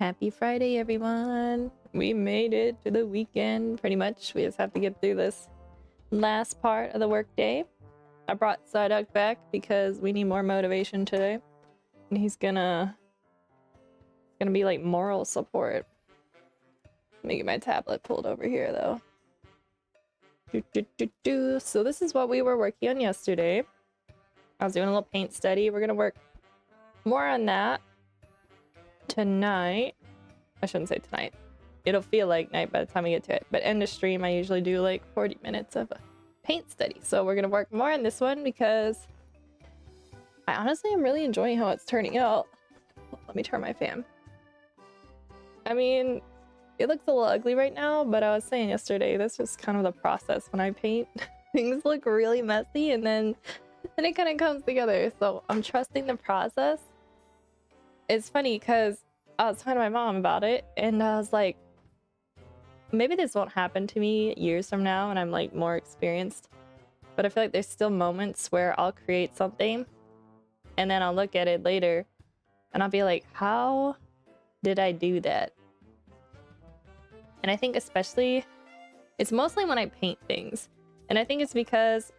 Happy Friday, everyone. We made it to the weekend, pretty much. We just have to get through this last part of the workday. I brought Psyduck back because we need more motivation today. And he's gonna be like moral support. Let me get my tablet pulled over here though. So this is what we were working on yesterday. I was doing a little paint study. We're gonna work more on that tonight. I shouldn't say tonight. It'll feel like night by the time we get to it. But end of stream, I usually do like 40 minutes of a paint study. So we're gonna work more on this one because I honestly am really enjoying how it's turning out. Let me turn my fan. I mean, it looks a little ugly right now, but I was saying yesterday, that's just kind of the process when I paint. Things look really messy and then it kind of comes together. So I'm trusting the process. It's funny because I was talking to my mom about it and I was like, maybe this won't happen to me years from now when I'm like more experienced, but I feel like there's still moments where I'll create something and then I'll look at it later and I'll be like, how did I do that? And I think especially, it's mostly when I paint things. And I think it's because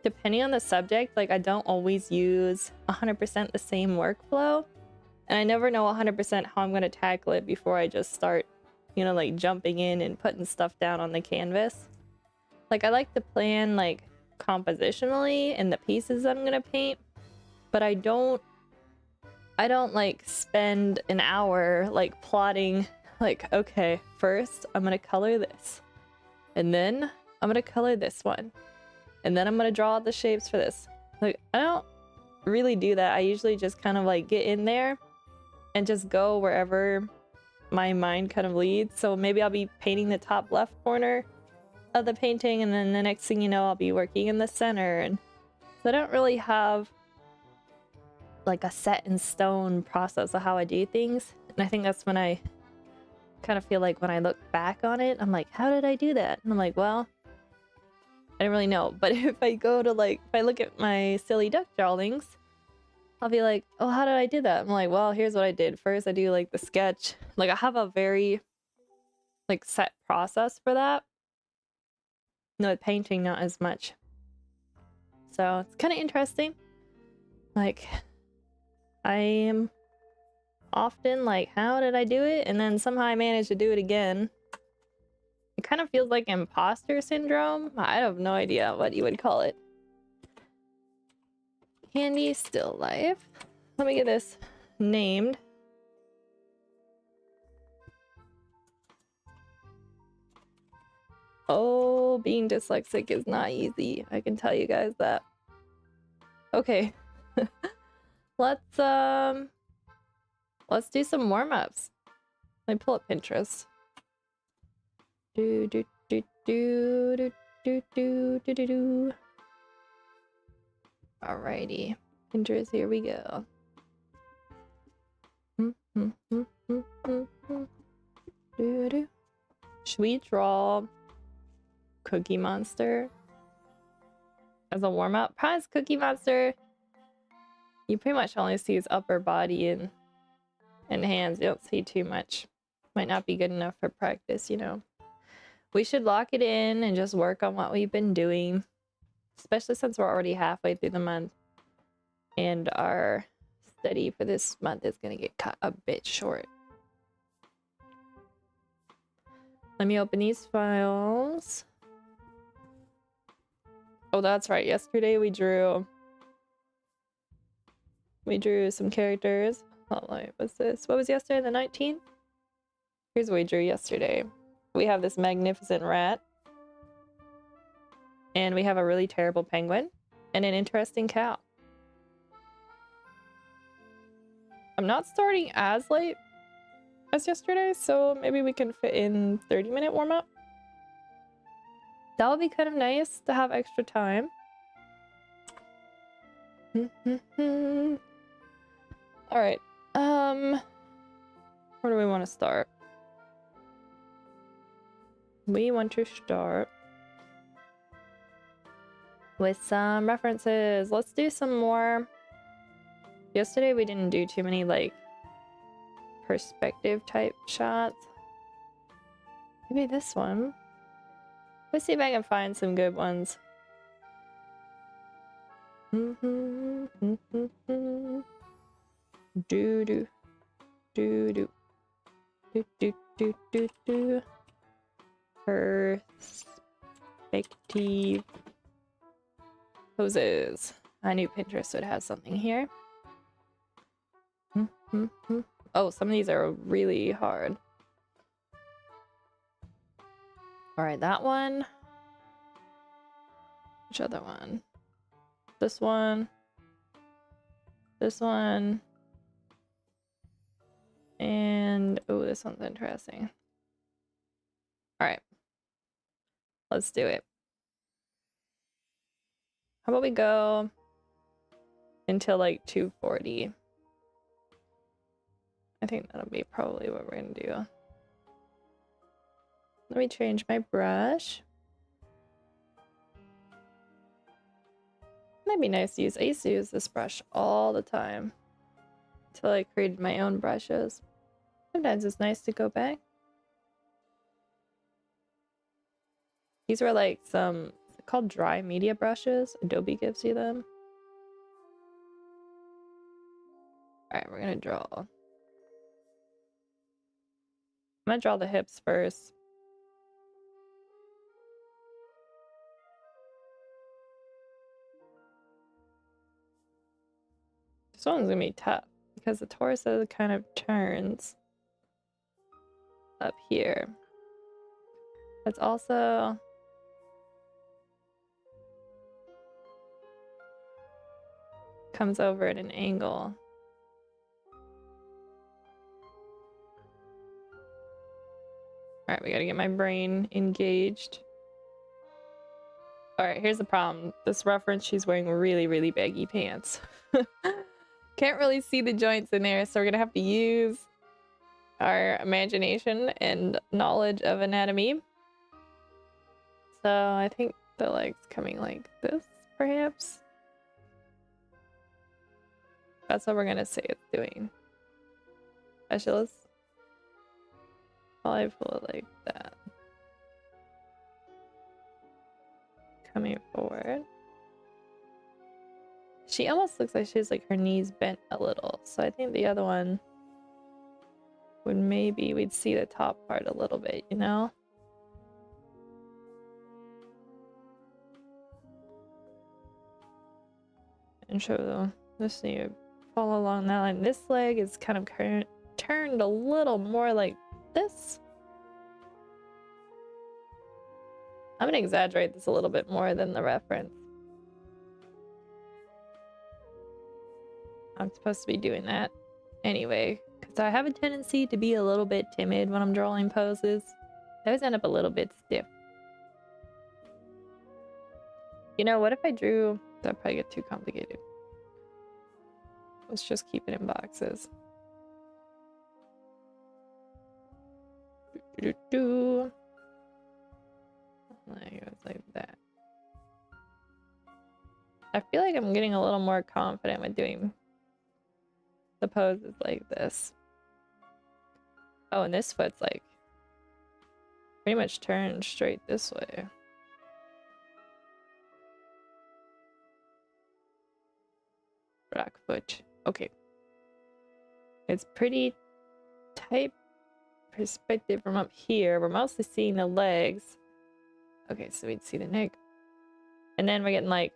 depending on the subject, like I don't always use 100% the same workflow. And I never know 100% how I'm going to tackle it before I just start, you know, like jumping in and putting stuff down on the canvas. Like I like to plan like compositionally in the pieces I'm going to paint, but I don't like spend an hour like plotting like, okay, first I'm going to color this and then I'm going to color this one and then I'm going to draw out the shapes for this. Like I don't really do that. I usually just kind of like get in there and just go wherever my mind kind of leads. So maybe I'll be painting the top left corner of the painting and then the next thing you know, I'll be working in the center. And so I don't really have like a set in stone process of how I do things. And I think that's when I kind of feel like when I look back on it, I'm like, how did I do that? And I'm like, well, I don't really know. But if I go to like, if I look at my silly duck drawings, I'll be like, oh, how did I do that? I'm like, well, here's what I did. First, I do like the sketch. Like I have a very like set process for that. No, with painting, not as much. So it's kind of interesting. Like I am often like, how did I do it? And then somehow I managed to do it again. It kind of feels like imposter syndrome. I have no idea what you would call it. Candy still life. Let me get this named. Oh, being dyslexic is not easy. I can tell you guys that. Okay. Let's do some warm-ups. Let me pull up Pinterest. Do do do do do do do do do do. Alrighty, Pinterest, here we go. Should we draw Cookie Monster as a warm-up? Probably Cookie Monster, you pretty much only see his upper body and hands. You don't see too much. Might not be good enough for practice, you know. We should lock it in and just work on what we've been doing, especially since we're already halfway through the month and our study for this month is going to get cut a bit short. Let me open these files. Oh, that's right. Yesterday we drew some characters. Oh, wait, what's this? What was yesterday? The 19th? Here's what we drew yesterday. We have this magnificent rat. And we have a really terrible penguin. And an interesting cow. I'm not starting as late as yesterday, so maybe we can fit in 30-minute warm-up. That would be kind of nice to have extra time. Alright. Where do we want to start? We want to start with some references. Let's do some more. Yesterday we didn't do too many like perspective type shots. Maybe this one. Let's see if I can find some good ones. Do do do do do do do do do. Perspective poses. I knew Pinterest would have something here. Oh, some of these are really hard. All right, that one. Which other one? This one. This one. And oh, this one's interesting. All right. Let's do it. How about we go until like 240? I think that'll be probably what we're gonna do. Let me change my brush. Might be nice to use. I used to use this brush all the time until I created my own brushes. Sometimes it's nice to go back. These were like some called dry media brushes. Adobe gives you them. Alright, we're gonna draw. I'm gonna draw the hips first. This one's gonna be tough because the torso kind of turns up here. It's also comes over at an angle. All right, we gotta get my brain engaged. All right, here's the problem. This reference, she's wearing really, really baggy pants. Can't really see the joints in there, so we're gonna have to use our imagination and knowledge of anatomy. So I think the leg's coming like this, perhaps. That's what we're gonna say it's doing. Specialist. I'll pull it like that. Coming forward. She almost looks like she's like her knees bent a little. So I think the other one would maybe we'd see the top part a little bit, you know? And show this knee follow along that line. This leg is kind of turned a little more like this. I'm gonna exaggerate this a little bit more than the reference. I'm supposed to be doing that anyway, because I have a tendency to be a little bit timid when I'm drawing poses. I always end up a little bit stiff. You know, what if I drew... That'd probably get too complicated. Let's just keep it in boxes. Like that. I feel like I'm getting a little more confident with doing the poses like this. Oh, and this foot's like pretty much turned straight this way. Rock foot. Okay. It's pretty tight perspective from up here. We're mostly seeing the legs. Okay, so we'd see the neck. And then we're getting like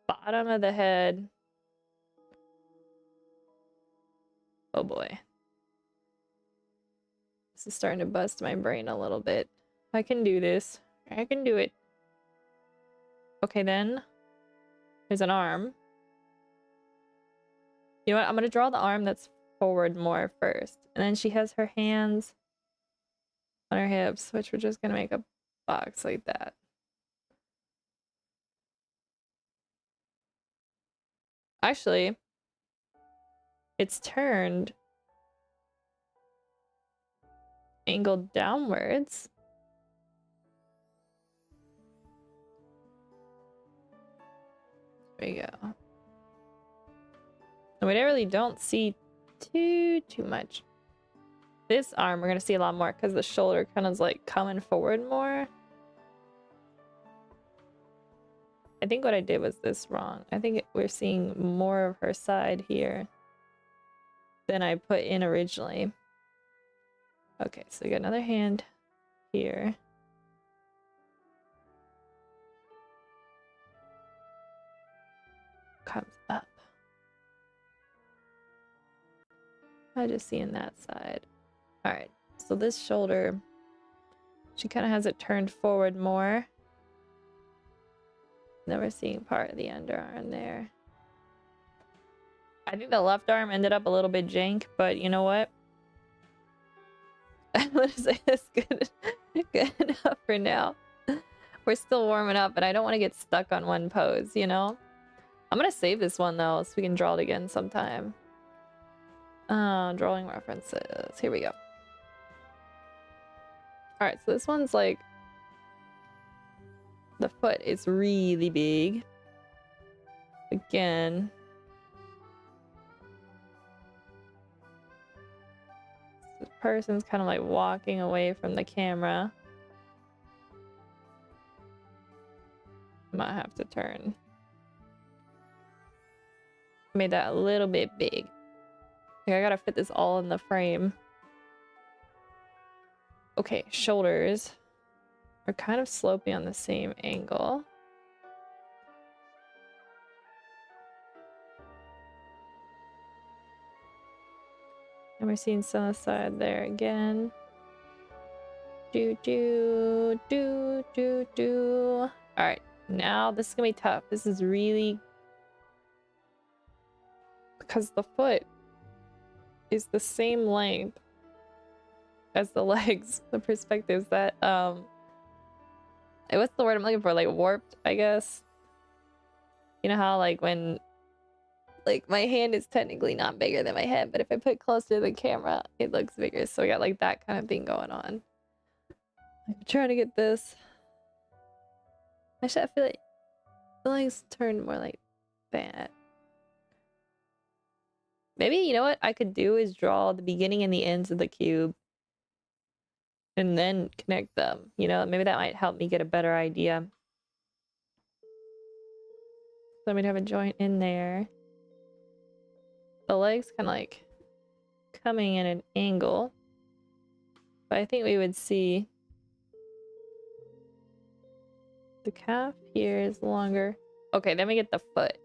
bottom of the head. Oh boy. This is starting to bust my brain a little bit. I can do this. I can do it. Okay, then there's an arm. You know what? I'm gonna draw the arm that's forward more first. And then she has her hands on her hips, which we're just gonna make a box like that. Actually, it's turned angled downwards. There we go. And we really don't see too much. This arm, we're gonna see a lot more because the shoulder kind of is like coming forward more. I think what I did was this wrong. I think we're seeing more of her side here than I put in originally. Okay, so we got another hand here. Comes up. I just seeing that side. All right, so this shoulder, she kind of has it turned forward more. Then we're seeing part of the underarm there. I think the left arm ended up a little bit jank, but you know what? I'm gonna say it's good enough for now. We're still warming up, but I don't want to get stuck on one pose, you know? I'm gonna save this one though, so we can draw it again sometime. Drawing references. Here we go. Alright, so this one's like... the foot is really big. Again. This person's kind of like walking away from the camera. Might have to turn. Made that a little bit big. I gotta fit this all in the frame. Okay, shoulders are kind of sloping on the same angle. And we're seeing some of the side there again. Do. Alright, now this is gonna be tough. This is really... because the foot is the same length as the legs. The perspectives that what's the word I'm looking for? Like warped, I guess. You know how like when like my hand is technically not bigger than my head, but if I put it closer to the camera, it looks bigger. So we got like that kind of thing going on. I'm trying to get this. Actually, I feel like the legs turn more like that. Maybe, you know what I could do is draw the beginning and the ends of the cube and then connect them. You know, maybe that might help me get a better idea. So I'm gonna have a joint in there. The legs kind of like coming in an angle. But I think we would see the calf here is longer. Okay, then we get the foot,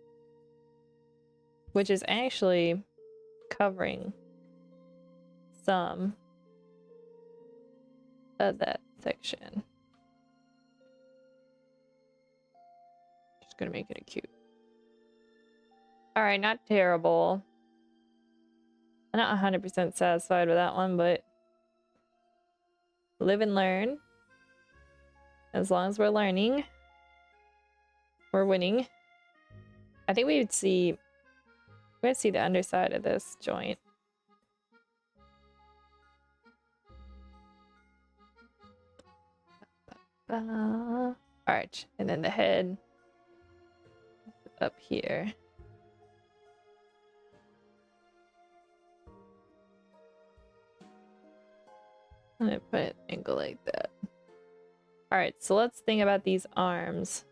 which is actually covering some of that section. Just gonna make it a cube. All right, not terrible. I'm not 100% satisfied with that one, but live and learn. As long as we're learning, we're winning. I think we would see... we're gonna see the underside of this joint. Alright, and then the head up here. I'm gonna put an angle like that. Alright, so let's think about these arms.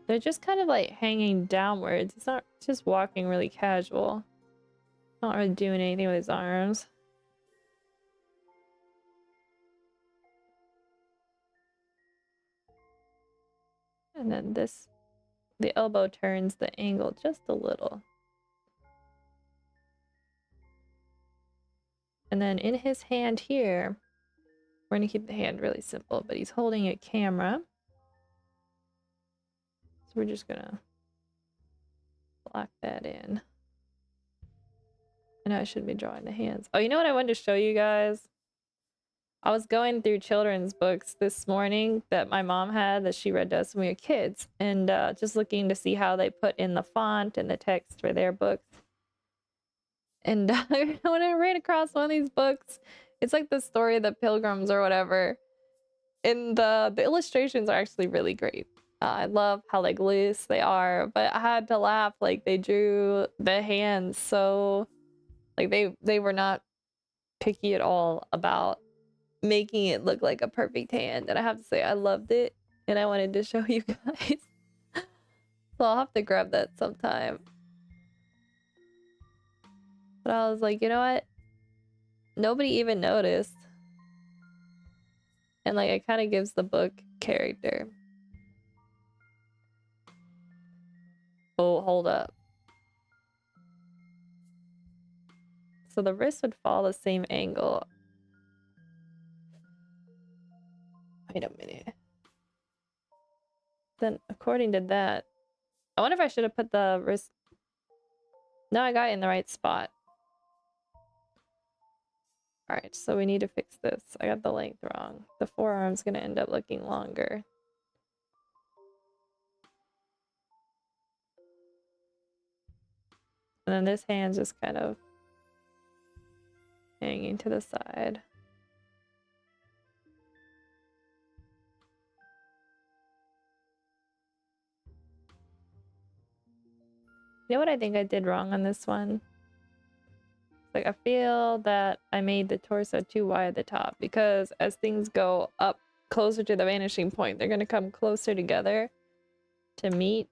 They're just kind of like hanging downwards. It's not just walking really casual. Not really doing anything with his arms. And then this, the elbow turns the angle just a little. And then in his hand here, we're gonna keep the hand really simple, but he's holding a camera. So we're just gonna lock that in. I know I shouldn't be drawing the hands. Oh, you know what I wanted to show you guys? I was going through children's books this morning that my mom had that she read to us when we were kids, and just looking to see how they put in the font and the text for their books. And when I ran across one of these books, it's like the story of the Pilgrims or whatever, and the illustrations are actually really great. I love how like loose they are, but I had to laugh, like they drew the hands so like they were not picky at all about making it look like a perfect hand, and I have to say I loved it and I wanted to show you guys. So I'll have to grab that sometime. But I was like, you know what? Nobody even noticed. And like it kind of gives the book character. Oh, hold up. So the wrist would fall the same angle. Wait a minute. Then according to that, I wonder if I should have put the wrist. No, I got it in the right spot. Alright, so we need to fix this. I got the length wrong. The forearm's gonna end up looking longer. And then this hand's just kind of hanging to the side. You know what I think I did wrong on this one? Like I feel that I made the torso too wide at the top, because as things go up closer to the vanishing point, they're gonna come closer together to meet.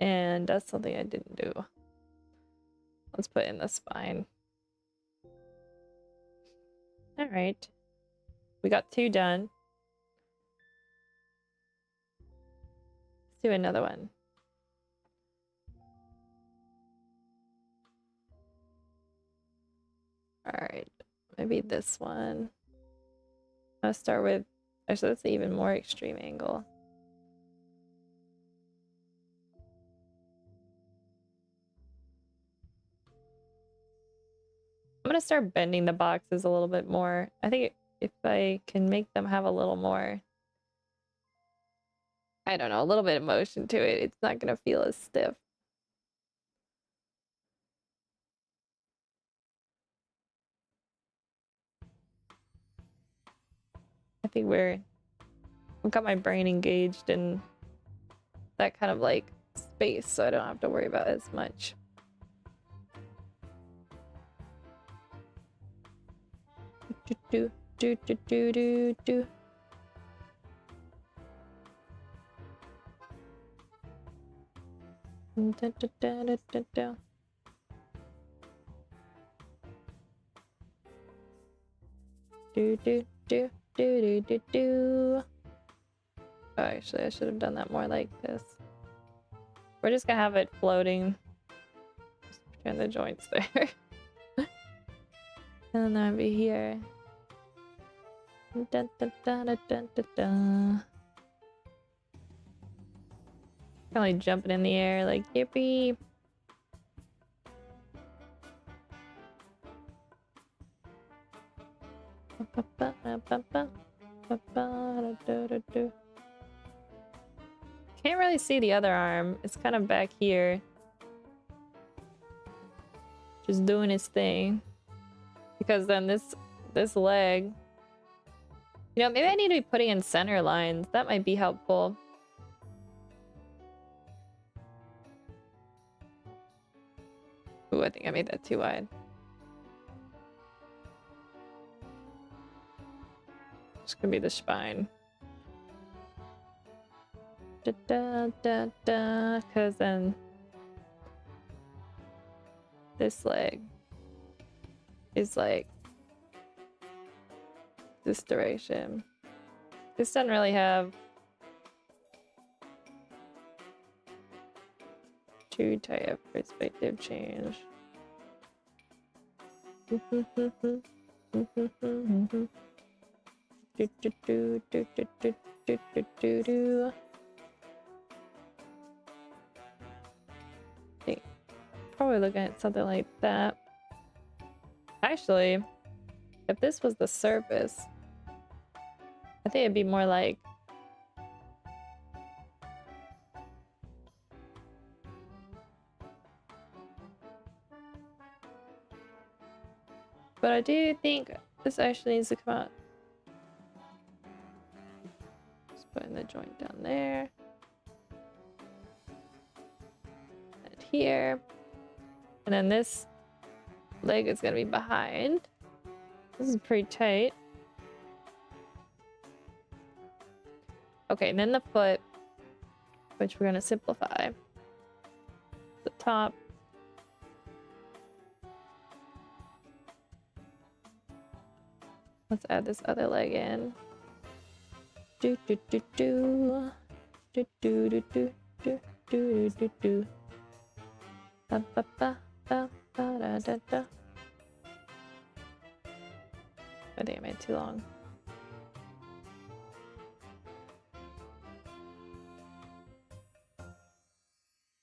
And that's something I didn't do. Let's put in the spine. All right. We got 2 done. Let's do another one. All right, maybe this one. I'll start with, actually that's an even more extreme angle. I'm gonna start bending the boxes a little bit more. I think if I can make them have a little more, I don't know, a little bit of motion to it, it's not gonna feel as stiff. I think I've got my brain engaged in that kind of like space, so I don't have to worry about as much. Do do do do do do. Da, da, da, da, da, da. Do do do do do do do. Oh, actually, I should have done that more like this. We're just gonna have it floating. Just pretend the joint's there. And then I'll be here. Dun, dun, dun, dun, dun, dun, dun. Kind of like jumping in the air, like yippee. Can't really see the other arm. It's kind of back here. Just doing its thing. Because then this leg, you know, maybe I need to be putting in center lines. That might be helpful. Ooh, I think I made that too wide. It's gonna be the spine. Da da da da. Because then this leg is like this direction. This doesn't really have too tight of perspective change. Do, do, do, do, do, do, do, do, do, do. I think probably looking at something like that. Actually, if this was the surface, I think it'd be more like but I do think this actually needs to come out. Just put in the joint. Joint down there. And here. And then this leg is gonna be behind. This is pretty tight. Okay, and then the foot, which we're gonna simplify. The top. Let's add this other leg in. Do do do do. Do do do do do do do do. Ba ba ba ba ba da da da. I think I made it too long.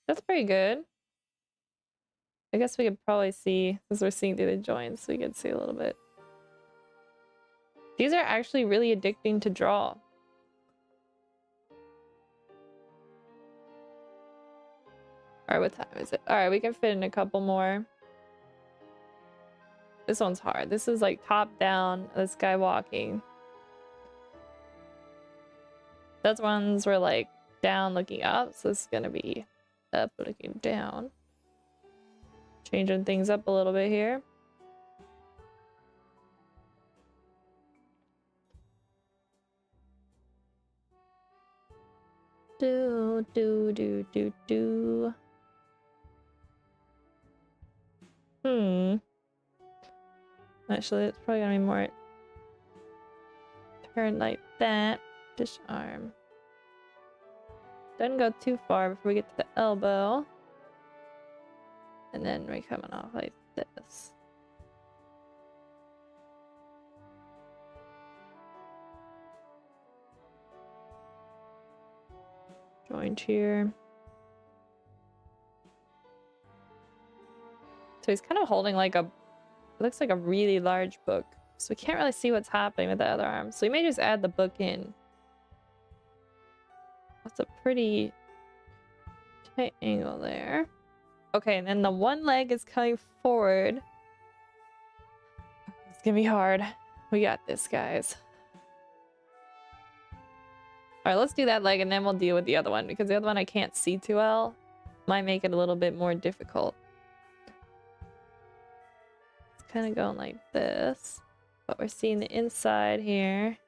That's pretty good. I guess we could probably see, since we're seeing through the joints, we could see a little bit. These are actually really addicting to draw. Alright, what time is it? Alright, we can fit in a couple more. This one's hard. This is like top down, this guy walking. Those ones were like down looking up, so this is gonna be up looking down. Changing things up a little bit here. Do do do do do. Actually, it's probably gonna be more turn like that. Disarm. Doesn't go too far before we get to the elbow. And then we're coming off like this. Joint here. So he's kind of holding like a, it looks like a really large book. So we can't really see what's happening with the other arm. So we may just add the book in. That's a pretty tight angle there. Okay, and then the one leg is coming forward. It's gonna be hard. We got this, guys. Alright, let's do that leg and then we'll deal with the other one, because the other one I can't see too well. Might make it a little bit more difficult. It's kind of going like this, but we're seeing the inside here.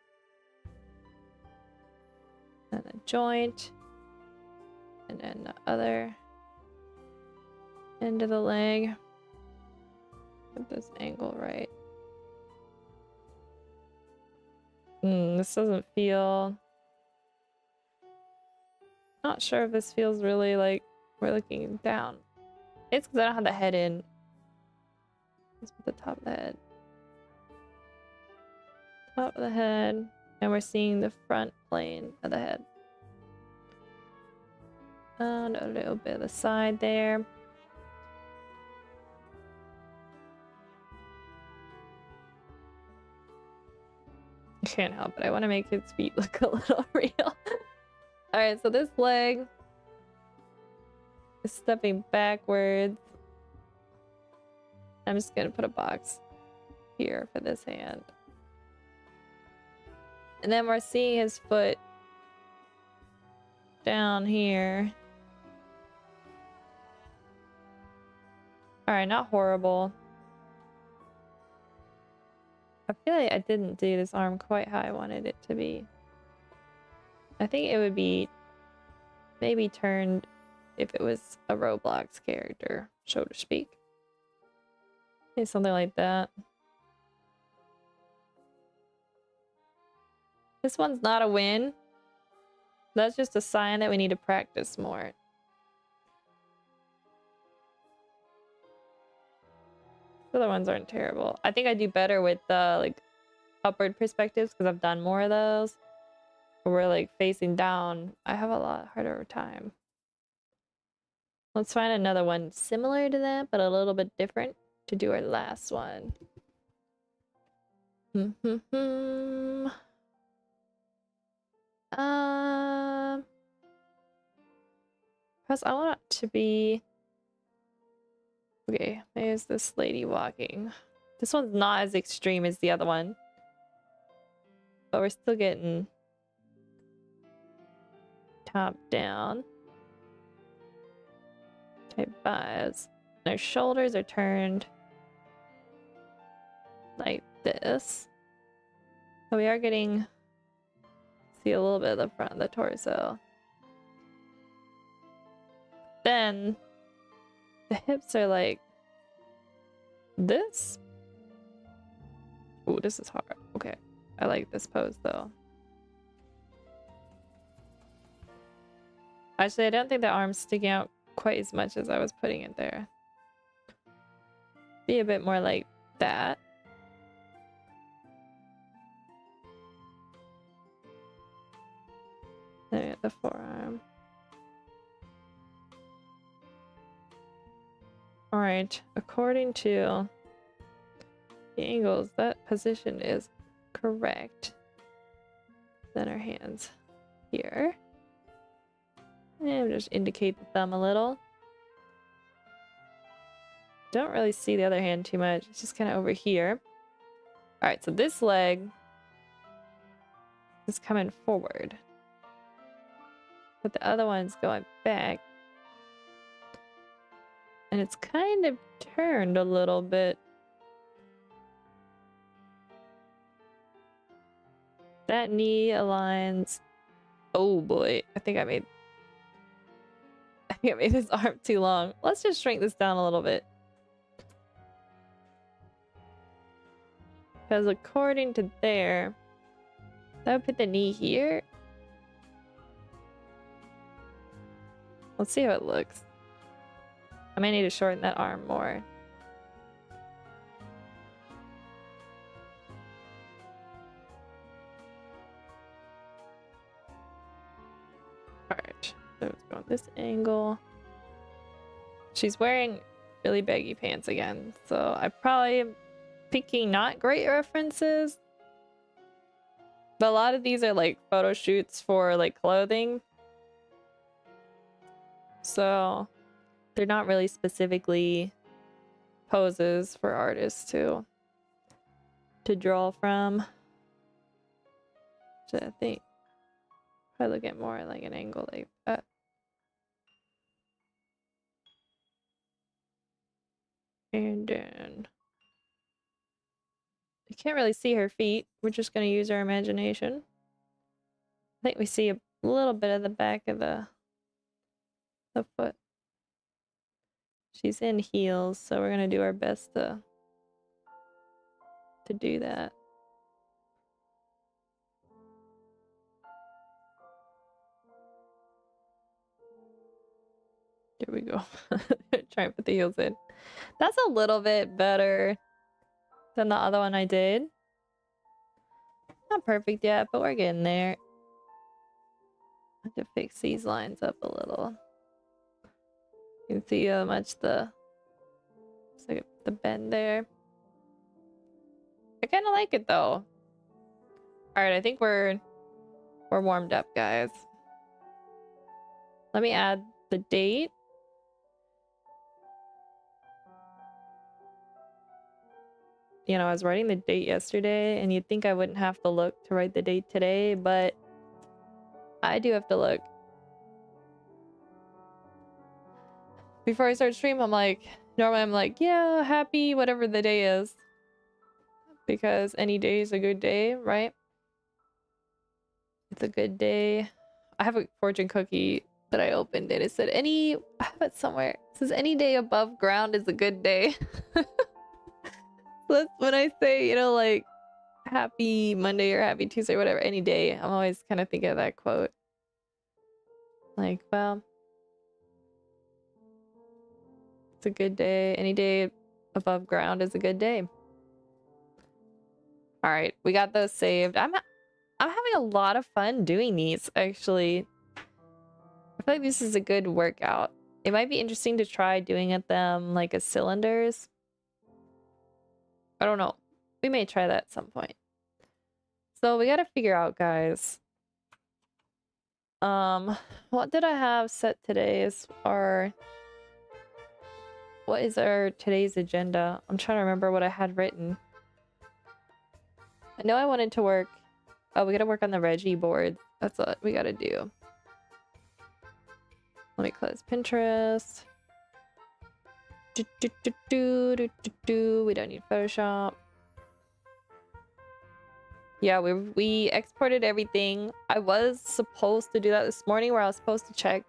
And a joint. And then the other end of the leg. Get this angle right. This doesn't feel... Not sure if this feels really like we're looking down. It's because I don't have the head in. Let's put the top of the head. Top of the head. And we're seeing the front plane of the head. And a little bit of the side there. I can't help it. I want to make his feet look a little real. Alright, so this leg is stepping backwards. I'm just gonna put a box here for this hand. And then we're seeing his foot down here. Alright, not horrible. I feel like I didn't do this arm quite how I wanted it to be. I think it would be maybe turned if it was a Roblox character, so to speak. Maybe something like that. This one's not a win. That's just a sign that we need to practice more. The other ones aren't terrible. I think I do better with the like upward perspectives because I've done more of those. Where we're like facing down. I have a lot harder time. Let's find another one similar to that, but a little bit different to do our last one. Because I want it to be... Okay, there's this lady walking. This one's not as extreme as the other one. But we're still getting top down. Type 5s. Their shoulders are turned like this. So we are getting, see a little bit of the front of the torso. Then the hips are like this. Oh, this is hard. Okay. I like this pose though. Actually, I don't think the arm's sticking out quite as much as I was putting it there. Be a bit more like that. Then we have the forearm. Alright, according to the angles, that position is correct. Then our hands here. And just indicate the thumb a little. Don't really see the other hand too much. It's just kind of over here. Alright, so this leg is coming forward. But the other one's going back. And it's kind of turned a little bit. That knee aligns. Oh boy, I think I made this arm too long. Let's just shrink this down a little bit. Because according to there, that would put the knee here. Let's see how it looks. I may need to shorten that arm more. Alright, so let's go on this angle. She's wearing really baggy pants again, so I probably am picking not great references. But a lot of these are like photo shoots for like clothing. So they're not really specifically poses for artists to draw from. So I think if I look at more like an angle like that. And then you can't really see her feet. We're just going to use our imagination. I think we see a little bit of the back of the foot. She's in heels, so we're going to do our best to do that. There we go. Try and put the heels in. That's a little bit better than the other one I did. Not perfect yet, but we're getting there. I have to fix these lines up a little. You can see how much the bend there. I kind of like it though. All right, I think we're warmed up, guys. Let me add the date. You know, I was writing the date yesterday, and you'd think I wouldn't have to look to write the date today, but I do have to look. Before I start stream, I'm like, normally I'm like, yeah, happy whatever the day is. Because any day is a good day, right? It's a good day. I have a fortune cookie that I opened and it said I have it somewhere. It says any day above ground is a good day. That's when I say, you know, like happy Monday or happy Tuesday, whatever, any day. I'm always kind of thinking of that quote. Like, well, it's a good day. Any day above ground is a good day. All right, we got those saved. I'm having a lot of fun doing these, actually. I feel like this is a good workout. It might be interesting to try doing them like as cylinders. I don't know. We may try that at some point. So we gotta figure out, guys. What did I have set today as our... What is our today's agenda? I'm trying to remember what I had written. I know I wanted to work... Oh, we gotta work on the Reggie board. That's what we gotta do. Let me close Pinterest. We don't need Photoshop. Yeah, we exported everything. I was supposed to do that this morning, where I was supposed to check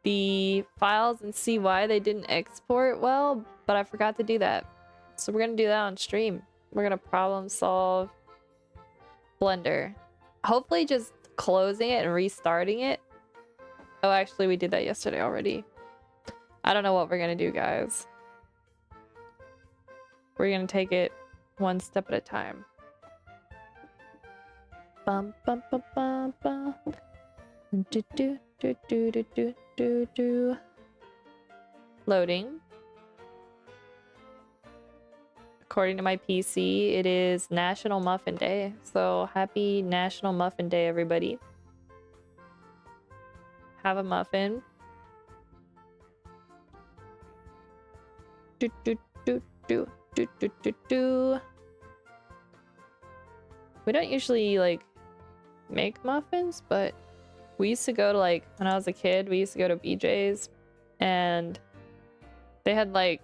the files and see why they didn't export well, but I forgot to do that. So we're gonna do that on stream. We're gonna problem solve Blender. Hopefully just closing it and restarting it. Oh, actually we did that yesterday already. I don't know what we're gonna do, guys. We're gonna take it one step at a time. Bum bum bum bum bum. Do do do do do do do do. Loading. According to my PC, it is National Muffin Day. So happy National Muffin Day, everybody. Have a muffin. Do do do do do do do do. We don't usually like make muffins, but we used to go to, like, when I was a kid, we used to go to BJ's, and they had like,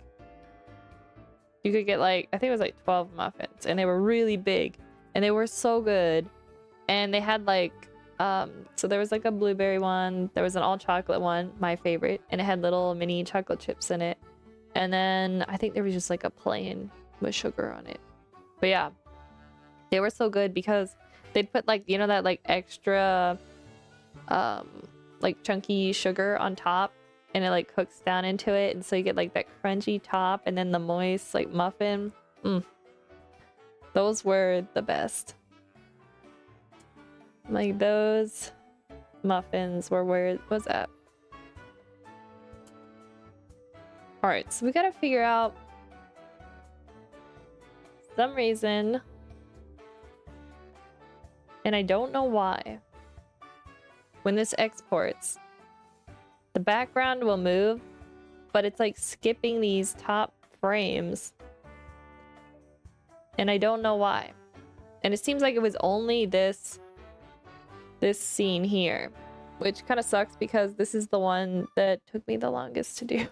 you could get like, I think it was like 12 muffins, and they were really big and they were so good. And they had like so there was like a blueberry one, there was an all chocolate one, my favorite, and it had little mini chocolate chips in it. And then I think there was just like a plain with sugar on it. But yeah, they were so good because they'd put like, you know, that like extra like chunky sugar on top, and it like cooks down into it, and so you get like that crunchy top and then the moist like muffin. Those were the best. Like those muffins were where it was at. All right, so we gotta figure out some reason, and I don't know why, when this exports, the background will move, but it's like skipping these top frames, and I don't know why. And it seems like it was only this scene here, which kind of sucks because this is the one that took me the longest to do.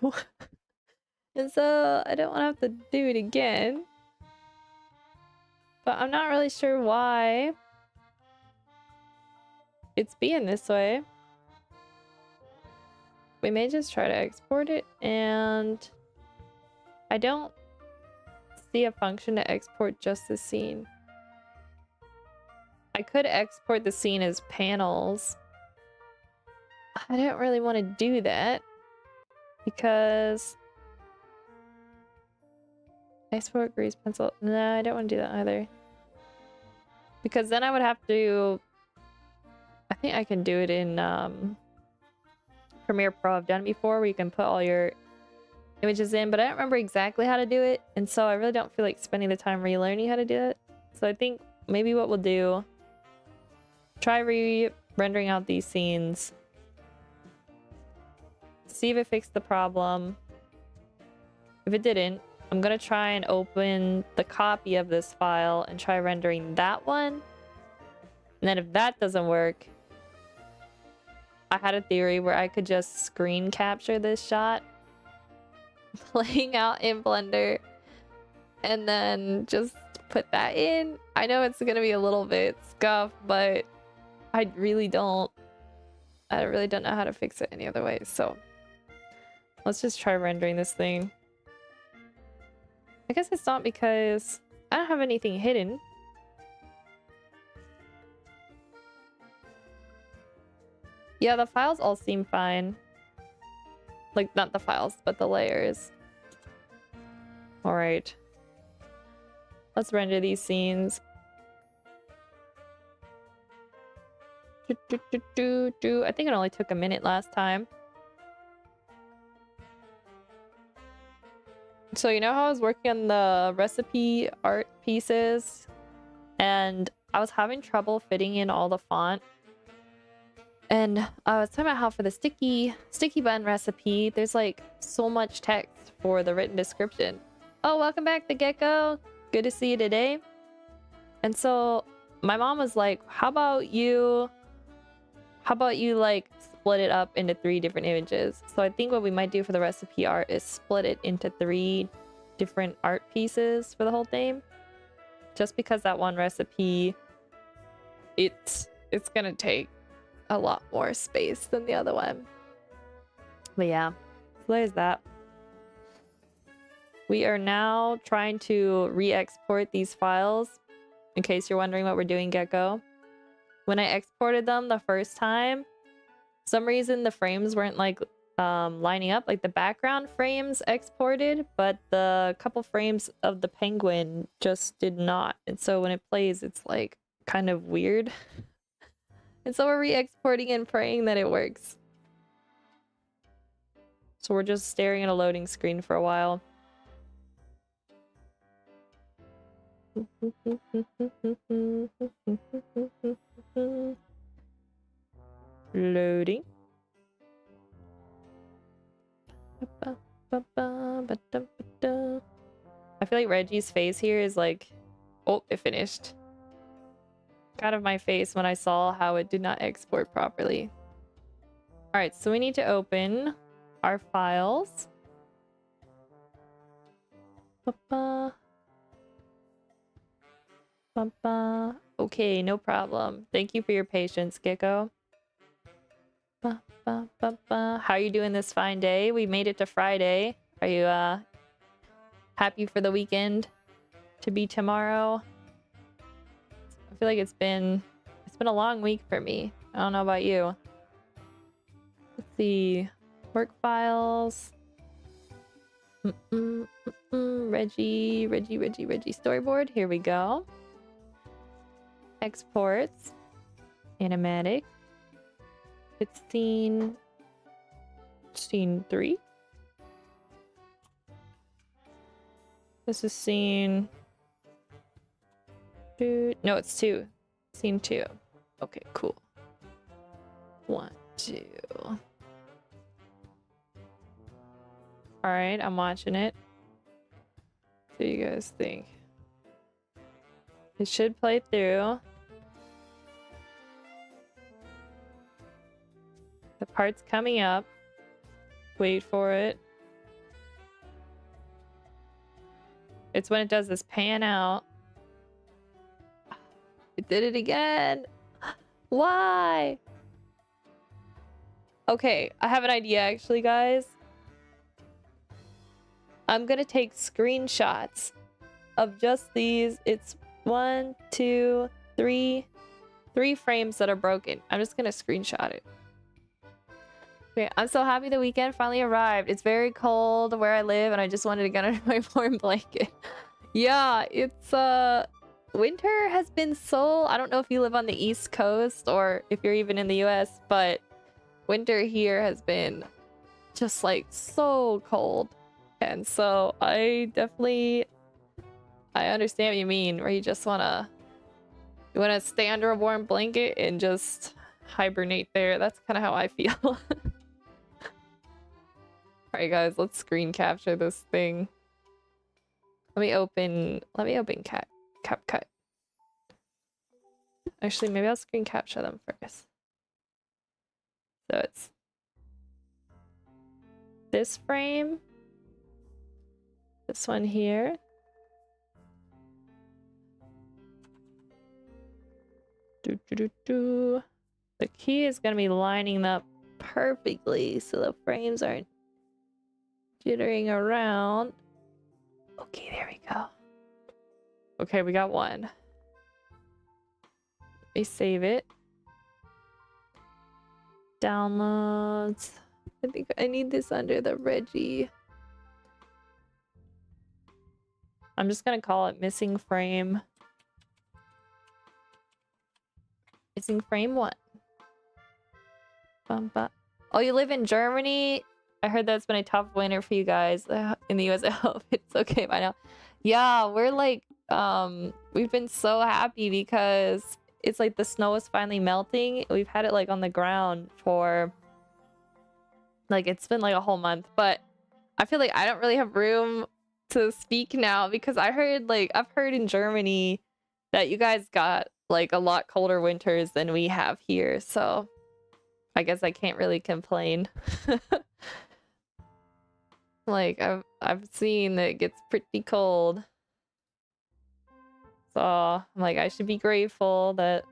And so I don't want to have to do it again. But I'm not really sure why it's being this way. We may just try to export it, and I don't see a function to export just the scene. I could export the scene as panels. I don't really want to do that because export grease pencil. No, I don't want to do that either. Because then I would have to, I think I can do it in Premiere Pro. I've done it before, where you can put all your images in, but I don't remember exactly how to do it, and so I really don't feel like spending the time relearning how to do it. So I think maybe what we'll do, try re-rendering out these scenes, see if it fixed the problem. If it didn't, I'm gonna try and open the copy of this file and try rendering that one. And then if that doesn't work, I had a theory where I could just screen capture this shot playing out in Blender and then just put that in. I know it's gonna be a little bit scuffed, but I really don't know how to fix it any other way. So let's just try rendering this thing. I guess it's not because I don't have anything hidden. Yeah, the files all seem fine. Like, not the files, but the layers. All right. Let's render these scenes. I think it only took a minute last time. So you know how I was working on the recipe art pieces and I was having trouble fitting in all the font? And I was talking about how for the sticky bun recipe, there's like so much text for the written description. Oh, welcome back, the gecko. Good to see you today. And so my mom was like, how about you like split it up into 3 different images. So I think what we might do for the recipe art is split it into 3 different art pieces for the whole thing. Just because that one recipe, it's gonna take a lot more space than the other one. But yeah, so there's that. We are now trying to re-export these files. In case you're wondering what we're doing, Gecko. When I exported them the first time, for some reason the frames weren't like lining up. Like the background frames exported, but the couple frames of the penguin just did not. And so when it plays, it's like kind of weird. And so we're re-exporting and praying that it works. So we're just staring at a loading screen for a while. Loading. I feel like Reggie's face here is like, oh, it finished. Out of my face when I saw how it did not export properly. All right, so we need to open our files. Okay, no problem. Thank you for your patience, Gecko. How are you doing this fine day? We made it to Friday. Are you happy for the weekend to be tomorrow? I feel like it's been a long week for me. I don't know about you. Let's see. Work files. Reggie storyboard. Here we go. Exports. Animatic. It's scene 3. This is scene 2. No, it's 2. Scene 2. Okay, cool. 1, 2. Alright, I'm watching it. What do you guys think? It should play through. The part's coming up. Wait for it. It's when it does this pan out. It did it again. Why? Okay, I have an idea actually, guys. I'm gonna take screenshots of just these. It's 1, 2, 3 frames that are broken. I'm just gonna screenshot it. Okay, I'm so happy the weekend finally arrived. It's very cold where I live and I just wanted to get under my warm blanket. Yeah, it's winter has been so... I don't know if you live on the East Coast or if you're even in the US, but winter here has been just like so cold. And so I understand what you mean, where you just wanna stay under a warm blanket and just hibernate there. That's kind of how I feel. Alright guys, let's screen capture this thing. Let me open CapCut. Actually, maybe I'll screen capture them first. So it's this frame, this one here, the key is gonna be lining up perfectly so the frames aren't jittering around. Okay, there we go. Okay, we got one. Let me save it. Downloads. I think I need this under the Reggie. I'm just gonna call it missing frame. Missing frame 1. Oh, you live in Germany? I heard that's been a tough winter for you guys in the US. I hope it's okay by now. Yeah, we're like, we've been so happy because it's like the snow is finally melting. We've had it like on the ground for like, it's been like a whole month, but I feel like I don't really have room to speak now because I've heard in Germany that you guys got like a lot colder winters than we have here. So I guess I can't really complain. Like I've seen that it gets pretty cold. So I'm like, I should be grateful that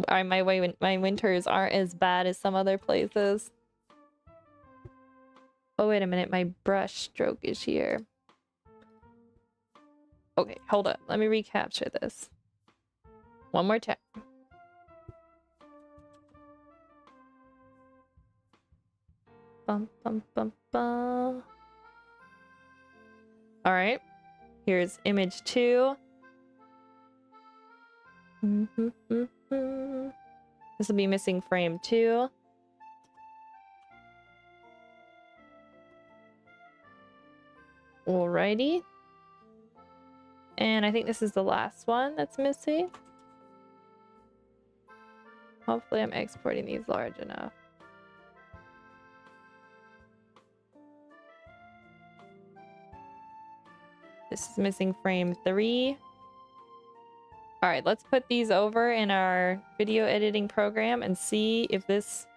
my winters aren't as bad as some other places. Oh, wait a minute, my brush stroke is here. Okay, hold up. Let me recapture this. One more time. Bum, bum, bum, bum. All right. Here's image 2. This will be missing frame 2. Alrighty. And I think this is the last one that's missing. Hopefully I'm exporting these large enough. This is missing frame 3. All right, let's put these over in our video editing program and see if this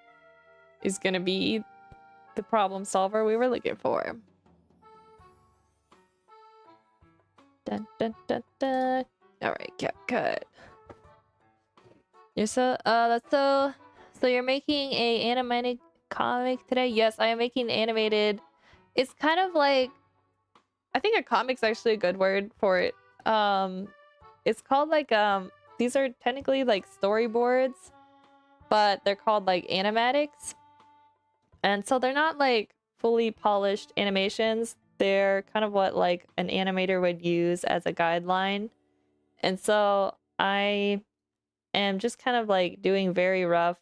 is gonna be the problem solver we were looking for. Dun, dun, dun, dun. All right, cut. You're so you're making a animated comic today? Yes, I am making animated. It's kind of like, I think a comic's actually a good word for it. It's called like these are technically like storyboards, but they're called like animatics. And so they're not like fully polished animations. They're kind of what like an animator would use as a guideline. And so I am just kind of like doing very rough,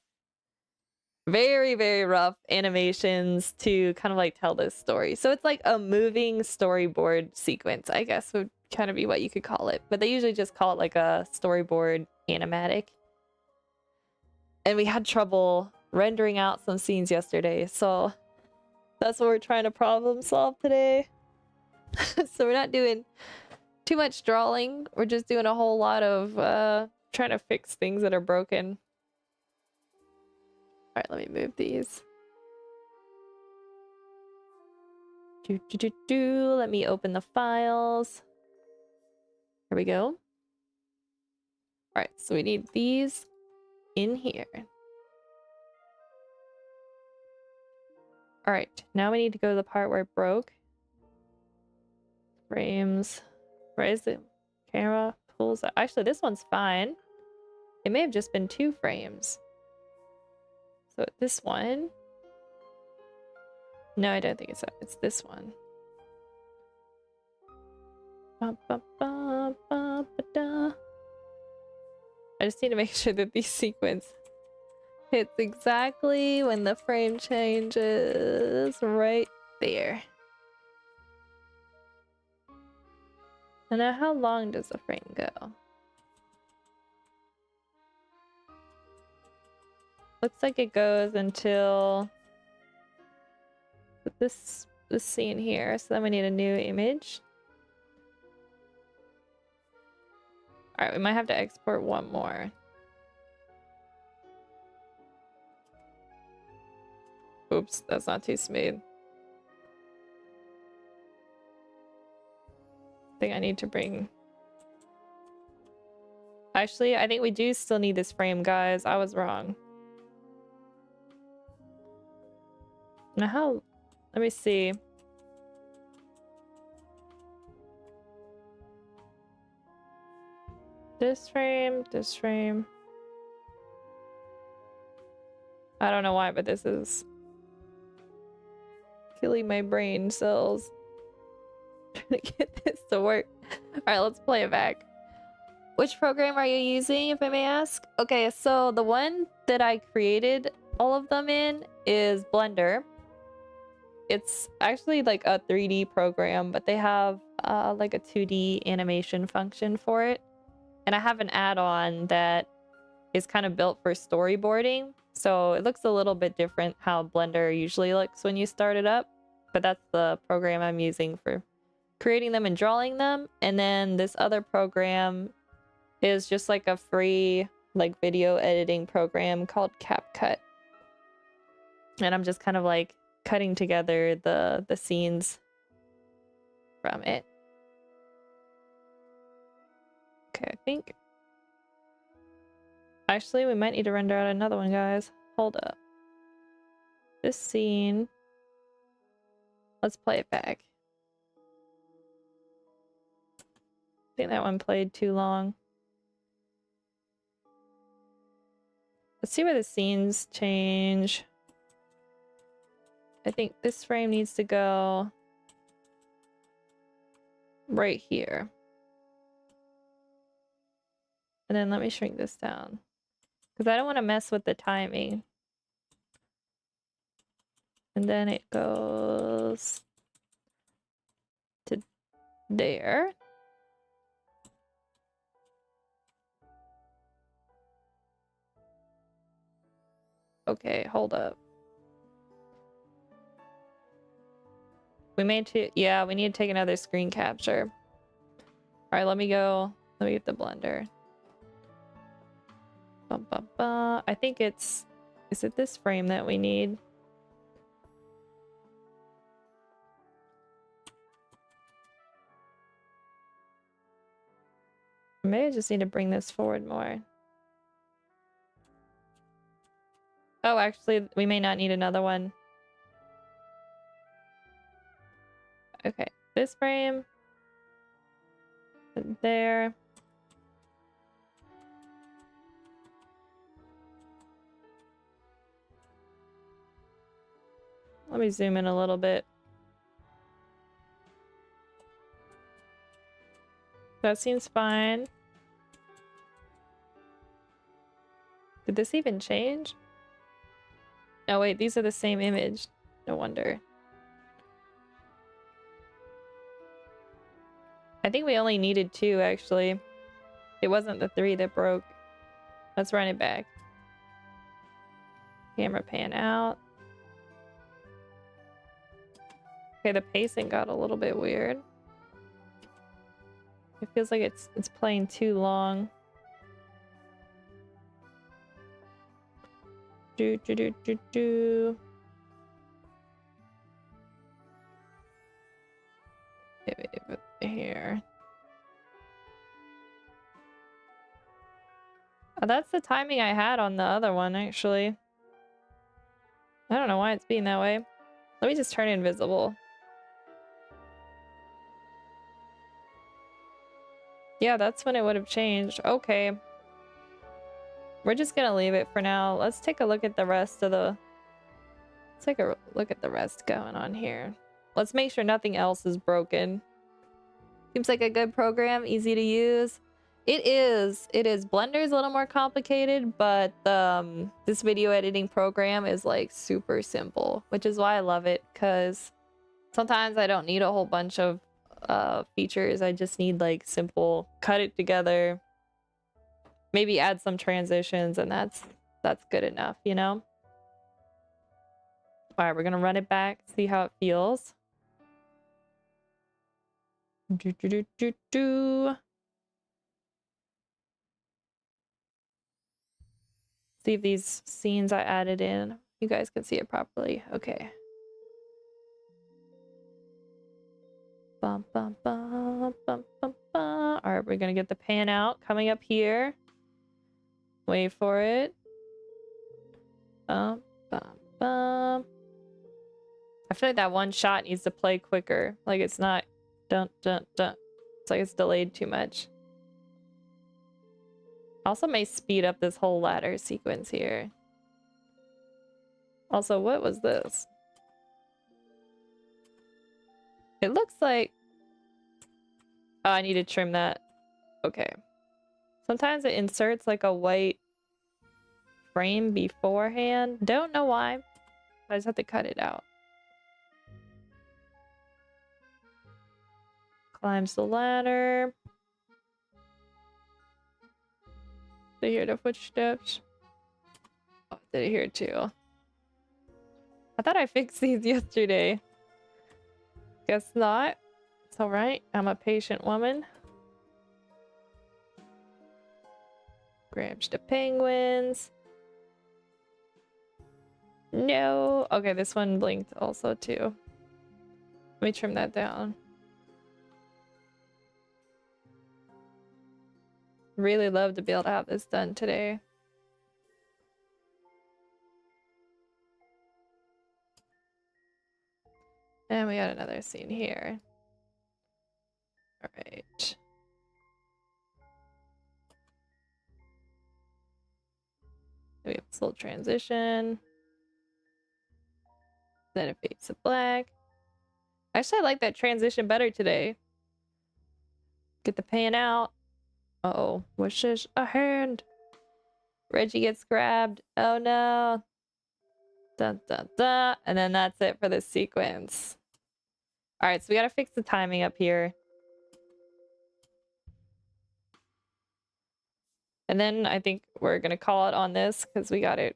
very rough animations to kind of like tell this story. So it's like a moving storyboard sequence, I guess would kind of be what you could call it. But they usually just call it like a storyboard animatic. And we had trouble rendering out some scenes yesterday, so that's what we're trying to problem solve today. So we're not doing too much drawing. We're just doing a whole lot of trying to fix things that are broken. All right, let me move these. Let me open the files. Here we go. All right, so we need these in here. All right, now we need to go to the part where it broke. Frames. Where is the camera? Pulls out. Actually, this one's fine. It may have just been 2 frames. So this one. No, I don't think it's that. It's this one. I just need to make sure that these sequence hits exactly when the frame changes right there. And now how long does the frame go? Looks like it goes until this scene here. So then we need a new image. All right, we might have to export one more. Oops, that's not too smooth. I think I need to bring... Actually, I think we do still need this frame, guys. I was wrong. Now how... Let me see. This frame, this frame. I don't know why, but this is killing my brain cells. Trying to get this to work. Alright, let's play it back. Which program are you using, if I may ask? Okay, so the one that I created all of them in is Blender. It's actually like a 3D program, but they have like a 2D animation function for it. And I have an add-on that is kind of built for storyboarding. So it looks a little bit different how Blender usually looks when you start it up. But that's the program I'm using for creating them and drawing them. And then this other program is just like a free like video editing program called CapCut. And I'm just kind of like cutting together the scenes from it. Okay, I think actually we might need to render out another one, guys. Hold up. This scene, let's play it back. I think that one played too long. Let's see where the scenes change. I think this frame needs to go right here. And then let me shrink this down, because I don't want to mess with the timing. And then it goes to there. Okay, hold up. We need to, yeah, we need to take another screen capture. All right, let me go. Let me get the blender. Bum, bum, bum. I think it's, is it this frame that we need? Maybe I just need to bring this forward more. Oh, actually, we may not need another one. Okay, this frame. There. Let me zoom in a little bit. That seems fine. Did this even change? Oh wait, these are the same image. No wonder. I think we only needed 2, actually. It wasn't the 3 that broke. Let's run it back. Camera pan out. Okay, the pacing got a little bit weird. It feels like it's playing too long. Do. Here. Oh, that's the timing I had on the other one, actually. I don't know why it's being that way. Let me just turn it invisible. Yeah, that's when it would have changed. Okay. We're just gonna leave it for now. Let's take a look at the rest of the... Let's take a look at the rest going on here. Let's make sure nothing else is broken. Seems like a good program, easy to use. It is. Blender's a little more complicated, but this video editing program is like super simple, which is why I love it, because sometimes I don't need a whole bunch of features. I just need like simple, cut it together, maybe add some transitions, and that's good enough, you know? All right, we're gonna run it back, see how it feels. See if these scenes I added in, you guys can see it properly. Okay. Bum, bum, bum, bum, bum, bum. All right, we're gonna get the pan out coming up here. Wait for it. Bum, bum, bum. I feel like that one shot needs to play quicker. Like it's not dun dun dun. It's like it's delayed too much. Also may speed up this whole ladder sequence here. Also, what was this? It looks like... Oh, I need to trim that. Okay. Sometimes it inserts like a white frame beforehand. Don't know why. I just have to cut it out. Climbs the ladder. Did you hear the footsteps? Oh, did I hear it too? I thought I fixed these yesterday. Guess not. It's alright. I'm a patient woman. Scratch the penguins. No. Okay, this one blinked also too. Let me trim that down. Really love to be able to have this done today. And we got another scene here. All right. We have this little transition. Then it fades to black. Actually, I like that transition better today. Get the pan out. Uh-oh. Wishes a hand. Reggie gets grabbed. Oh no. Dun dun dun. And then that's it for this sequence. Alright, so we gotta fix the timing up here. And then I think we're gonna call it on this because we got it.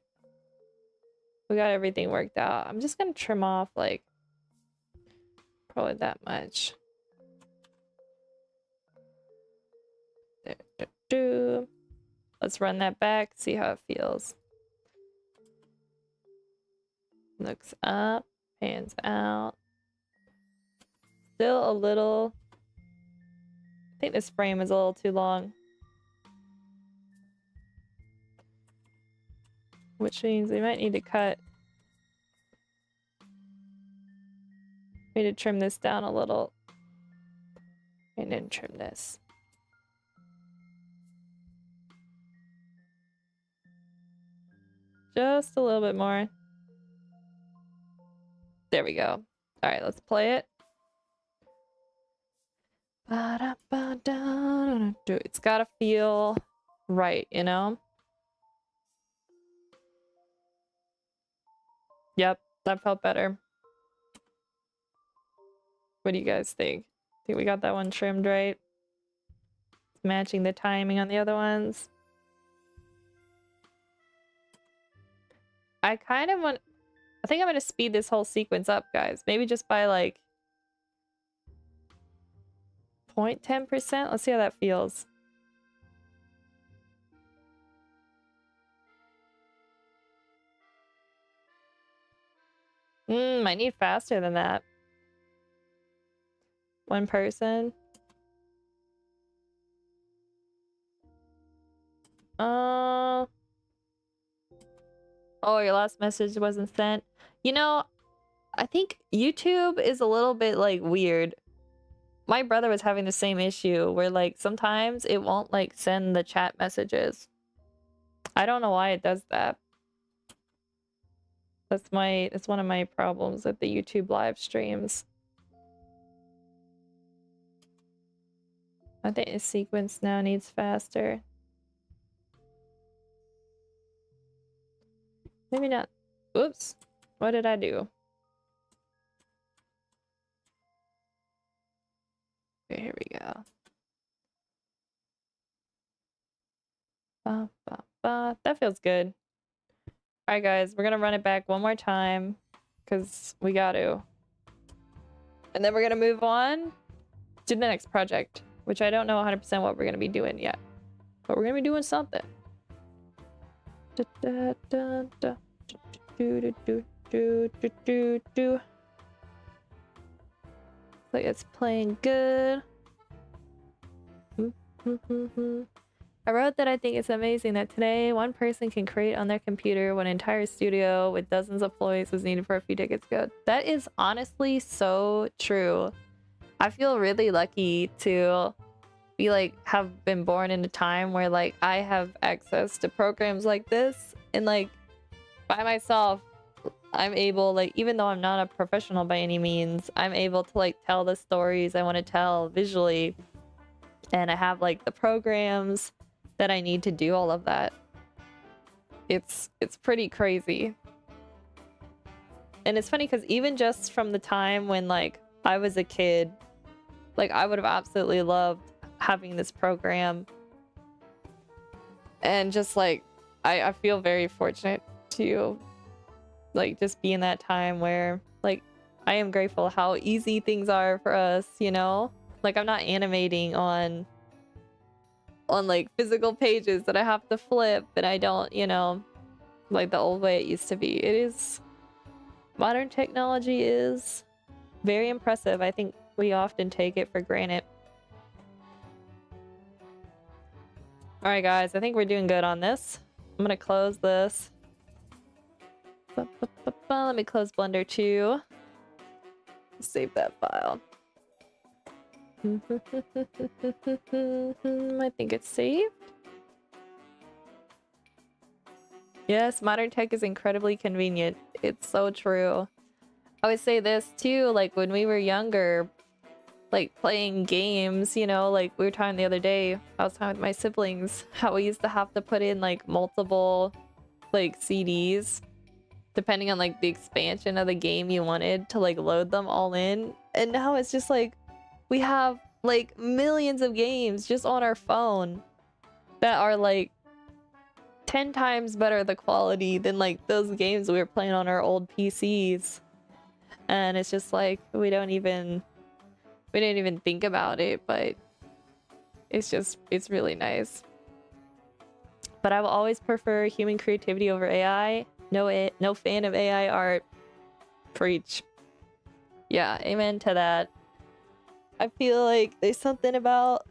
We got everything worked out. I'm just gonna trim off like probably that much. Let's run that back, see how it feels. Looks up, pans out. Still a little... I think this frame is a little too long. Which means we might need to cut. We need to trim this down a little. And then trim this. Just a little bit more. There we go. All right, let's play it. It's gotta feel right, you know? Yep, that felt better. What do you guys think? Think we got that one trimmed right? It's matching the timing on the other ones. I kind of want... I think I'm gonna speed this whole sequence up, guys. Maybe just by like 0.10%. Let's see how that feels. I need faster than that. One person. Oh, your last message wasn't sent. You know, I think YouTube is a little bit like weird. My brother was having the same issue where like sometimes it won't like send the chat messages. I don't know why it does that. That's one of my problems with the YouTube live streams. I think the sequence now needs faster. Maybe not. Oops. What did I do? Okay, here we go. That feels good. Alright guys, we're gonna run it back one more time because we got to. And then we're gonna move on to the next project, which I don't know 100% what we're gonna be doing yet. But we're gonna be doing something. Like it's playing good. I wrote that I think it's amazing that today one person can create on their computer when an entire studio with dozens of employees was needed for a few decades ago. That is honestly so true. I feel really lucky to be like have been born in a time where like I have access to programs like this, and like by myself I'm able, like, even though I'm not a professional by any means, I'm able to like tell the stories I want to tell visually, and I have like the programs that I need to do all of that. It's pretty crazy. And it's funny because even just from the time when like I was a kid, like I would have absolutely loved having this program. And just like I feel very fortunate to like just be in that time where like I am grateful how easy things are for us, you know? Like I'm not animating on on like physical pages that I have to flip, and I don't, you know, like the old way it used to be. It is, modern technology is very impressive. I think we often take it for granted. All right, guys, I think we're doing good on this. I'm gonna close this. Let me close Blender too. Save that file. I think it's saved. Yes, modern tech is incredibly convenient. It's so true. I would say this too, like when we were younger, like playing games, you know, like we were talking the other day, I was talking with my siblings, how we used to have to put in like multiple like CDs, depending on like the expansion of the game you wanted to like load them all in. And now it's just like, we have like millions of games just on our phone that are like 10 times better the quality than like those games we were playing on our old PCs. And it's just like, we didn't even think about it, but it's really nice. But I will always prefer human creativity over AI. No fan of AI art. Preach. Yeah, amen to that. I feel like there's something about,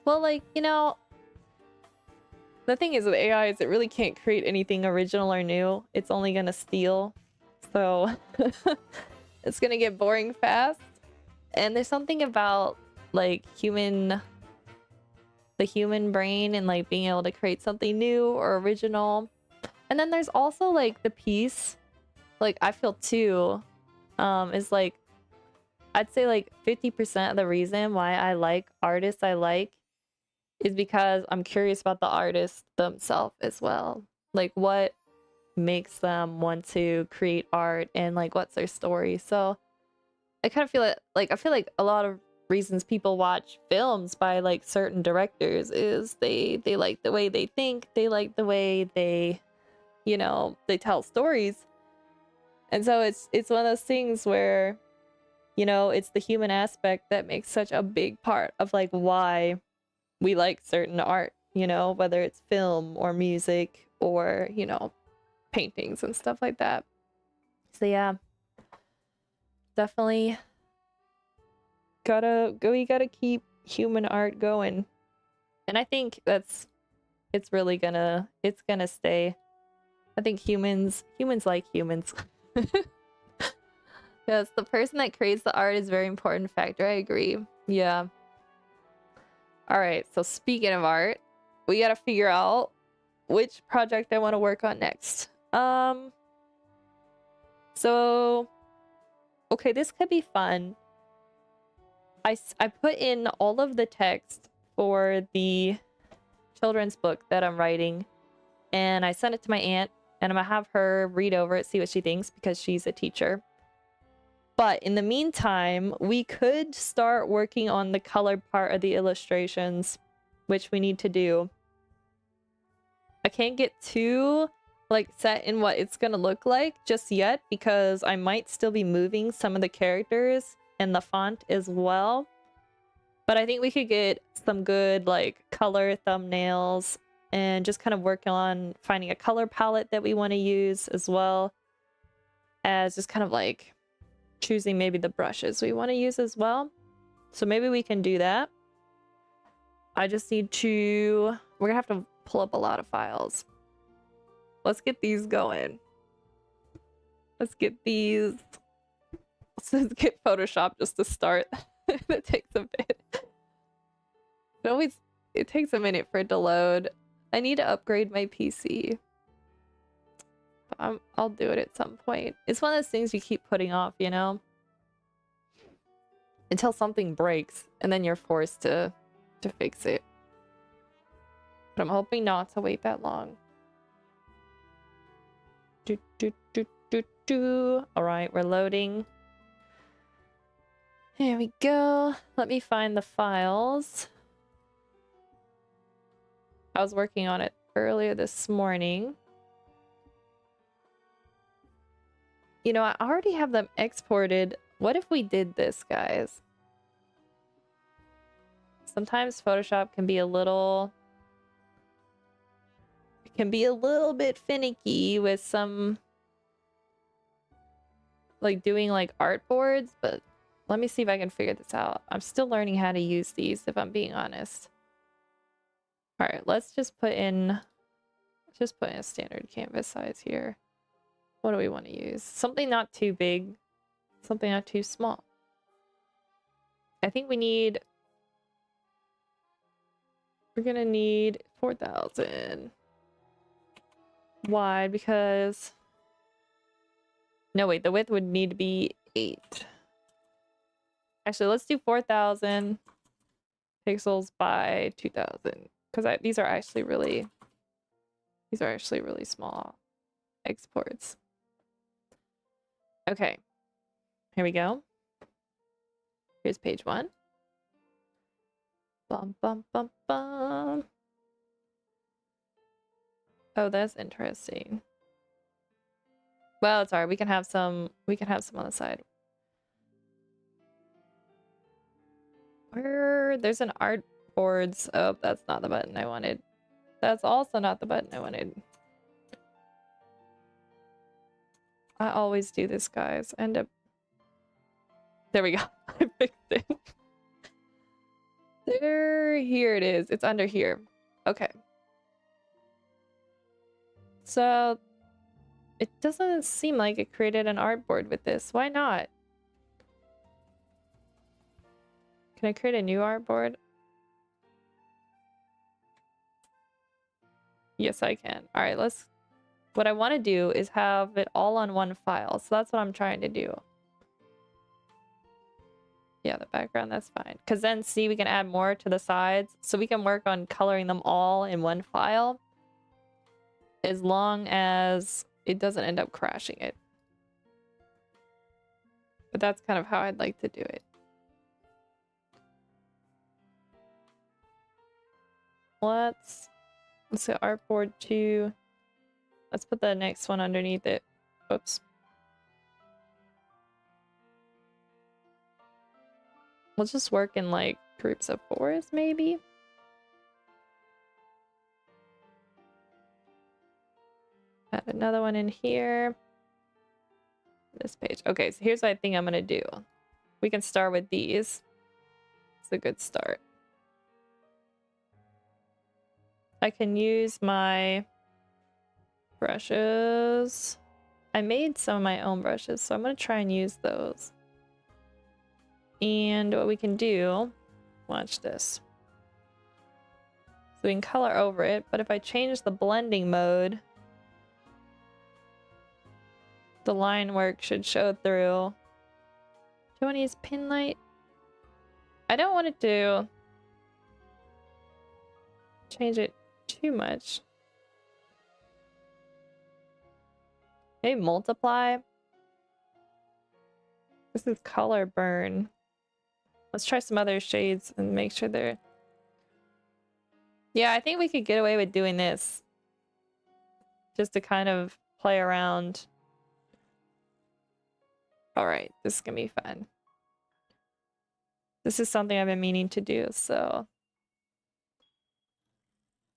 well, like, you know, the thing is with AI is it really can't create anything original or new. It's only gonna steal. So it's gonna get boring fast. And there's something about like the human brain and like being able to create something new or original. And then there's also like the piece, like I feel too, is like, I'd say like 50% of the reason why I like artists I like is because I'm curious about the artist themselves as well. Like what makes them want to create art and like what's their story. So I kind of feel like I feel like a lot of reasons people watch films by like certain directors is they like the way they think, they like the way they, you know, they tell stories. And so it's one of those things where, you know, it's the human aspect that makes such a big part of like why we like certain art, you know, whether it's film or music or, you know, paintings and stuff like that. So yeah, definitely we gotta keep human art going. And I think it's gonna stay. I think humans like humans. Yes, the person that creates the art is a very important factor. I agree. Yeah. All right, so speaking of art, we gotta figure out which project I want to work on next. So, okay, this could be fun. I put in all of the text for the children's book that I'm writing, and I sent it to my aunt, and I'm gonna have her read over it, see what she thinks, because she's a teacher. But in the meantime, we could start working on the colored part of the illustrations, which we need to do. I can't get too like set in what it's gonna look like just yet, because I might still be moving some of the characters and the font as well. But I think we could get some good like color thumbnails and just kind of work on finding a color palette that we want to use, as well as just kind of like choosing maybe the brushes we want to use as well. So maybe we can do that. I just need to, we're gonna have to pull up a lot of files. Let's get these going. Let's get Photoshop just to start. That takes a bit. It takes a minute for it to load. I need to upgrade my PC. I'll do it at some point. It's one of those things you keep putting off, you know? Until something breaks, and then you're forced to fix it. But I'm hoping not to wait that long. Alright, we're loading. Here we go. Let me find the files. I was working on it earlier this morning. You know, I already have them exported. What if we did this, guys? Sometimes Photoshop can be a little... It can be a little bit finicky with some... like doing like art boards, but let me see if I can figure this out. I'm still learning how to use these, if I'm being honest. All right, let's just put in a standard canvas size here. What do we want to use? Something not too big, something not too small. I think we're gonna need 4,000 wide because, no wait, the width would need to be 8. Actually, let's do 4,000 pixels by 2,000 because these are actually really small exports. Okay, here we go. Here's page 1. Bum bum bum bum. Oh, that's interesting. Well, it's alright. We can have some on the side. There's an art boards. Oh, that's not the button I wanted. That's also not the button I wanted. I always do this, guys. End up. There we go. I fixed it. Here it is. It's under here. Okay. So it doesn't seem like it created an artboard with this. Why not? Can I create a new artboard? Yes, I can. All right, what I want to do is have it all on one file. So that's what I'm trying to do. Yeah, the background, that's fine. Because then, see, we can add more to the sides. So we can work on coloring them all in one file. As long as it doesn't end up crashing it. But that's kind of how I'd like to do it. Let's say artboard 2. Let's put the next one underneath it. Whoops. We'll just work in like groups of 4s, maybe. Add another one in here. This page. Okay, so here's what I think I'm gonna do. We can start with these. It's a good start. I can use my brushes. I made some of my own brushes, so I'm gonna try and use those. And what we can do, watch this. So we can color over it, but if I change the blending mode, the line work should show through. Do you want to use pin light? I don't want it to change it too much. Maybe multiply. This is color burn. Let's try some other shades and make sure they're... Yeah, I think we could get away with doing this. Just to kind of play around. Alright, this is gonna be fun. This is something I've been meaning to do, so...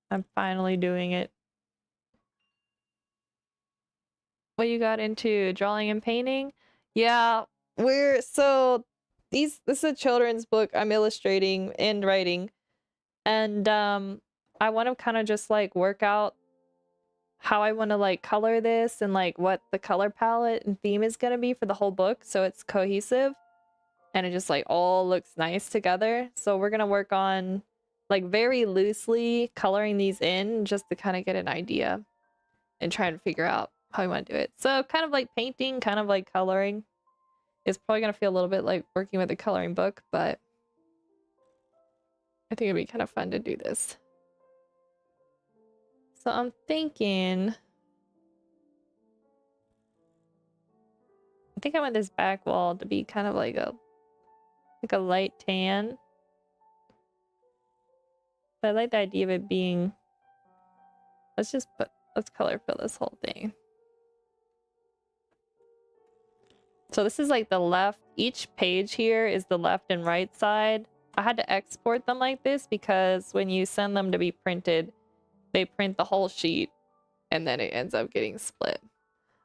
I'm finally doing it. What you got into? Drawing and painting? Yeah, this is a children's book I'm illustrating and writing. And I want to kind of just like work out how I want to like color this and like what the color palette and theme is going to be for the whole book, so it's cohesive and it just like all looks nice together. So we're going to work on like very loosely coloring these in just to kind of get an idea and try and figure out how we want to do it. So kind of like painting, kind of like coloring. It's probably going to feel a little bit like working with a coloring book, but I think it'd be kind of fun to do this. So I'm thinking... I think I want this back wall to be kind of like a light tan. But I like the idea of it being... Let's color fill this whole thing. So this is like the left, each page here is the left and right side I had to export them like this because when you send them to be printed, they print the whole sheet and then it ends up getting split.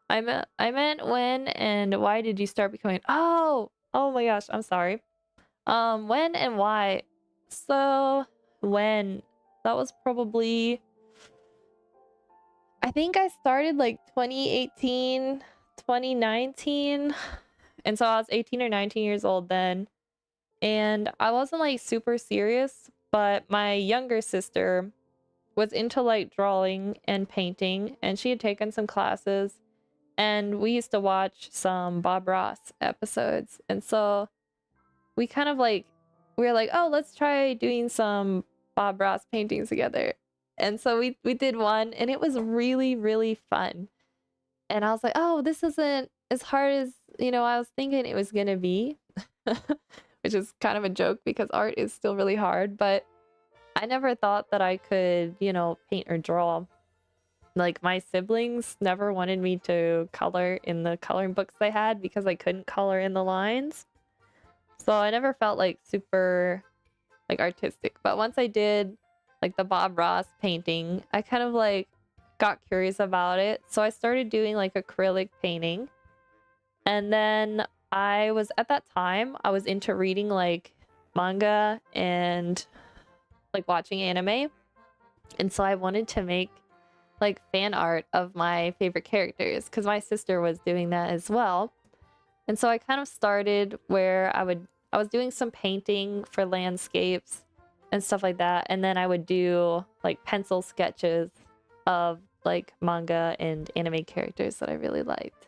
I meant when and why did you start becoming... Oh my gosh, I'm sorry. When and why? So when, that was probably, I think I started like 2018, 2019. And so I was 18 or 19 years old then. And I wasn't like super serious, but my younger sister was into like drawing and painting, and she had taken some classes, and we used to watch some Bob Ross episodes. And so we kind of like, we were like, oh, let's try doing some Bob Ross paintings together. And so we did one, and it was really, really fun. And I was like, oh, this isn't as hard as, you know, I was thinking it was gonna be. Which is kind of a joke because art is still really hard, but I never thought that I could, you know, paint or draw. Like, my siblings never wanted me to color in the coloring books they had because I couldn't color in the lines. So I never felt like super like artistic. But once I did like the Bob Ross painting, I kind of like got curious about it. So I started doing like acrylic painting. And then I was, at that time, I was into reading like manga and like watching anime. And so I wanted to make like fan art of my favorite characters because my sister was doing that as well. And so I kind of started where I was doing some painting for landscapes and stuff like that. And then I would do like pencil sketches of like manga and anime characters that I really liked.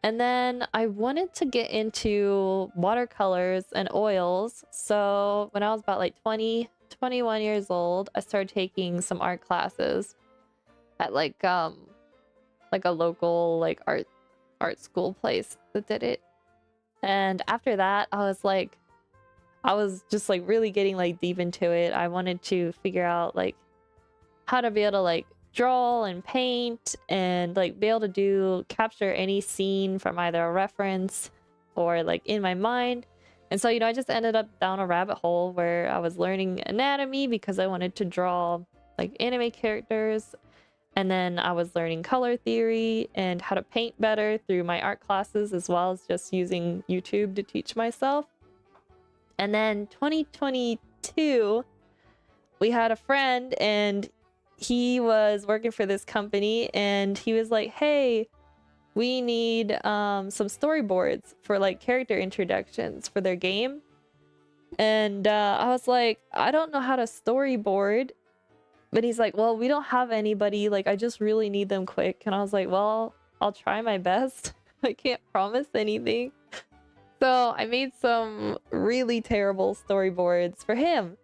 And then I wanted to get into watercolors and oils. So when I was about like 20, 21 years old, I started taking some art classes at like a local like art school place that did it. And after that, I was just like really getting like deep into it. I wanted to figure out like how to be able to like draw and paint and like be able to capture any scene from either a reference or like in my mind. And so, you know, I just ended up down a rabbit hole where I was learning anatomy because I wanted to draw like anime characters. And then I was learning color theory and how to paint better through my art classes, as well as just using YouTube to teach myself. And then 2022, we had a friend and he was working for this company and he was like, hey, we need some storyboards for like character introductions for their game. And I was like, I don't know how to storyboard. But he's like, well, we don't have anybody, like I just really need them quick. And I was like, well, I'll try my best. I can't promise anything. So I made some really terrible storyboards for him.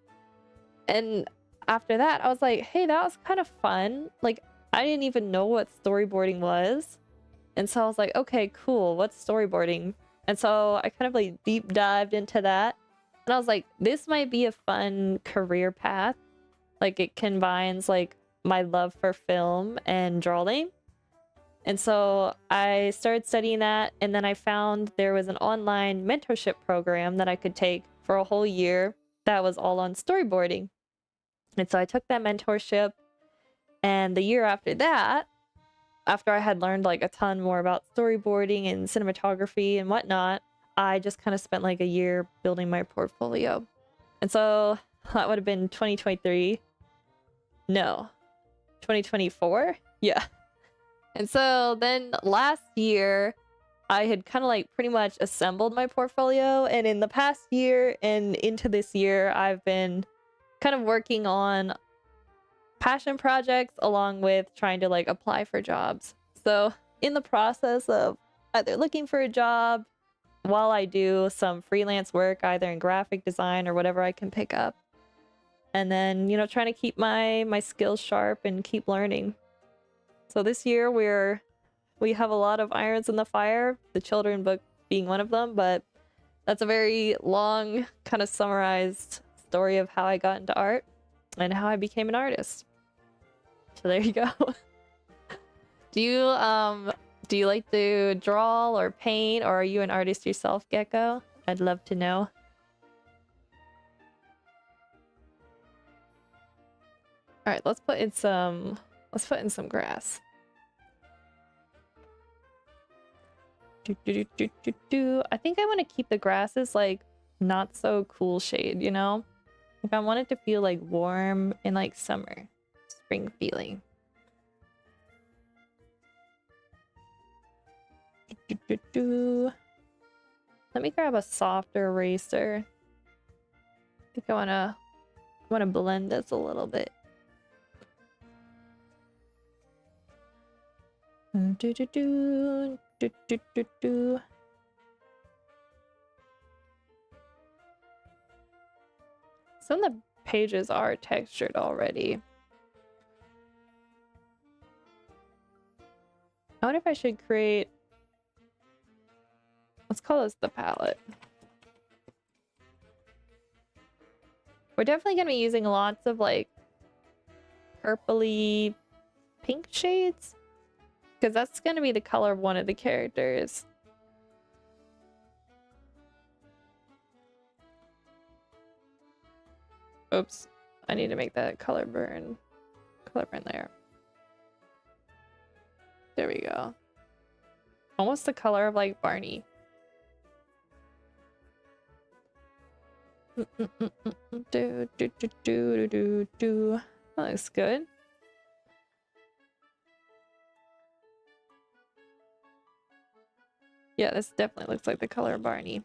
And after that, I was like, hey, that was kind of fun. Like, I didn't even know what storyboarding was. And so I was like, okay, cool. What's storyboarding? And so I kind of like deep dived into that. And I was like, this might be a fun career path. Like, it combines like my love for film and drawing. And so I started studying that. And then I found there was an online mentorship program that I could take for a whole year that was all on storyboarding. And so I took that mentorship, and the year after that, after I had learned like a ton more about storyboarding and cinematography and whatnot, I just kind of spent like a year building my portfolio. And so that would have been 2023. No, 2024. Yeah. And so then last year, I had kind of like pretty much assembled my portfolio. And in the past year and into this year, I've been kind of working on passion projects along with trying to like apply for jobs. So in the process of either looking for a job while I do some freelance work, either in graphic design or whatever I can pick up. And then, you know, trying to keep my skills sharp and keep learning. So this year we have a lot of irons in the fire, the children book being one of them, but that's a very long kind of summarized story of how I got into art and how I became an artist. So there you go. Do you like to draw or paint, or are you an artist yourself, Gecko? I'd love to know. All right, let's put in some grass. I think I want to keep the grasses like not so cool shade, you know? If I want it to feel like warm and like summer, spring feeling. Let me grab a softer eraser. I think I wanna blend this a little bit. Some of the pages are textured already. I wonder if I should create... Let's call this the palette. We're definitely going to be using lots of like purpley pink shades, because that's going to be the color of one of the characters. Oops, I need to make that color burn there. There we go. Almost the color of like Barney. That looks good. Yeah, this definitely looks like the color of Barney.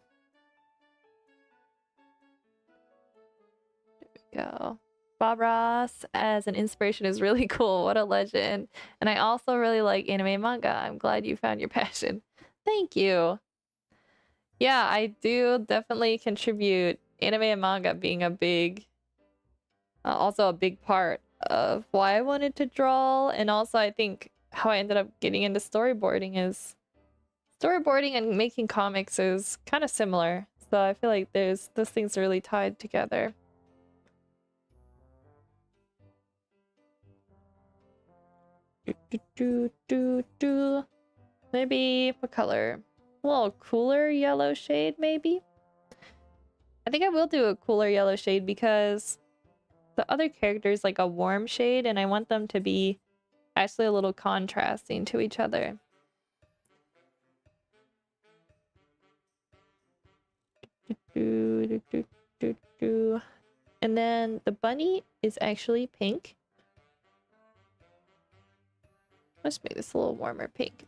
There we go. Bob Ross as an inspiration is really cool. What a legend. And I also really like anime and manga. I'm glad you found your passion. Thank you. Yeah, I do definitely contribute. Anime and manga being a big, also a big part of why I wanted to draw. And also I think how I ended up getting into storyboarding is storyboarding and making comics is kind of similar. So I feel like those things are really tied together. Maybe what color? A little cooler yellow shade, maybe? I think I will do a cooler yellow shade because the other character is like a warm shade and I want them to be actually a little contrasting to each other. And then the bunny is actually pink. Let's make this a little warmer pink.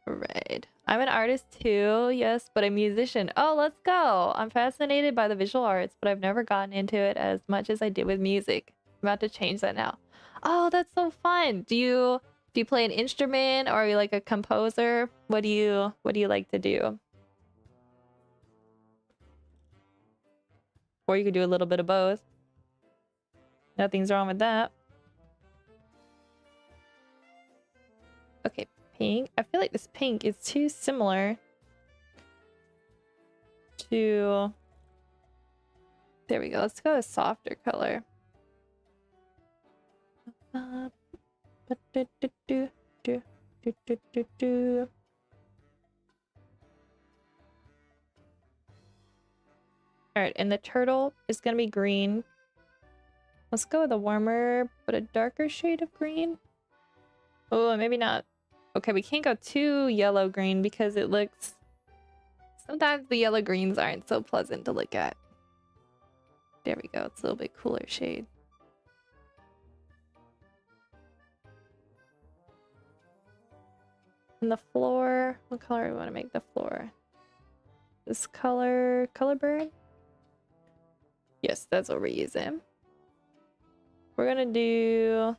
Right. I'm an artist too, yes, but a musician. Oh, let's go! I'm fascinated by the visual arts, but I've never gotten into it as much as I did with music. I'm about to change that now. Oh, that's so fun! Do you play an instrument or are you like a composer? What do you like to do? Or you could do a little bit of both. Nothing's wrong with that. Okay, pink. I feel like this pink is too similar to... There we go. Let's go a softer color. Alright, and the turtle is gonna be green. Let's go with a warmer, but a darker shade of green. Oh, maybe not. Okay, we can't go too yellow-green because it looks... Sometimes the yellow-greens aren't so pleasant to look at. There we go. It's a little bit cooler shade. And the floor... What color do we want to make the floor? This color... Color burn? Yes, that's what we're using. We're gonna do...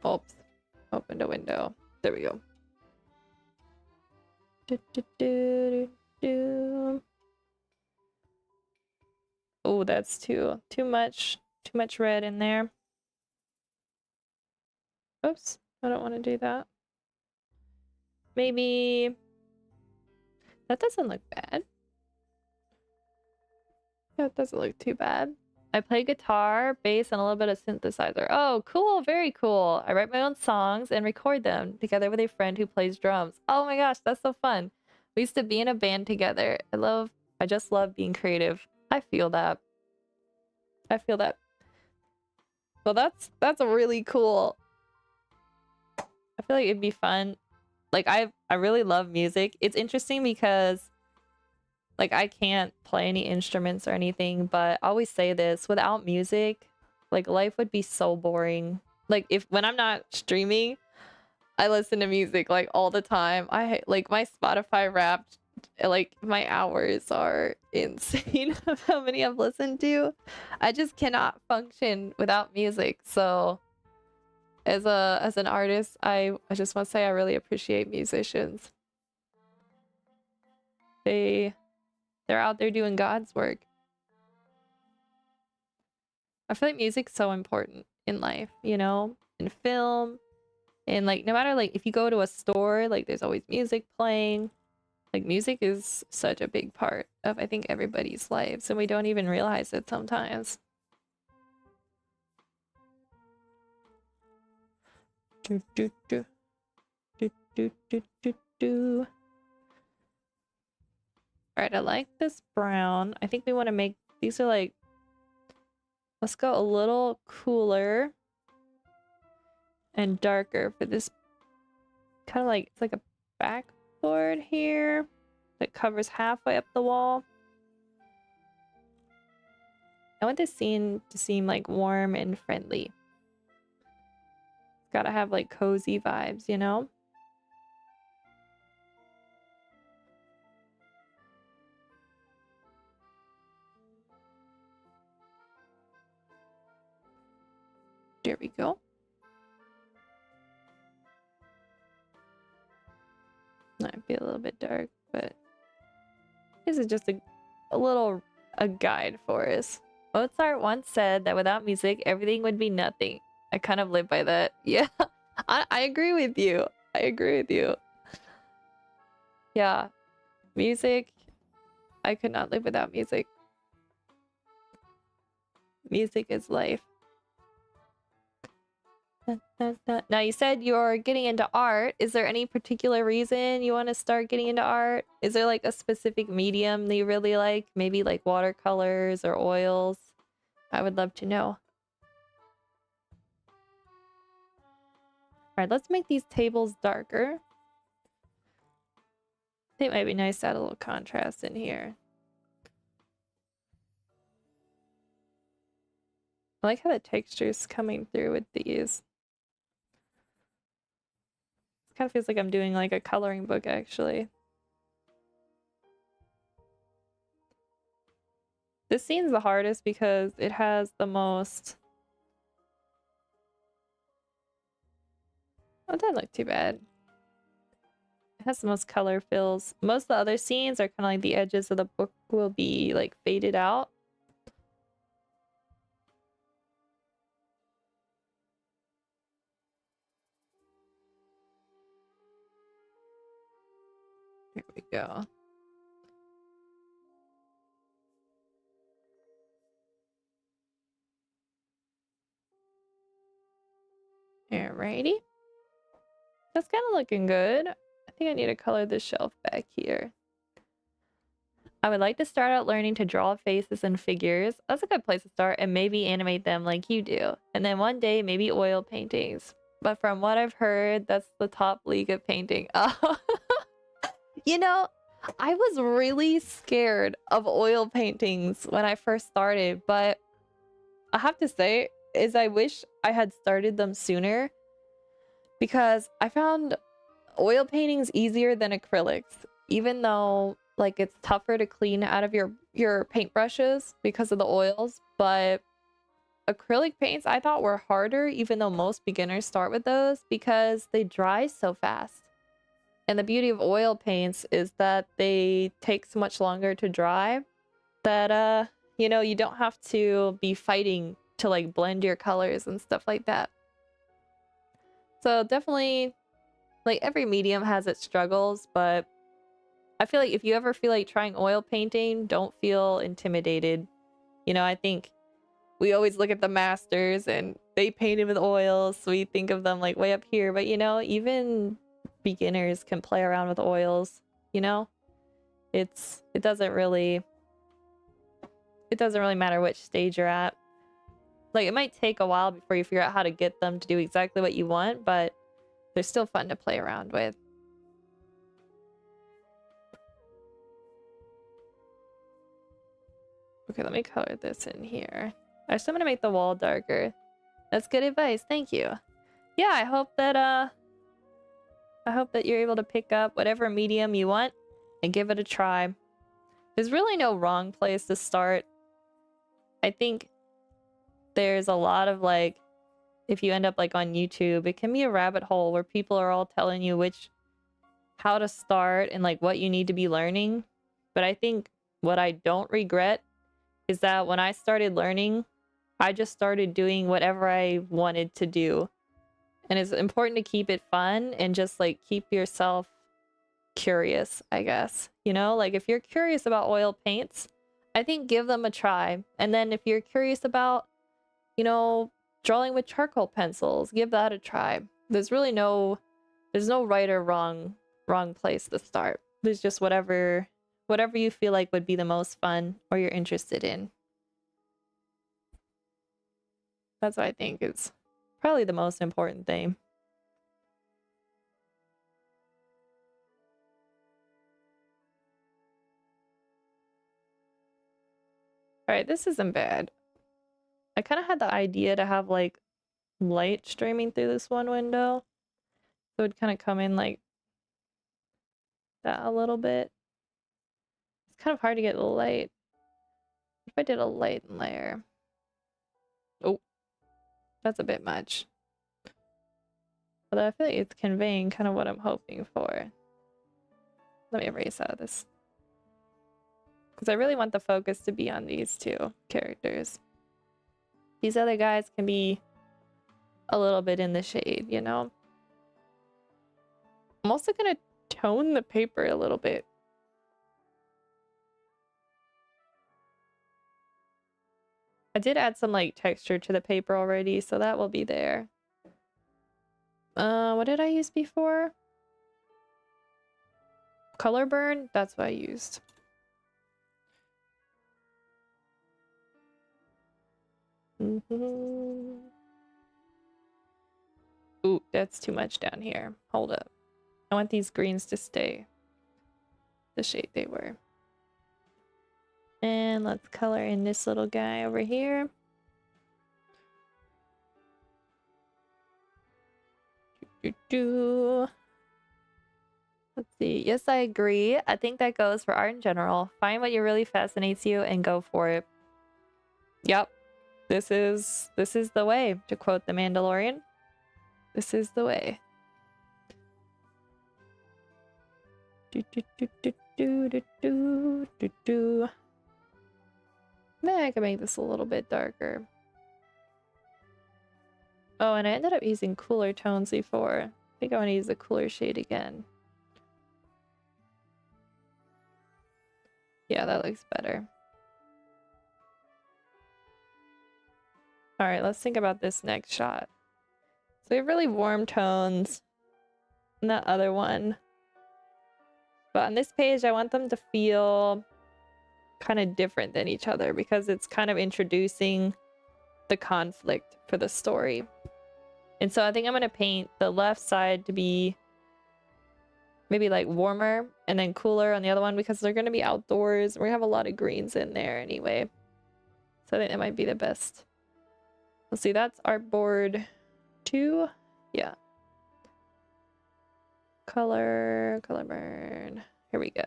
Oops. Opened a window. There we go. Oh, that's too much red in there. Oops, I don't want to do that. Maybe That doesn't look bad. That doesn't look too bad. I play guitar, bass, and a little bit of synthesizer. Oh, cool. Very cool. I write my own songs and record them together with a friend who plays drums. Oh my gosh, that's so fun. We used to be in a band together. I just love being creative. I feel that. I feel that. Well, that's really cool. I feel like it'd be fun. Like I really love music. It's interesting because like I can't play any instruments or anything, but I always say this, without music, like life would be so boring. Like when I'm not streaming, I listen to music like all the time. I like my Spotify Wrapped, like my hours are insane of how many I've listened to. I just cannot function without music. So as an artist, I just want to say I really appreciate musicians. They're out there doing God's work. I feel like music's so important in life, you know, in film, and like no matter like if you go to a store, like there's always music playing. Like music is such a big part of I think everybody's lives, and we don't even realize it sometimes. Do do do do do do do do. All right, I like this brown. I think we want to make these are like, let's go a little cooler and darker for this kind of like it's like a backboard here that covers halfway up the wall. I want this scene to seem like warm and friendly. It's gotta have like cozy vibes, you know? There we go. Might be a little bit dark, but this is just a guide for us. Mozart once said that without music, everything would be nothing. I kind of live by that. Yeah, I agree with you. I agree with you. Yeah, music. I could not live without music. Music is life. Now you said you're getting into art. Is there any particular reason you want to start getting into art? Is there like a specific medium that you really like? Maybe like watercolors or oils? I would love to know. All right, let's make these tables darker. I think it might be nice to add a little contrast in here. I like how the texture's coming through with these. It kind of feels like I'm doing like a coloring book, actually. This scene's the hardest because it has the most... Oh, it doesn't look too bad. It has the most color fills. Most of the other scenes are kind of like the edges of the book will be like faded out. There we go. Alrighty. That's kind of looking good. I think I need to color this shelf back here. I would like to start out learning to draw faces and figures. That's a good place to start, and maybe animate them like you do. And then one day, maybe oil paintings. But from what I've heard, that's the top league of painting. Oh. You know, I was really scared of oil paintings when I first started, but I have to say is I wish I had started them sooner because I found oil paintings easier than acrylics, even though like it's tougher to clean out of your paintbrushes because of the oils, but acrylic paints I thought were harder, even though most beginners start with those because they dry so fast. And the beauty of oil paints is that they take so much longer to dry that, you know, you don't have to be fighting to like blend your colors and stuff like that. So definitely, like every medium has its struggles, but I feel like if you ever feel like trying oil painting, don't feel intimidated. You know, I think we always look at the masters and they painted with oils, so we think of them like way up here. But you know, even beginners can play around with oils, you know? It doesn't really matter which stage you're at. Like, it might take a while before you figure out how to get them to do exactly what you want, but they're still fun to play around with. Okay, let me color this in here. Actually, I'm gonna make the wall darker. That's good advice, thank you. Yeah, I hope that you're able to pick up whatever medium you want and give it a try. There's really no wrong place to start. I think there's a lot of like, if you end up like on YouTube, it can be a rabbit hole where people are all telling you how to start and like what you need to be learning. But I think what I don't regret is that when I started learning, I just started doing whatever I wanted to do. And it's important to keep it fun and just like keep yourself curious, I guess. You know, like if you're curious about oil paints, I think give them a try. And then if you're curious about, you know, drawing with charcoal pencils, give that a try. There's no right or wrong place to start. There's just whatever you feel like would be the most fun or you're interested in. That's what I think is probably the most important thing. All right, this isn't bad. I kind of had the idea to have like light streaming through this one window. So it would kind of come in like that a little bit. It's kind of hard to get light. If I did a light layer. Oh, that's a bit much. But I feel like it's conveying kind of what I'm hoping for. Let me erase out of this. Because I really want the focus to be on these two characters. These other guys can be a little bit in the shade, you know? I'm also going to tone the paper a little bit. I did add some like texture to the paper already, so that will be there. What did I use before? Color burn? That's what I used. Ooh, that's too much down here. Hold up. I want these greens to stay the shade they were. And let's color in this little guy over here. Let's see. Yes, I agree. I think that goes for art in general. Find what really fascinates you and go for it. Yep. This is the way, to quote the Mandalorian. This is the way. Maybe I can make this a little bit darker. Oh, and I ended up using cooler tones before. I think I want to use a cooler shade again. Yeah, that looks better. Alright, let's think about this next shot. So we have really warm tones in that other one. But on this page, I want them to feel kind of different than each other because it's kind of introducing the conflict for the story. And so I think I'm going to paint the left side to be maybe like warmer and then cooler on the other one because they're going to be outdoors. We have a lot of greens in there anyway. So I think that might be the best. Let's see, that's artboard 2. Yeah. Color burn. Here we go.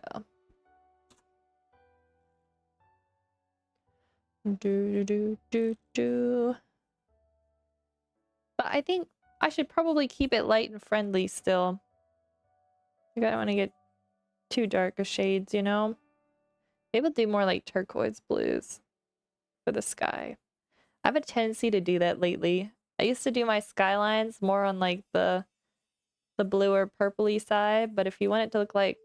But I think I should probably keep it light and friendly still. I don't want to get too dark of shades, you know? Maybe we'll do more like turquoise blues for the sky. I have a tendency to do that lately. I used to do my skylines more on like the bluer purpley side, but if you want it to look like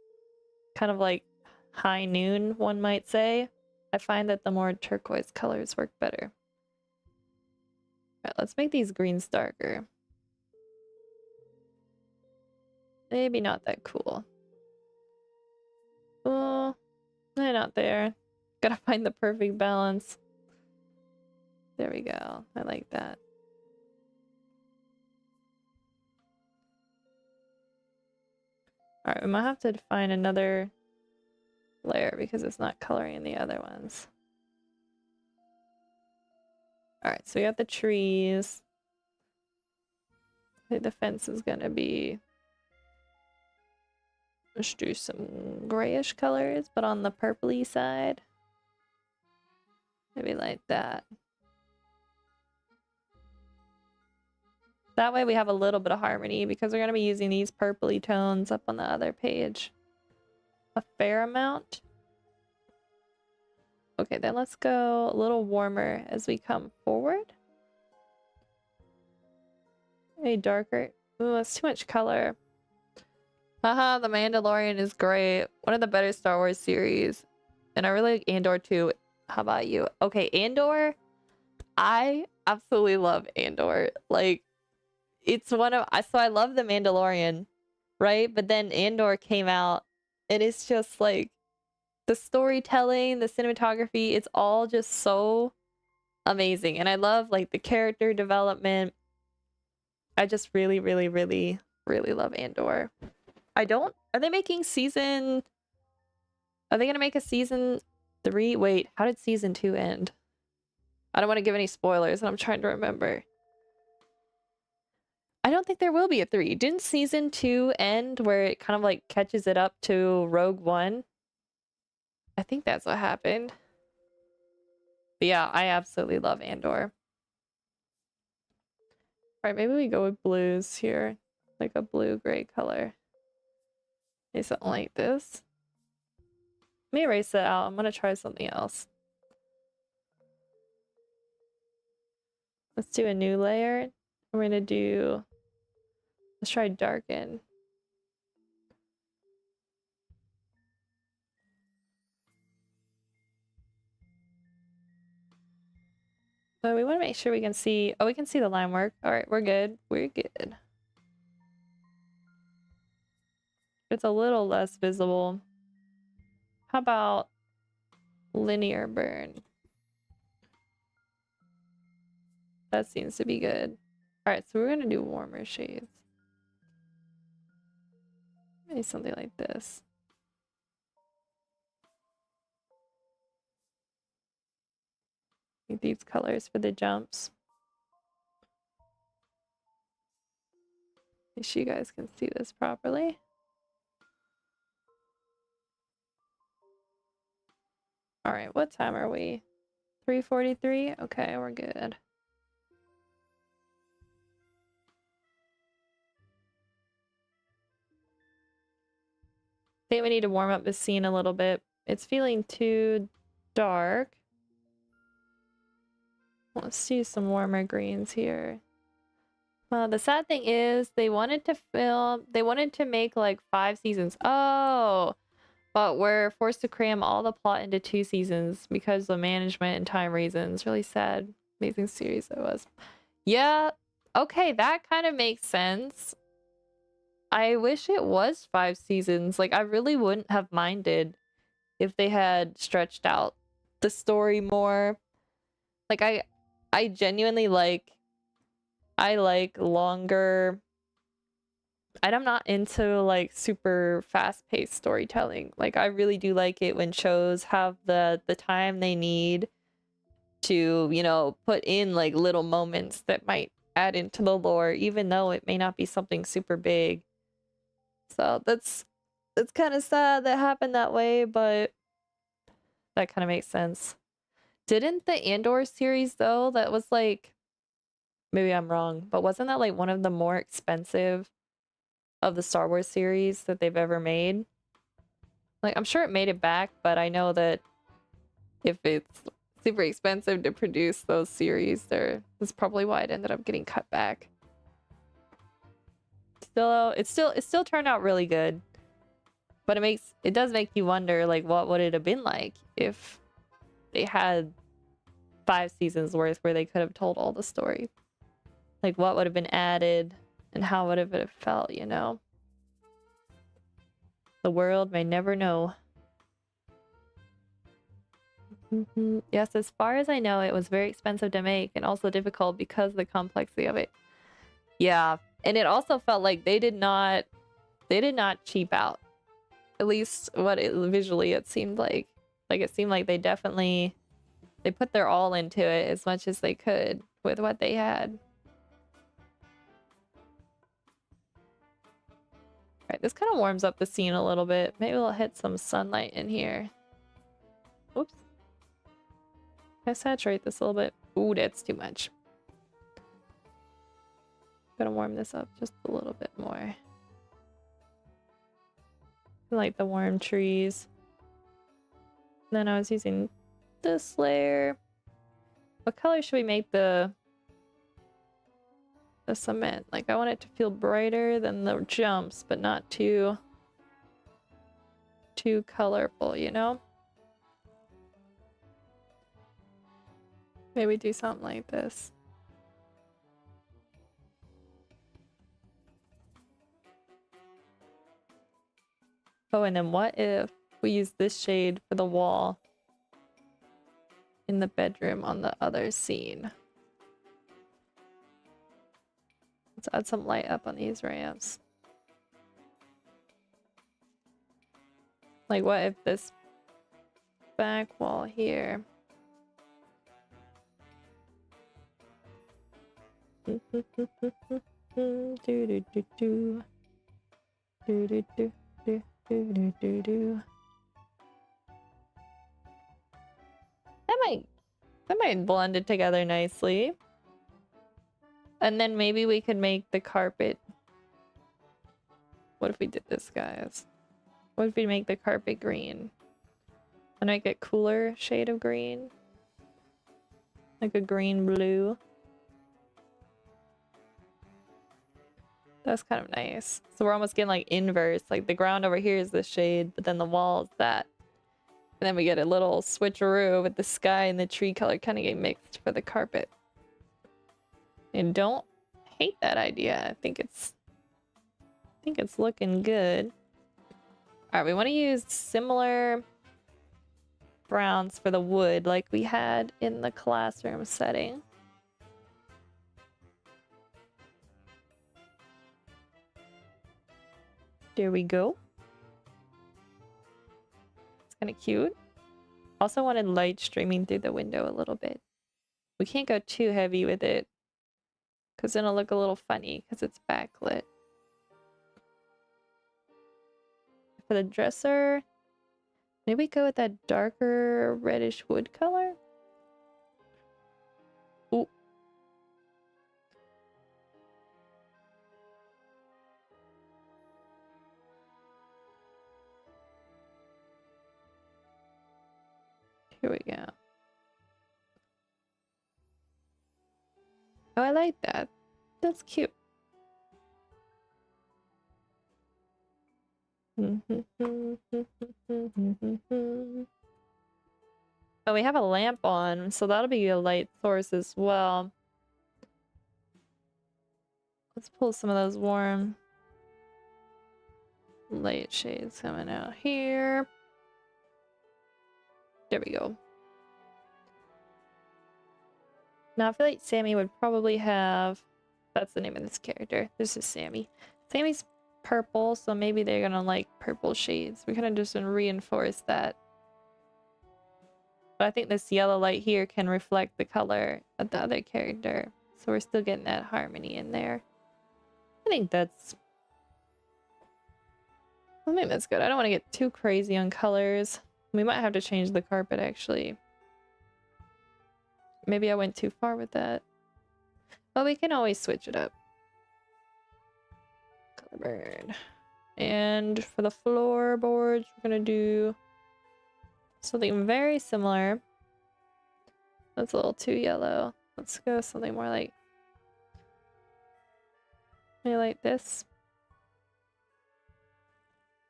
kind of like high noon, one might say. I find that the more turquoise colors work better. Alright, let's make these greens darker. Maybe not that cool. Oh, they're not there. Gotta find the perfect balance. There we go. I like that. Alright, we might have to find another layer because it's not coloring the other ones. Alright, so we got the trees. I think the fence is gonna be... Let's do some grayish colors, but on the purpley side. Maybe like that. That way we have a little bit of harmony because we're gonna be using these purpley tones up on the other page. A fair amount. Okay, then let's go a little warmer as we come forward. A darker. Ooh, that's too much color. Haha, The Mandalorian is great. One of the better Star Wars series. And I really like Andor too. How about you? Okay, Andor. I absolutely love Andor. Like, it's one of... So I love The Mandalorian, right? But then Andor came out and it's just like... The storytelling, the cinematography, it's all just so amazing. And I love like the character development. I just really, really, really, really love Andor. Are they making season... Are they gonna make a season 3? Wait, how did season 2 end? I don't want to give any spoilers and I'm trying to remember. I don't think there will be a 3. Didn't season 2 end where it kind of like catches it up to Rogue One? I think that's what happened. But yeah, I absolutely love Andor. Alright, maybe we go with blues here. Like a blue-gray color. Maybe something like this. Let me erase that out. I'm gonna try something else. Let's do a new layer. We're gonna do... Let's try darken. So we want to make sure we can see... Oh, we can see the line work. Alright, we're good. We're good. It's a little less visible. How about linear burn? That seems to be good. Alright, so we're gonna do warmer shades. Maybe something like this. Need these colors for the jumps. Make sure you guys can see this properly. Alright, what time are we? 3:43? Okay, we're good. I think we need to warm up the scene a little bit. It's feeling too dark. Let's do some warmer greens here. The sad thing is they wanted to make like 5 seasons. Oh, but we're forced to cram all the plot into 2 seasons because of management and time reasons. Really sad. Amazing series that was. Yeah, okay, that kind of makes sense. I wish it was 5 seasons. Like, I really wouldn't have minded if they had stretched out the story more. Like, I genuinely like... I like longer... I'm not into, like, super fast-paced storytelling. Like, I really do like it when shows have the time they need to, you know, put in, like, little moments that might add into the lore, even though it may not be something super big. So, that's kind of sad that happened that way, but that kind of makes sense. Didn't the Andor series, though, that was, like... Maybe I'm wrong, but wasn't that, like, one of the more expensive of the Star Wars series that they've ever made? Like, I'm sure it made it back, but I know that if it's super expensive to produce those series, that's probably why it ended up getting cut back. Still, it still turned out really good. But it does make you wonder, like, what would it have been like if they had 5 seasons worth where they could have told all the story? Like, what would have been added and how would it have felt, you know? The world may never know. Yes, as far as I know, it was very expensive to make and also difficult because of the complexity of it. Yeah, and it also felt like they did not cheap out. At least visually it seemed like. Like, it seemed like they put their all into it as much as they could with what they had. Alright, this kind of warms up the scene a little bit. Maybe we'll hit some sunlight in here. Oops. Can I saturate this a little bit? Ooh, that's too much. Gonna warm this up just a little bit more. I like the warm trees. Then I was using this layer. What color should we make the cement? Like, I want it to feel brighter than the jumps, but not too colorful, you know? Maybe do something like this. Oh, and then what if we use this shade for the wall in the bedroom on the other scene? Let's add some light up on these ramps. Like, what if this back wall here? Do do do do do. Do do do do do do do. That might blend it together nicely. And then maybe we could make the carpet. What if we did this, guys? What if we make the carpet green? And make it cooler shade of green? Like a green blue. That's kind of nice. So we're almost getting like inverse. Like, the ground over here is this shade, but then the wall is that. And then we get a little switcheroo with the sky and the tree color kind of get mixed for the carpet. And don't hate that idea. I think it's looking good. All right, we want to use similar browns for the wood like we had in the classroom setting. There we go. It's kind of cute. Also wanted light streaming through the window a little bit. We can't go too heavy with it because then it'll look a little funny because it's backlit. For the dresser, maybe go with that darker reddish wood color. Ooh. Here we go. Oh, I like that. That's cute. Oh, we have a lamp on, so that'll be a light source as well. Let's pull some of those warm light shades coming out here. There we go. Now I feel like Sammy would probably have... That's the name of this character. This is Sammy. Sammy's purple, so maybe they're gonna like purple shades. We kind of just reinforce that. But I think this yellow light here can reflect the color of the other character. So we're still getting that harmony in there. I think that's good. I don't want to get too crazy on colors. We might have to change the carpet, actually. Maybe I went too far with that. But we can always switch it up. Color burn. And for the floorboards, we're gonna do something very similar. That's a little too yellow. Let's go something more like... maybe like this.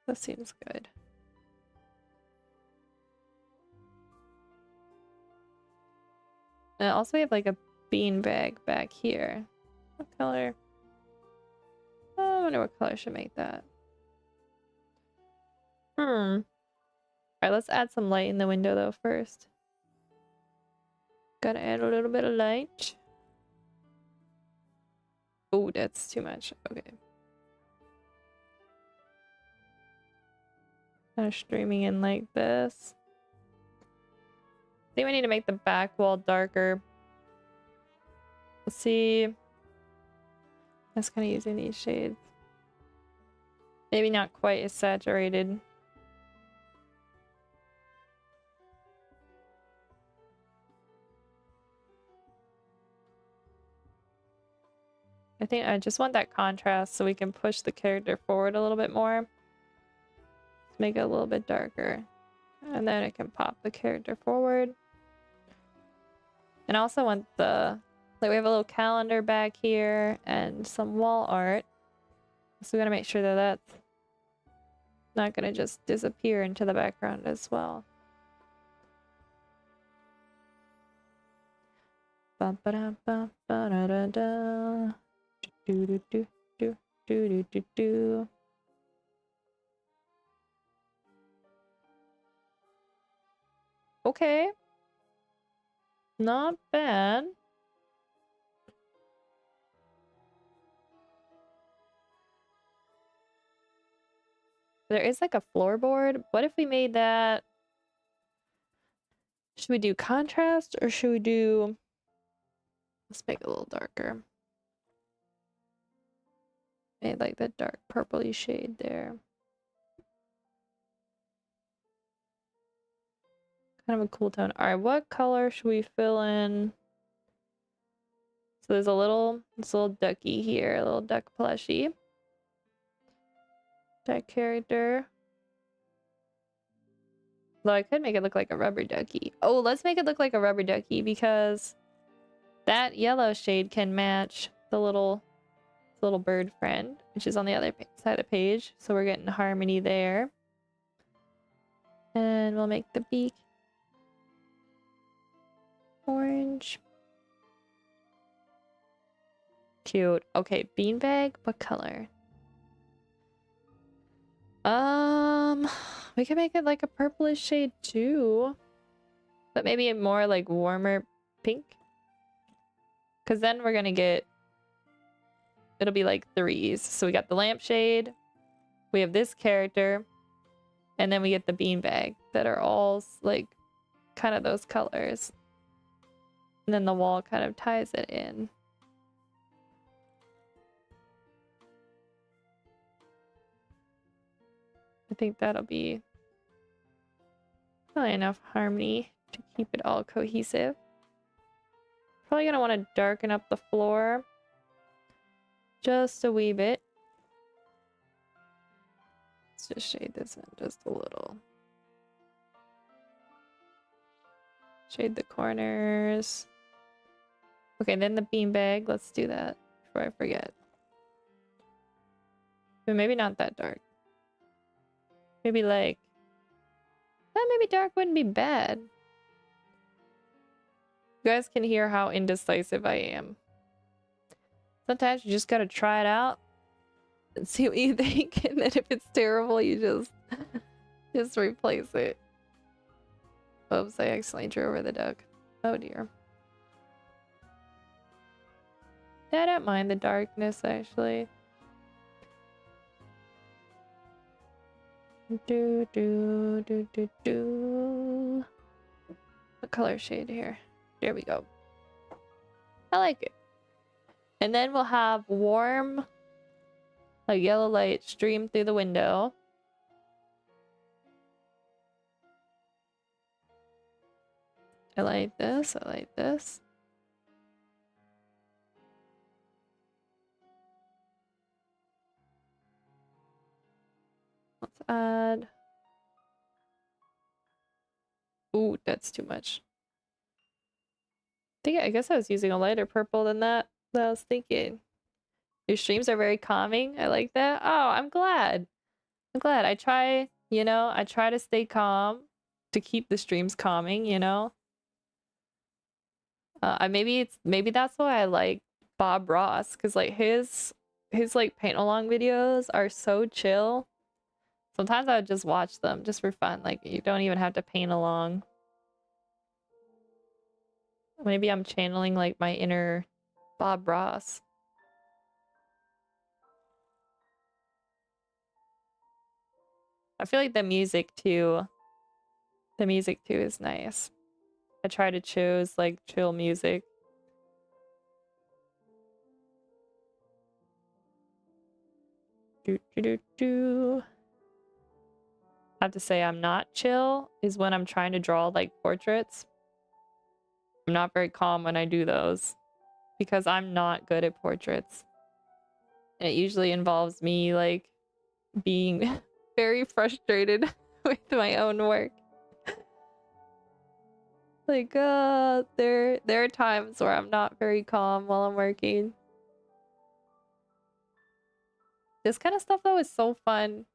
That seems good. And also we have like a bean bag back here. What color? Oh, I wonder what color should make that. Alright, let's add some light in the window though first. Gotta add a little bit of light. Oh, that's too much. Okay. Kind of streaming in like this. I think we need to make the back wall darker. Let's see. That's kind of using these shades. Maybe not quite as saturated. I think I just want that contrast so we can push the character forward a little bit more. Let's make it a little bit darker. And then I can pop the character forward. And I also want the... Like we have a little calendar back here and some wall art. So we gotta make sure that that's not gonna just disappear into the background as well. Ba ba da ba ba da da da. Do do do do do do do do. Okay. Not bad. There is like a floorboard. What if we made that... Should we do contrast or should we do... Let's make it a little darker. Made like that dark purpley shade there. Kind of a cool tone. Alright, what color should we fill in? So there's this little ducky here, a little duck plushie. That character. Though I could make it look like a rubber ducky. Oh, let's make it look like a rubber ducky because that yellow shade can match the little bird friend, which is on the other side of the page. So we're getting harmony there. And we'll make the beak orange. Cute. Okay, beanbag. What color? We can make it like a purplish shade too. But maybe a more like warmer pink. Because then we're gonna get... It'll be like threes. So we got the lampshade. We have this character. And then we get the beanbag that are all like kind of those colors. And then the wall kind of ties it in. I think that'll be probably enough harmony to keep it all cohesive. Probably gonna want to darken up the floor just a wee bit. Let's just shade this in just a little. Shade the corners. Okay, then the beanbag. Let's do that before I forget. But maybe not that dark. Maybe like... maybe dark wouldn't be bad. You guys can hear how indecisive I am. Sometimes you just gotta try it out and see what you think, and then if it's terrible, you just replace it. Oops, I accidentally drew over the duck. Oh dear. I don't mind the darkness, actually. Do do do do do. What color shade here? There we go. I like it. And then we'll have warm, like yellow light stream through the window. I like this. I like this. Let's add... Ooh, that's too much. I guess I was using a lighter purple than that I was thinking. Your streams are very calming. I like that. Oh, I'm glad. I'm glad. I try, you know, I try to stay calm to keep the streams calming, you know. Maybe that's why I like Bob Ross, because like his like paint along videos are so chill. Sometimes I would just watch them just for fun. Like you don't even have to paint along. Maybe I'm channeling like my inner Bob Ross. I feel like the music too is nice. I try to choose like chill music. I have to say I'm not chill is when I'm trying to draw like portraits. I'm not very calm when I do those because I'm not good at portraits. And it usually involves me like being very frustrated with my own work. Like there are times where I'm not very calm while I'm working. This kind of stuff though is so fun.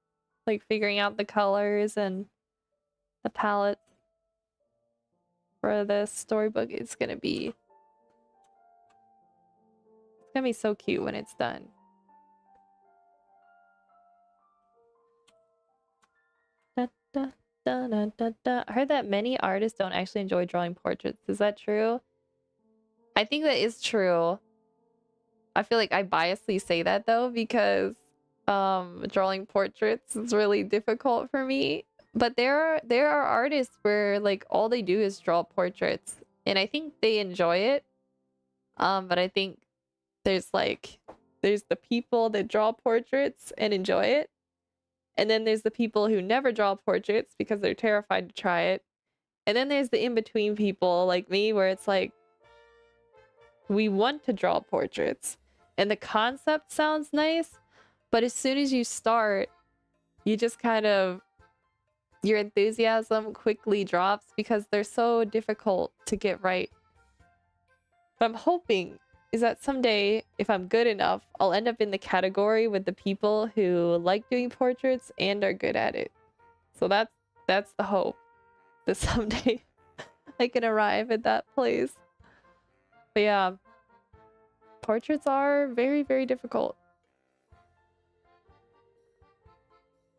Like figuring out the colors and the palette for this storybook is gonna be so cute when it's done. Da, da, da, da, da, da. I heard that many artists don't actually enjoy drawing portraits. Is that true? I think that is true. I feel like I biasly say that though because drawing portraits is really difficult for me. But there are artists where like all they do is draw portraits and I think they enjoy it. But I think there's the people that draw portraits and enjoy it. And then there's the people who never draw portraits because they're terrified to try it. And then there's the in-between people like me where it's like we want to draw portraits and the concept sounds nice, but as soon as you start, you just kind of your enthusiasm quickly drops because they're so difficult to get right. What I'm hoping is that someday, if I'm good enough, I'll end up in the category with the people who like doing portraits and are good at it. So that's the hope, that someday I can arrive at that place. But yeah, portraits are very, very difficult.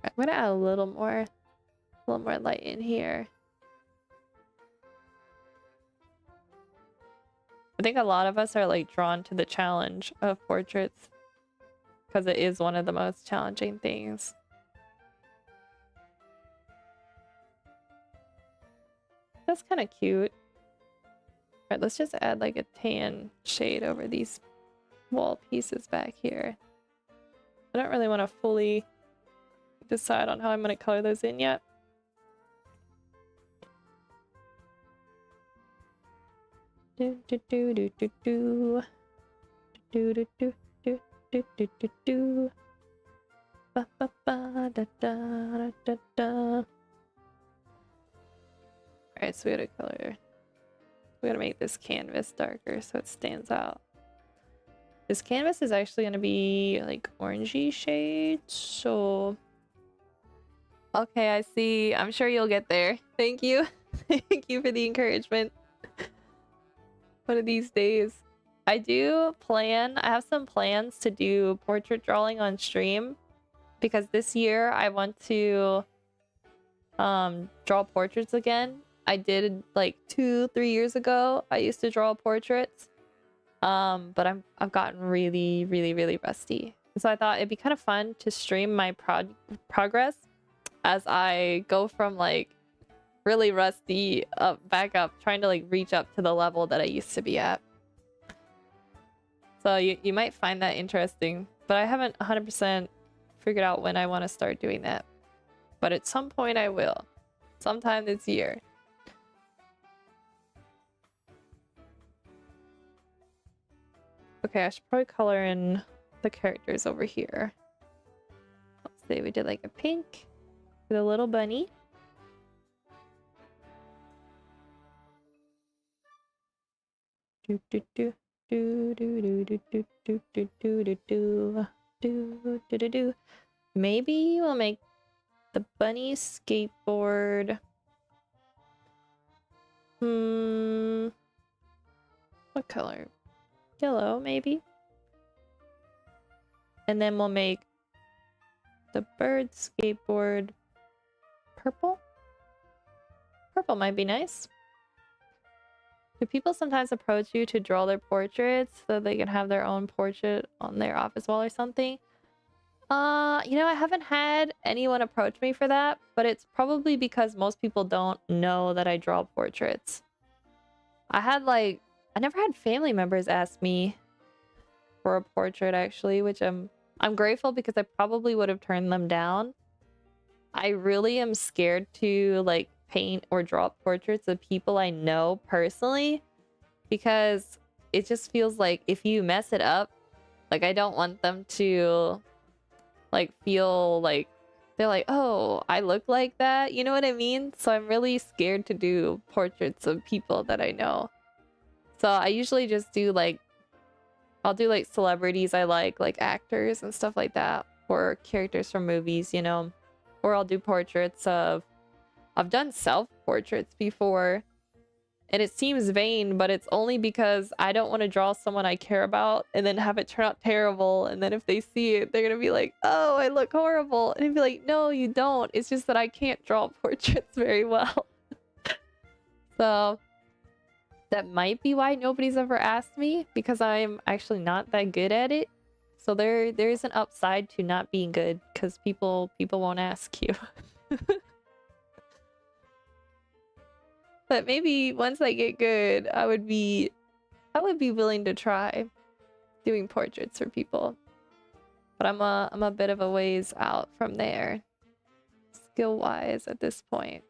I'm gonna add a little more light in here. I think a lot of us are like drawn to the challenge of portraits because it is one of the most challenging things. That's kind of cute. Alright, let's just add like a tan shade over these wall pieces back here. I don't really want to fully decide on how I'm going to color those in yet. Do do do do do do do do do do do do do do ba ba ba da da da da. Alright, so we gotta color. We gotta make this canvas darker so it stands out. This canvas is actually gonna be like orangey shades, so okay, I see. I'm sure you'll get there. Thank you. Thank you for the encouragement. One of these days. I have some plans to do portrait drawing on stream because this year I want to draw portraits again. I did like 2-3 years ago. I used to draw portraits. But I've gotten really, really, really rusty. So I thought it'd be kind of fun to stream my progress as I go from like really rusty back up, trying to like reach up to the level that I used to be at. So you might find that interesting, but I haven't 100% figured out when I want to start doing that. But at some point I will. Sometime this year. Okay, I should probably color in the characters over here. Let's say we did like a pink with a little bunny. Do do do do do do do do do do do do do do do do. Maybe we'll make The bunny skateboard. What color? Yellow, maybe. And then we'll make the bird skateboard purple. Purple might be nice. Do people sometimes approach you to draw their portraits so they can have their own portrait on their office wall or something? You know, I haven't had anyone approach me for that, but it's probably because most people don't know that I draw portraits. I never had family members ask me for a portrait actually, which I'm grateful because I probably would have turned them down. I really am scared to like paint or draw portraits of people I know personally because it just feels like if you mess it up, like I don't want them to like feel like they're like, oh, I look like that, you know what I mean? So I'm really scared to do portraits of people that I know. So I usually just do like, I'll do like celebrities I like actors and stuff like that, or characters from movies, you know, or I'll do portraits of, I've done self-portraits before, and it seems vain, but it's only because I don't want to draw someone I care about and then have it turn out terrible. And then if they see it, they're going to be like, oh, I look horrible. And I'd be like, no, you don't. It's just that I can't draw portraits very well. So that might be why nobody's ever asked me, because I'm actually not that good at it. So there is an upside to not being good because people won't ask you. But maybe once I get good, I would be willing to try doing portraits for people. But I'm a bit of a ways out from there, skill-wise at this point.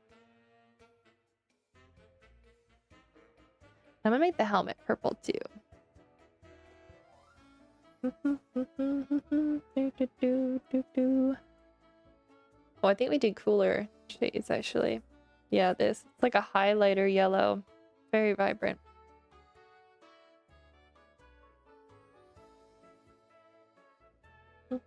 I'm gonna make the helmet purple too. Oh, I think we did cooler shades actually. Yeah, this. It's like a highlighter yellow. Very vibrant. I'm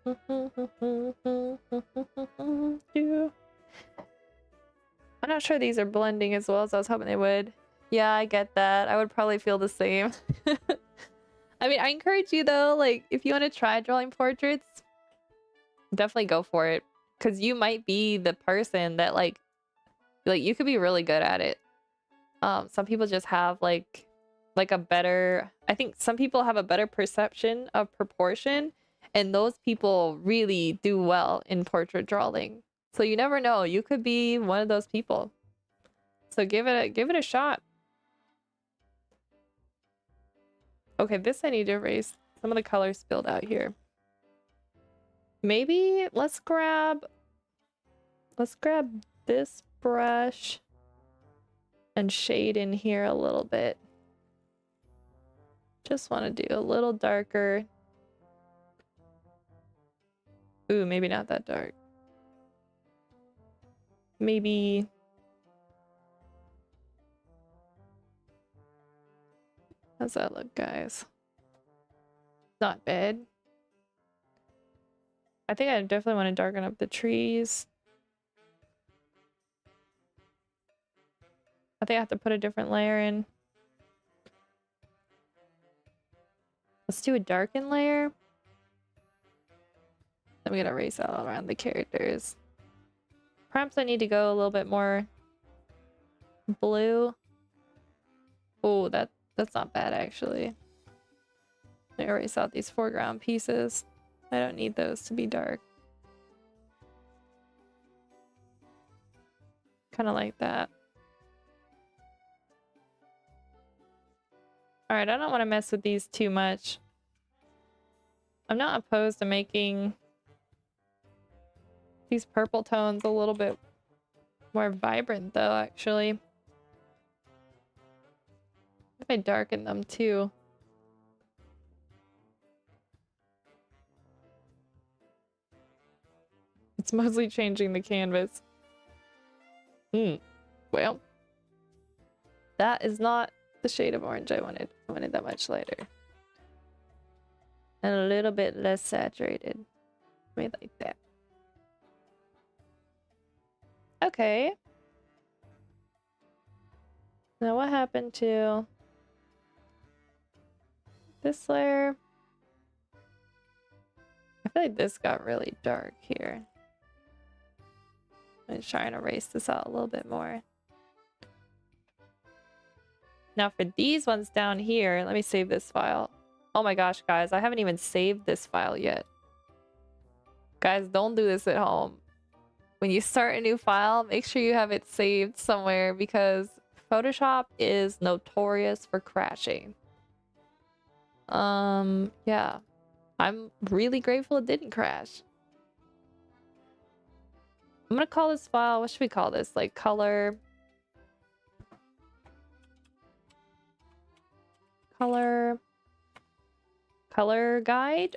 not sure these are blending as well as I was hoping they would. Yeah, I get that. I would probably feel the same. I mean, I encourage you though, like, if you want to try drawing portraits, definitely go for it. Because you might be the person that, like, you could be really good at it. Some people just have, like a better... I think some people have a better perception of proportion, and those people really do well in portrait drawing. So you never know. You could be one of those people. So give it a shot. Okay, this I need to erase. Some of the colors spilled out here. Maybe let's grab this brush and shade in here a little bit. Just want to do a little darker. Ooh, maybe not that dark. Maybe... How's that look, guys? Not bad. I think I definitely want to darken up the trees. I think I have to put a different layer in. Let's do a darken layer. I'm gonna erase all around the characters. Perhaps I need to go a little bit more blue. Oh, that's not bad actually. I erase out these foreground pieces. I don't need those to be dark. Kind of like that. Alright, I don't want to mess with these too much. I'm not opposed to making these purple tones a little bit more vibrant though, actually. If I darken them too. It's mostly changing the canvas. Well, that is not the shade of orange I wanted. I wanted that much lighter. And a little bit less saturated. Maybe like that. Okay. Now what happened to this layer? I feel like this got really dark here. I'm trying to erase this out a little bit more. Now for these ones down here, let me save this file. Oh my gosh, guys, I haven't even saved this file yet. Guys, don't do this at home. When you start a new file, make sure you have it saved somewhere because Photoshop is notorious for crashing. Yeah. I'm really grateful it didn't crash. I'm gonna call this file, what should we call this? Like color guide?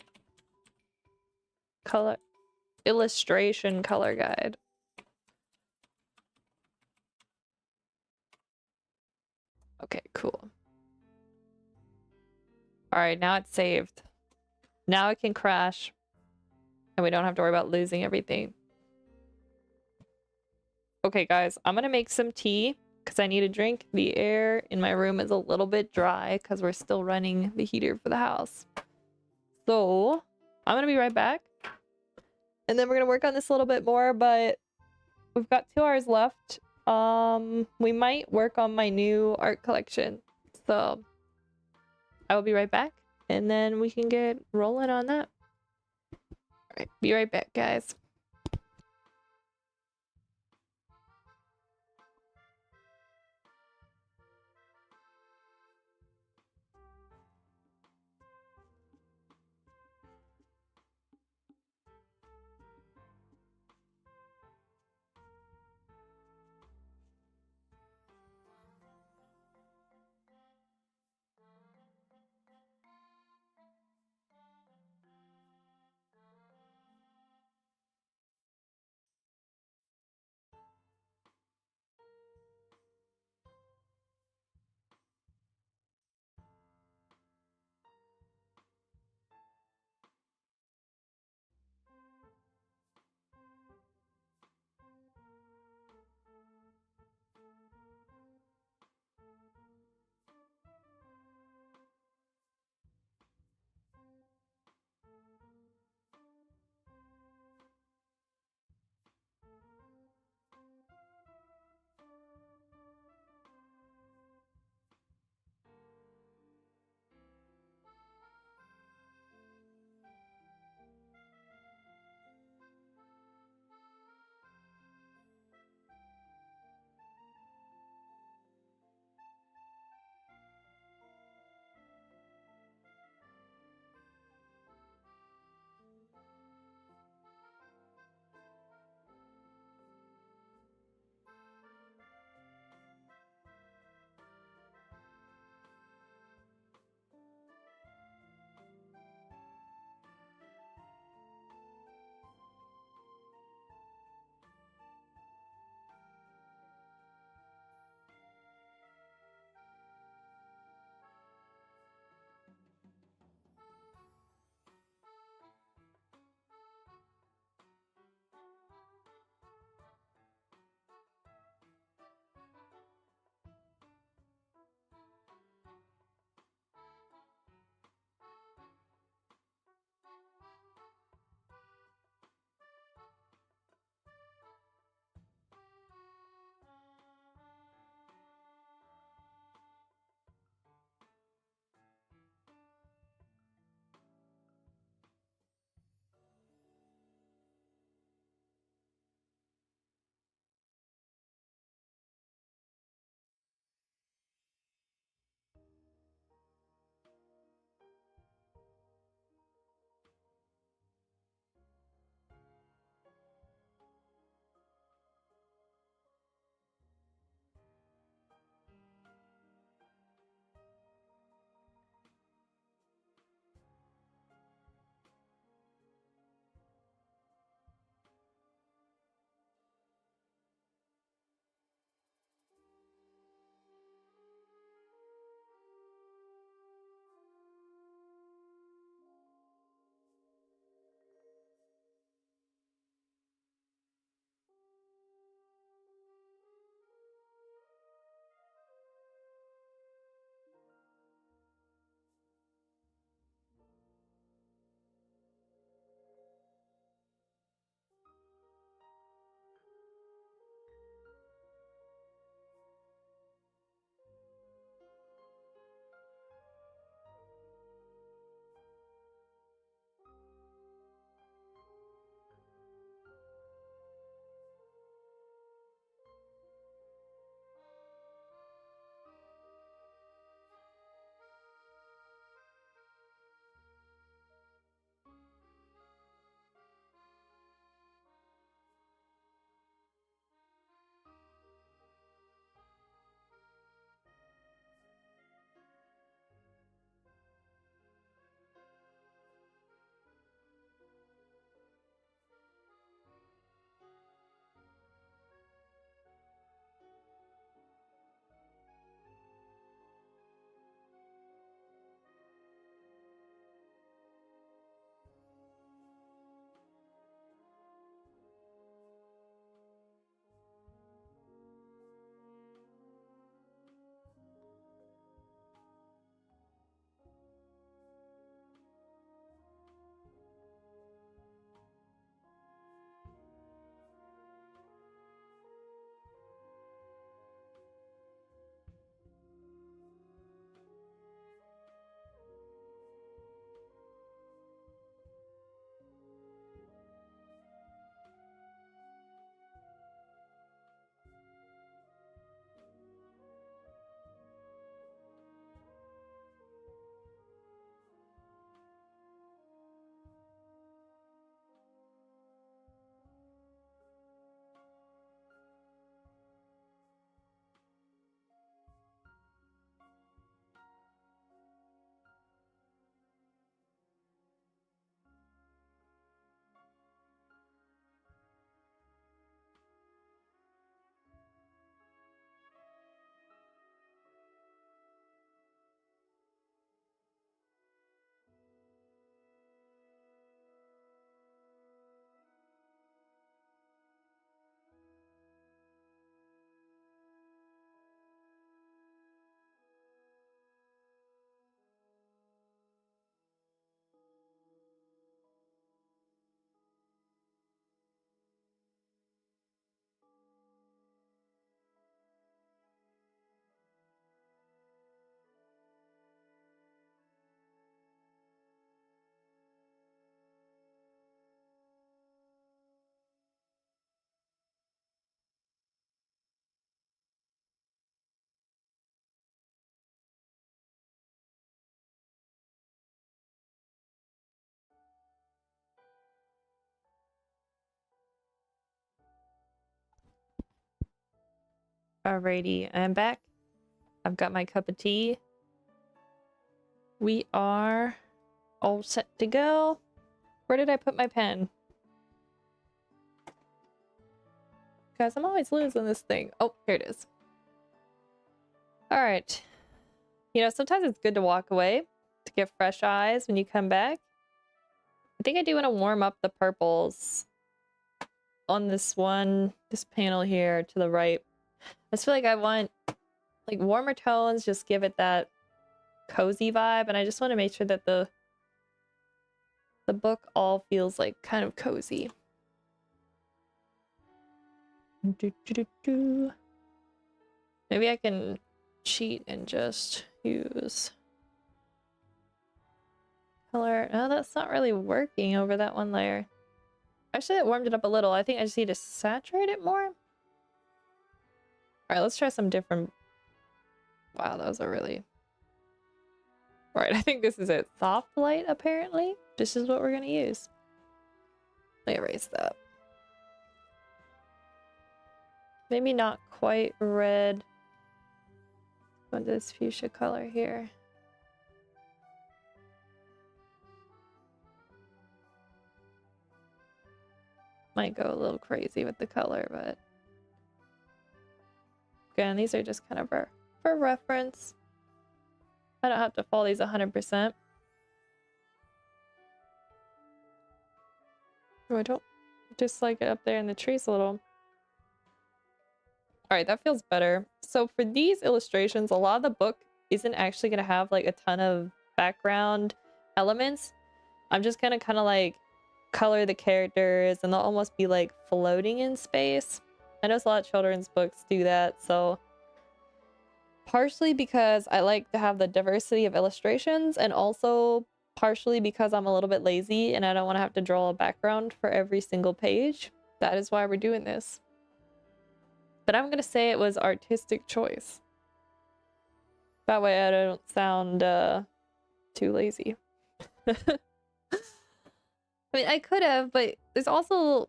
Color illustration color guide. Okay, cool. Alright, now it's saved. Now it can crash. And we don't have to worry about losing everything. Okay, guys, I'm gonna make some tea because I need a drink. The air in my room is a little bit dry because we're still running the heater for the house. So, I'm gonna be right back. And then we're gonna work on this a little bit more, but we've got 2 hours left. We might work on my new art collection. So, I will be right back. And then we can get rolling on that. Alright, be right back, guys. Alrighty, I'm back. I've got my cup of tea. We are all set to go. Where did I put my pen? Guys, I'm always losing this thing. Oh, here it is. Alright. You know, sometimes it's good to walk away to get fresh eyes when you come back. I think I do want to warm up the purples on this panel here to the right. I just feel like I want like warmer tones, just give it that cozy vibe, and I just want to make sure that the book all feels like kind of cozy. Maybe I can cheat and just use color. No, that's not really working over that one layer. Actually, it warmed it up a little. I think I just need to saturate it more. All right, let's try some different. Wow, that was a really... All right, I think this is it. Soft light, apparently. This is what we're gonna use. Let me erase that. Maybe not quite red. But this fuchsia color here. Might go a little crazy with the color, but again, these are just kind of for reference. I don't have to follow these 100%. Oh, I don't dislike it up there in the trees a little. All right, that feels better. So for these illustrations, a lot of the book isn't actually going to have like a ton of background elements. I'm just going to kind of like color the characters and they'll almost be like floating in space. I know a lot of children's books do that, so partially because I like to have the diversity of illustrations, and also partially because I'm a little bit lazy and I don't want to have to draw a background for every single page. That is why we're doing this. But I'm gonna say it was artistic choice. That way I don't sound too lazy. I mean, I could have, but there's also,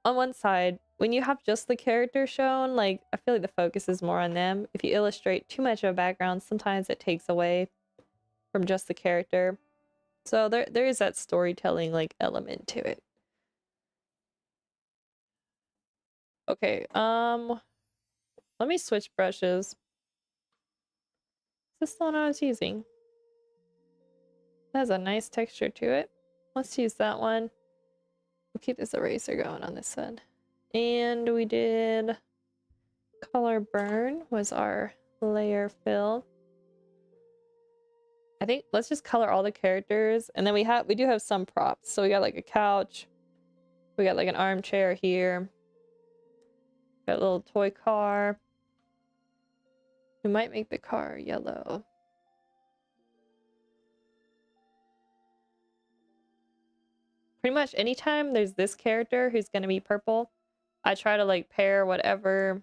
on one side, when you have just the character shown, like, I feel like the focus is more on them. If you illustrate too much of a background, sometimes it takes away from just the character. So there is that storytelling, like, element to it. Okay, let me switch brushes. Is this the one I was using? It has a nice texture to it. Let's use that one. We'll keep this eraser going on this side. And we did color burn was our layer fill. I think let's just color all the characters, and then we do have some props. So we got like a couch. We got like an armchair here. Got a little toy car. We might make the car yellow. Pretty much anytime there's this character who's going to be purple, I try to like pair whatever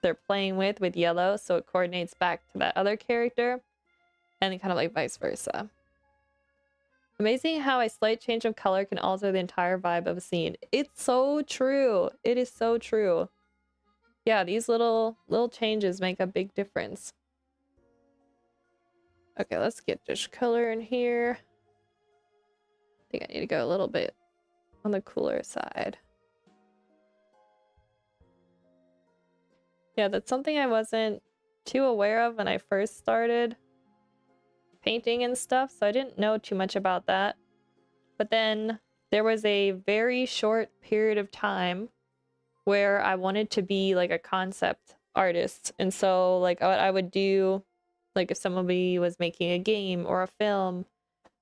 they're playing with yellow so it coordinates back to that other character, and then kind of like vice versa. Amazing how a slight change of color can alter the entire vibe of a scene. It's so true. It is so true. Yeah, these little changes make a big difference. Okay, let's get this color in here. I think I need to go a little bit on the cooler side. Yeah, that's something I wasn't too aware of when I first started painting and stuff, so I didn't know too much about that. But then there was a very short period of time where I wanted to be like a concept artist. And so like what I would do, like if somebody was making a game or a film,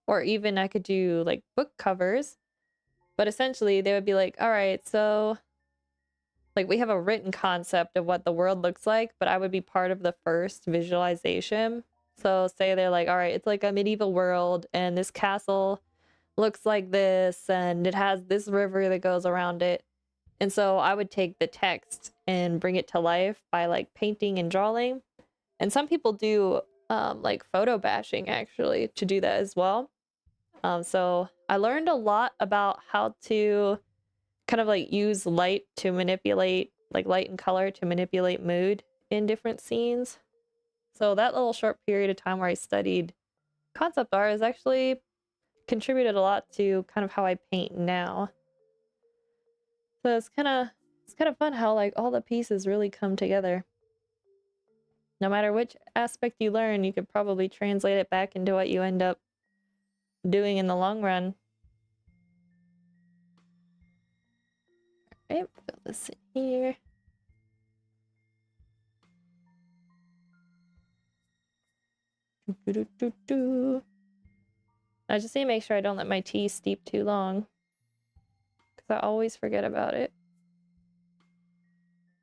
or even I could do like book covers, but essentially they would be like, all right, so like we have a written concept of what the world looks like, but I would be part of the first visualization. So say they're like, all right, it's like a medieval world and this castle looks like this and it has this river that goes around it. And so I would take the text and bring it to life by like painting and drawing. And some people do like photo bashing actually to do that as well. So I learned a lot about how to kind of like use light to manipulate, like light and color to manipulate mood in different scenes. So that little short period of time where I studied concept art has actually contributed a lot to kind of how I paint now. So it's kind of fun how like all the pieces really come together. No matter which aspect you learn, you could probably translate it back into what you end up doing in the long run. All right, fill this in here. I just need to make sure I don't let my tea steep too long, because I always forget about it.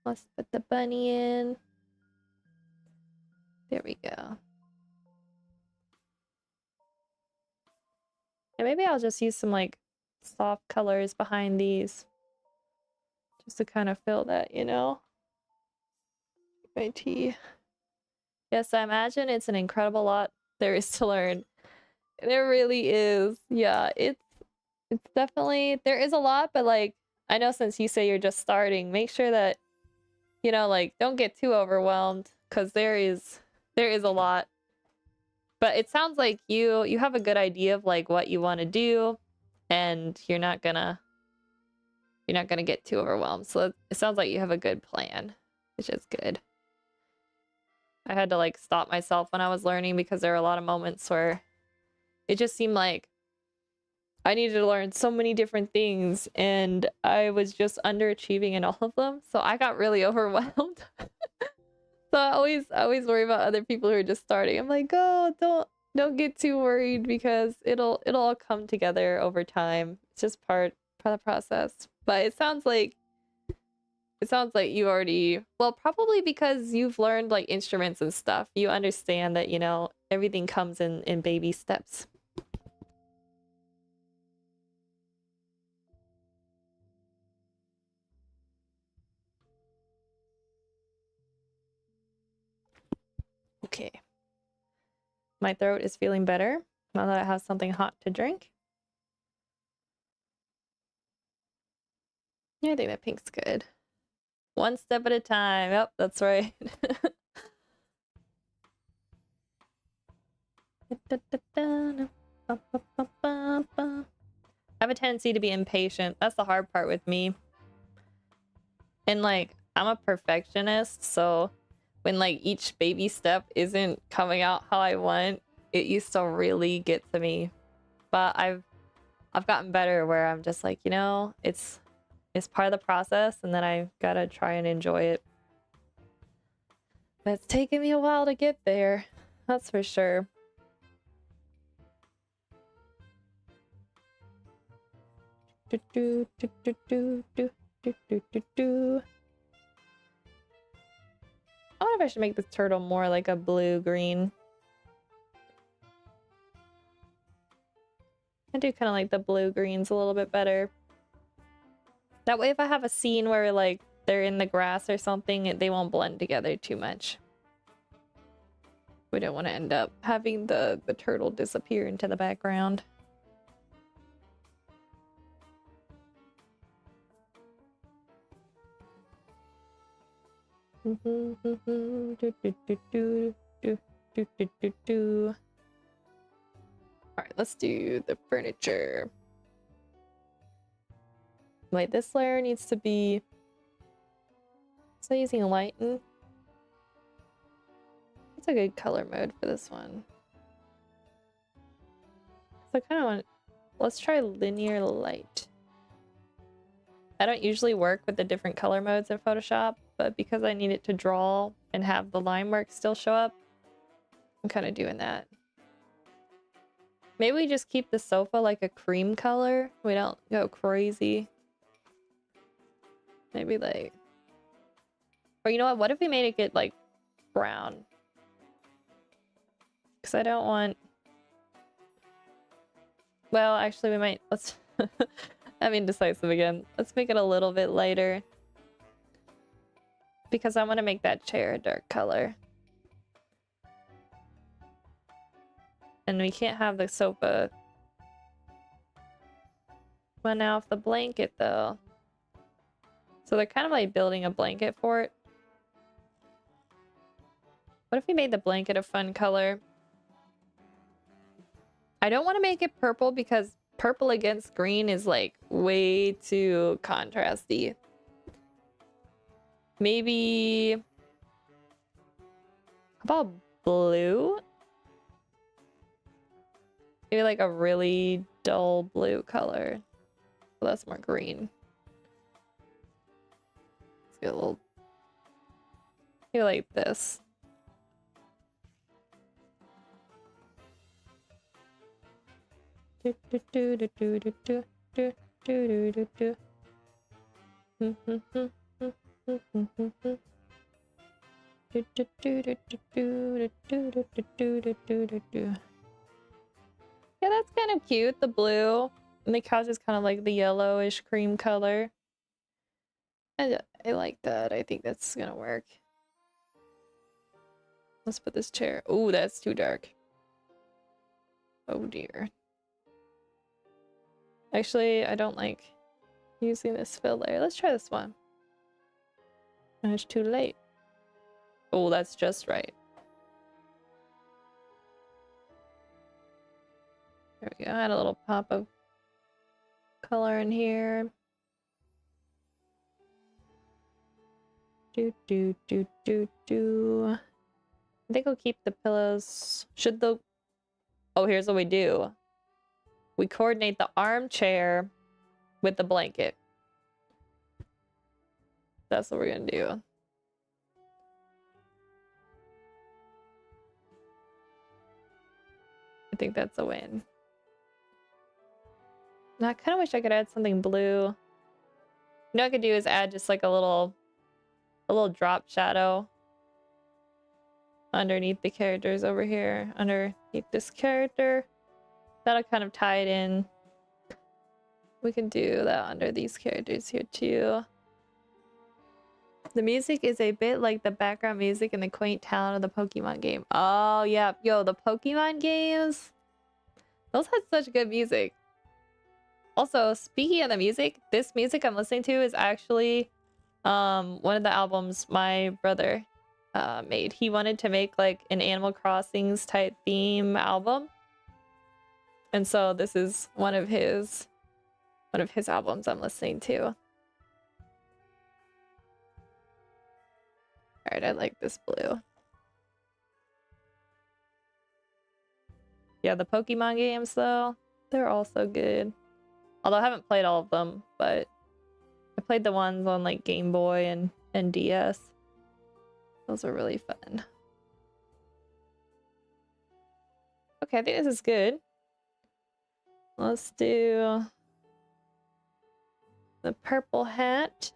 Let's put the bunny in. There we go. And maybe I'll just use some like soft colors behind these, just to kind of fill that, you know? My tea. Yes, I imagine it's an incredible lot there is to learn. There really is. Yeah, it's definitely, there is a lot, but like, I know since you say you're just starting, make sure that, you know, like, don't get too overwhelmed, because there is a lot. But it sounds like you have a good idea of like what you want to do, and you're not gonna get too overwhelmed. So it sounds like you have a good plan, which is good. I had to like stop myself when I was learning, because there were a lot of moments where it just seemed like I needed to learn so many different things, and I was just underachieving in all of them. So I got really overwhelmed. So I always worry about other people who are just starting. I'm like, oh, don't get too worried, because it'll all come together over time. It's just part of the process. But it sounds like you already, well, probably because you've learned like instruments and stuff. You understand that, you know, everything comes in baby steps. Okay. My throat is feeling better now that I have something hot to drink. Yeah, I think that pink's good. One step at a time. Yep, that's right. I have a tendency to be impatient. That's the hard part with me. And like, I'm a perfectionist, so when like each baby step isn't coming out how I want, it used to really get to me. But I've gotten better, where I'm just like, you know, it's part of the process, and then I gotta try and enjoy it. But it's taken me a while to get there, that's for sure. I wonder if I should make this turtle more like a blue-green. I do kind of like the blue-greens a little bit better. That way, if I have a scene where like they're in the grass or something, they won't blend together too much. We don't want to end up having the turtle disappear into the background. Alright, let's do the furniture. Wait, this layer needs to be... So using lighten. What's a good color mode for this one? So I kind of want... Let's try linear light. I don't usually work with the different color modes in Photoshop, but because I need it to draw and have the line work still show up, I'm kind of doing that. Maybe we just keep the sofa like a cream color. We don't go crazy. Maybe like... Or you know what? What if we made it get like brown? Because I don't want... Well, actually we might... Let's... I'm indecisive again. Let's make it a little bit lighter. Because I want to make that chair a dark color. And we can't have the sofa run off the blanket though. So they're kind of like building a blanket for it. What if we made the blanket a fun color? I don't want to make it purple because purple against green is like way too contrasty. Maybe... How about blue? Maybe like a really dull blue color. Well, that's more green. Let's get a little... Maybe like this. Yeah, that's kind of cute, the blue. And the couch is kind of like the yellowish cream color. I like that. I think that's gonna work. Let's put this chair. Oh, that's too dark. Oh dear. Actually, I don't like using this filler. Let's try this one. And it's too late. Oh, that's just right. There we go. Add a little pop of color in here. Do. I think I'll keep the pillows. Should the... Oh, here's what we do. We coordinate the armchair with the blanket. That's what we're gonna do. I think that's a win. Now, I kind of wish I could add something blue. You know what I could do is add just like a little drop shadow underneath the characters over here, underneath this character. That'll kind of tie it in. We can do that under these characters here too. The music is a bit like the background music in the quaint town of the Pokemon game. Oh yeah, yo, the Pokemon games. Those had such good music. Also, speaking of the music, this music I'm listening to is actually one of the albums my brother made. He wanted to make like an Animal Crossings type theme album. And so this is one of his albums I'm listening to. Alright, I like this blue. Yeah, the Pokemon games though, they're also good. Although I haven't played all of them, but I played the ones on like Game Boy and DS. Those are really fun. Okay, I think this is good. Let's do the purple hat.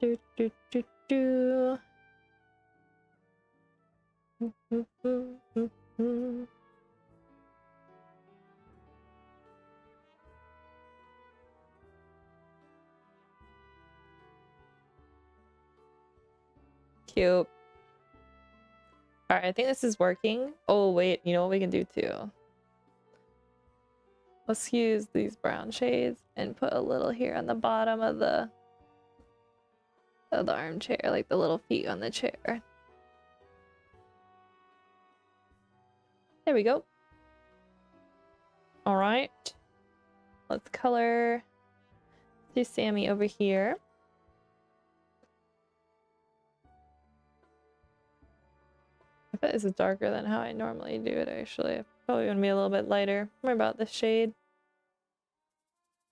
Do. Cute. Alright, I think this is working. Oh, wait, you know what we can do too? Let's use these brown shades and put a little here on the bottom of the armchair, like the little feet on the chair. There we go. Alright. Let's color. Do Sammy over here. I bet this is darker than how I normally do it, actually. I'm probably gonna be a little bit lighter. More about the shade.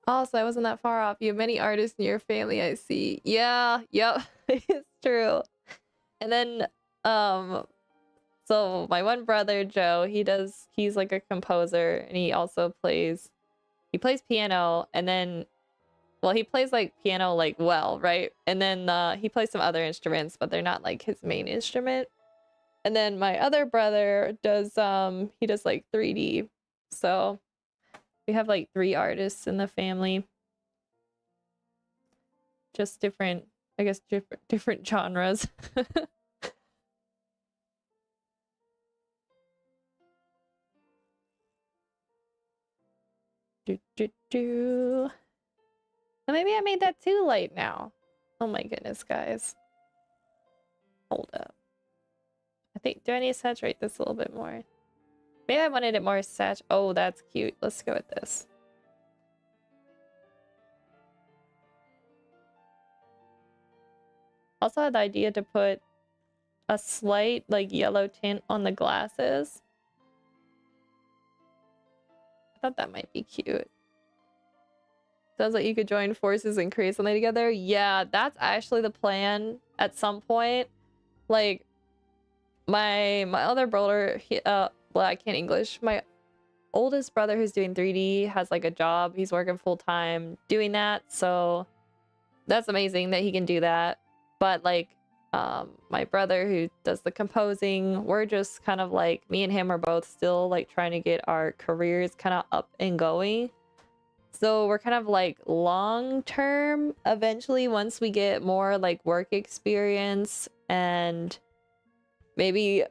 Also, I wasn't that far off. You have many artists in your family, I see. Yeah, yep, it's true. And then, so my one brother, Joe, he's like a composer, and he plays piano, and then, well, he plays like piano like well, right? And then he plays some other instruments, but they're not like his main instrument. And then my other brother does he does like 3D. So we have like 3 artists in the family. Just different, I guess different genres. And maybe I made that too light now. Oh my goodness, guys. Hold up. I think, do I need to saturate this a little bit more? Maybe I wanted it more oh, that's cute. Let's go with this. Also had the idea to put a slight like yellow tint on the glasses. I thought that might be cute. Sounds like you could join forces and create something together. Yeah, that's actually the plan at some point. Like my other brother, well, I can't English. My oldest brother who's doing 3D has like a job. He's working full time doing that. So that's amazing that he can do that. But like my brother who does the composing, we're just kind of like, me and him are both still like trying to get our careers kind of up and going. So we're kind of like long term, eventually once we get more like work experience and maybe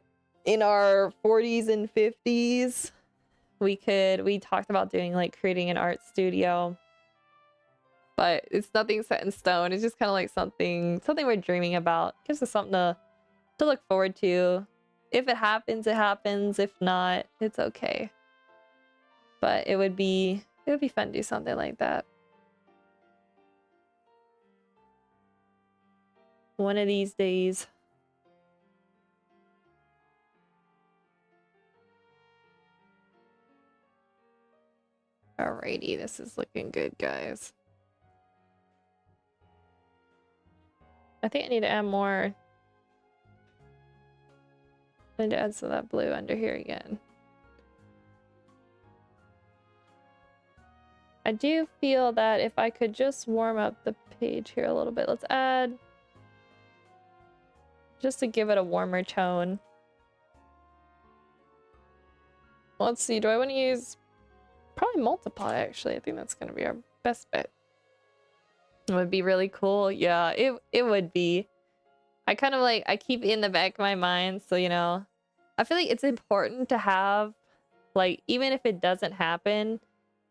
in our 40s and 50s, we talked about doing like creating an art studio. But it's nothing set in stone. It's just kind of like something we're dreaming about. Gives us something to look forward to. If it happens, it happens. If not, it's okay. But it would be fun to do something like that. One of these days. Alrighty, this is looking good, guys. I think I need to add more. I need to add some of that blue under here again. I do feel that if I could just warm up the page here a little bit. Let's add, just to give it a warmer tone. Let's see, do I want to use, probably multiply actually. I think that's going to be our best bet. It would be really cool. Yeah, it would be. I kind of like, I keep it in the back of my mind. So, you know, I feel like it's important to have, like, even if it doesn't happen,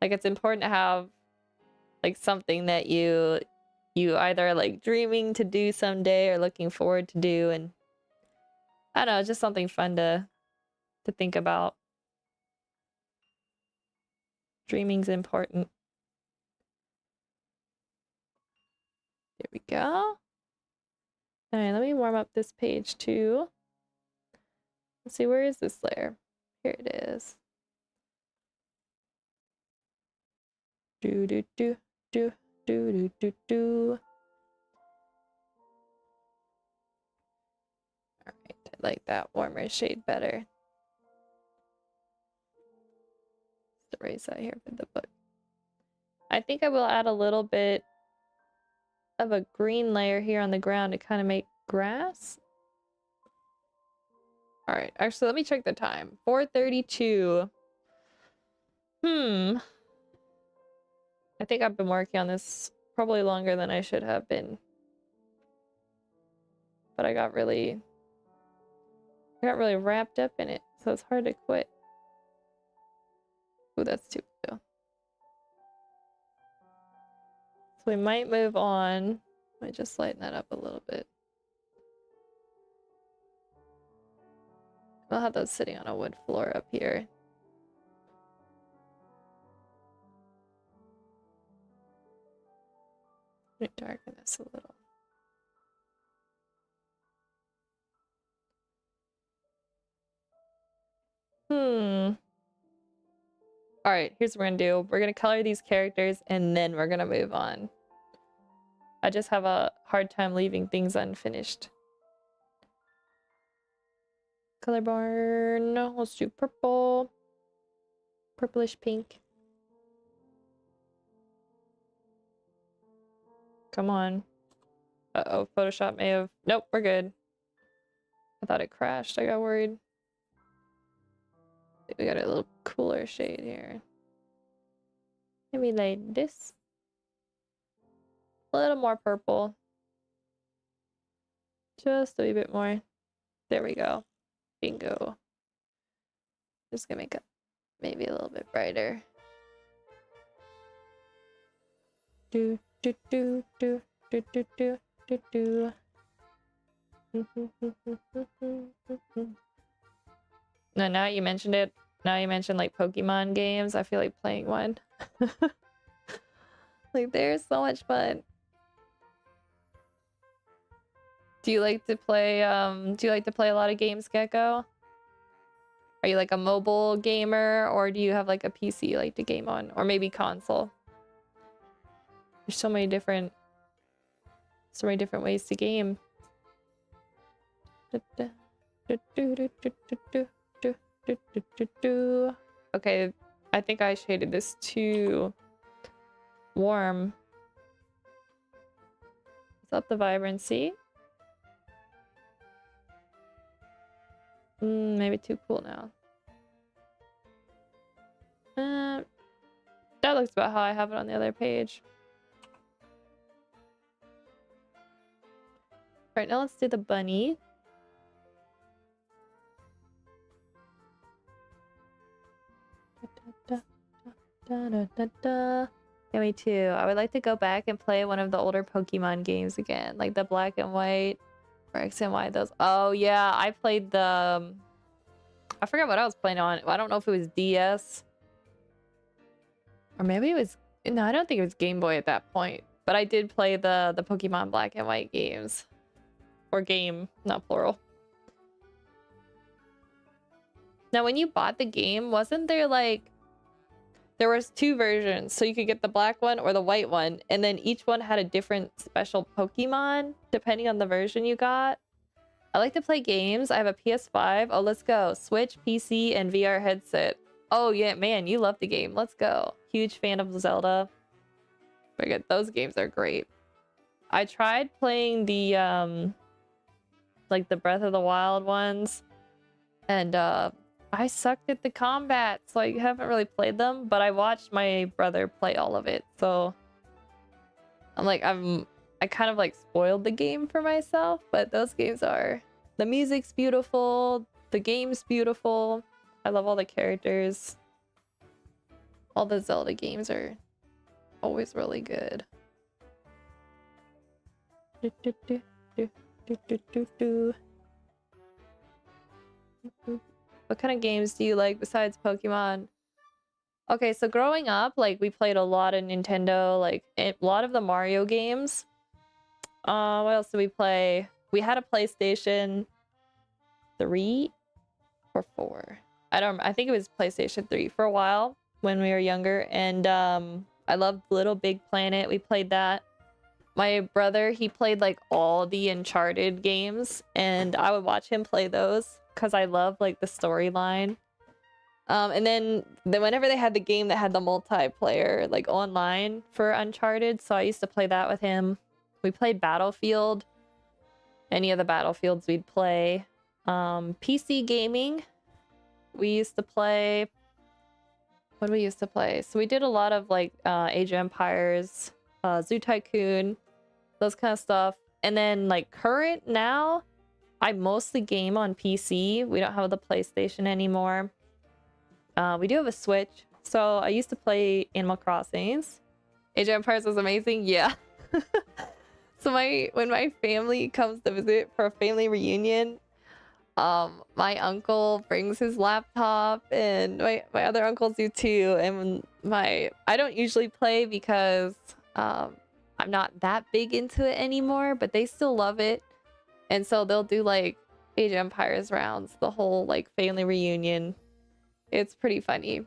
like it's important to have like something that you either like dreaming to do someday or looking forward to do. And I don't know, just something fun to think about. Dreaming's important. There we go. All right, let me warm up this page too. Let's see, where is this layer? Here it is. Do do do do do do do do. All right, I like that warmer shade better. Let's erase that here for the book. I think I will add a little bit of a green layer here on the ground to kind of make grass. All right, actually, let me check the time. 4:32. I think I've been working on this probably longer than I should have been. But I got really wrapped up in it, so it's hard to quit. Ooh, that's too blue. So we might move on. I might just lighten that up a little bit. I'll have those sitting on a wood floor up here. Let me darken this a little. All right, here's what we're gonna do. We're gonna color these characters and then we're gonna move on. I just have a hard time leaving things unfinished. Color barn. Let's do purple. Purplish pink. Come on. Uh-oh, Photoshop may have... Nope, we're good. I thought it crashed. I got worried. We got a little cooler shade here. Maybe like this. A little more purple. Just a wee bit more. There we go. Bingo. Just gonna make it maybe a little bit brighter. Do do do do do do do. No, now you mentioned it. Now you mentioned like Pokemon games. I feel like playing one. Like they're so much fun. Do you like to play a lot of games, Gecko? Are you like a mobile gamer, or do you have like a PC you like to game on, or maybe console? There's so many different ways to game. Okay, I think I shaded this too warm. Is that the vibrancy? Maybe too cool now. That looks about how I have it on the other page. Right, now let's do the bunny. Yeah, me too. I would like to go back and play one of the older Pokemon games again, like the black and white or X and Y. Those. Oh yeah, I played the. I forgot what I was playing on. I don't know if it was DS or maybe it was. No, I don't think it was Game Boy at that point. But I did play the Pokemon black and white games, or game, not plural. Now, when you bought the game, wasn't there like... There was 2 versions, so you could get the black one or the white one, and then each one had a different special Pokemon, depending on the version you got. I like to play games. I have a PS5. Oh, let's go. Switch, PC, and VR headset. Oh, yeah, man, you love the game. Let's go. Huge fan of Zelda. Very good. Those games are great. I tried playing the, like the Breath of the Wild ones, and, I sucked at the combat, so I haven't really played them, but I watched my brother play all of it, so I kind of like spoiled the game for myself, but those games are... The music's beautiful, the game's beautiful, I love all the characters. All the Zelda games are always really good. What kind of games do you like besides Pokemon? Okay, so growing up, like, we played a lot of Nintendo, like, a lot of the Mario games. What else did we play? We had a PlayStation 3 or 4. I think it was PlayStation 3 for a while when we were younger, and I loved Little Big Planet. We played that. My brother, he played like all the Uncharted games, and I would watch him play those because I love like the storyline. And then whenever they had the game that had the multiplayer like online for Uncharted, so I used to play that with him. We played Battlefield. Any of the Battlefields we'd play. PC gaming. We used to play... What did we used to play? So we did a lot of like Age of Empires, Zoo Tycoon, those kind of stuff. And then like current now, I mostly game on PC. We don't have the PlayStation anymore. We do have a Switch. So I used to play Animal Crossings. Age of Empires was amazing. Yeah. So when my family comes to visit for a family reunion, my uncle brings his laptop, and my other uncles do too. And I don't usually play because I'm not that big into it anymore, but they still love it. And so they'll do like Age of Empires rounds, the whole like family reunion. It's pretty funny.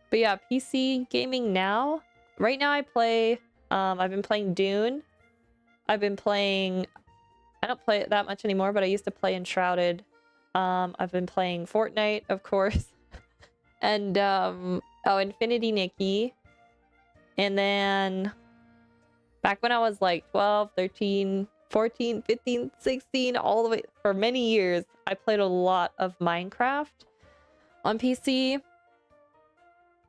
But yeah, PC gaming now. Right now I play, I've been playing Dune. I've been playing, I don't play it that much anymore, but I used to play Enshrouded. I've been playing Fortnite, of course. And, oh, Infinity Nikki. And then back when I was like 12, 13, 14, 15, 16, all the way for many years, I played a lot of Minecraft on PC.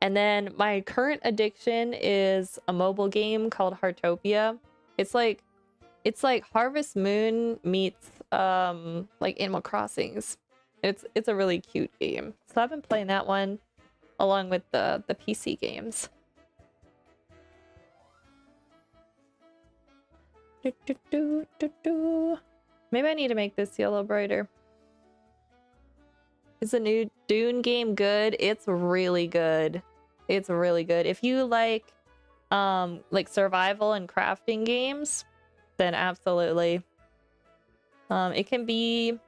And then my current addiction is a mobile game called Heartopia. It's like Harvest Moon meets like Animal Crossings. It's a really cute game. So I've been playing that one along with the PC games. Maybe I need to make this yellow brighter. Is the new Dune game good? It's really good. It's really good. If you like survival and crafting games, then absolutely. It can be...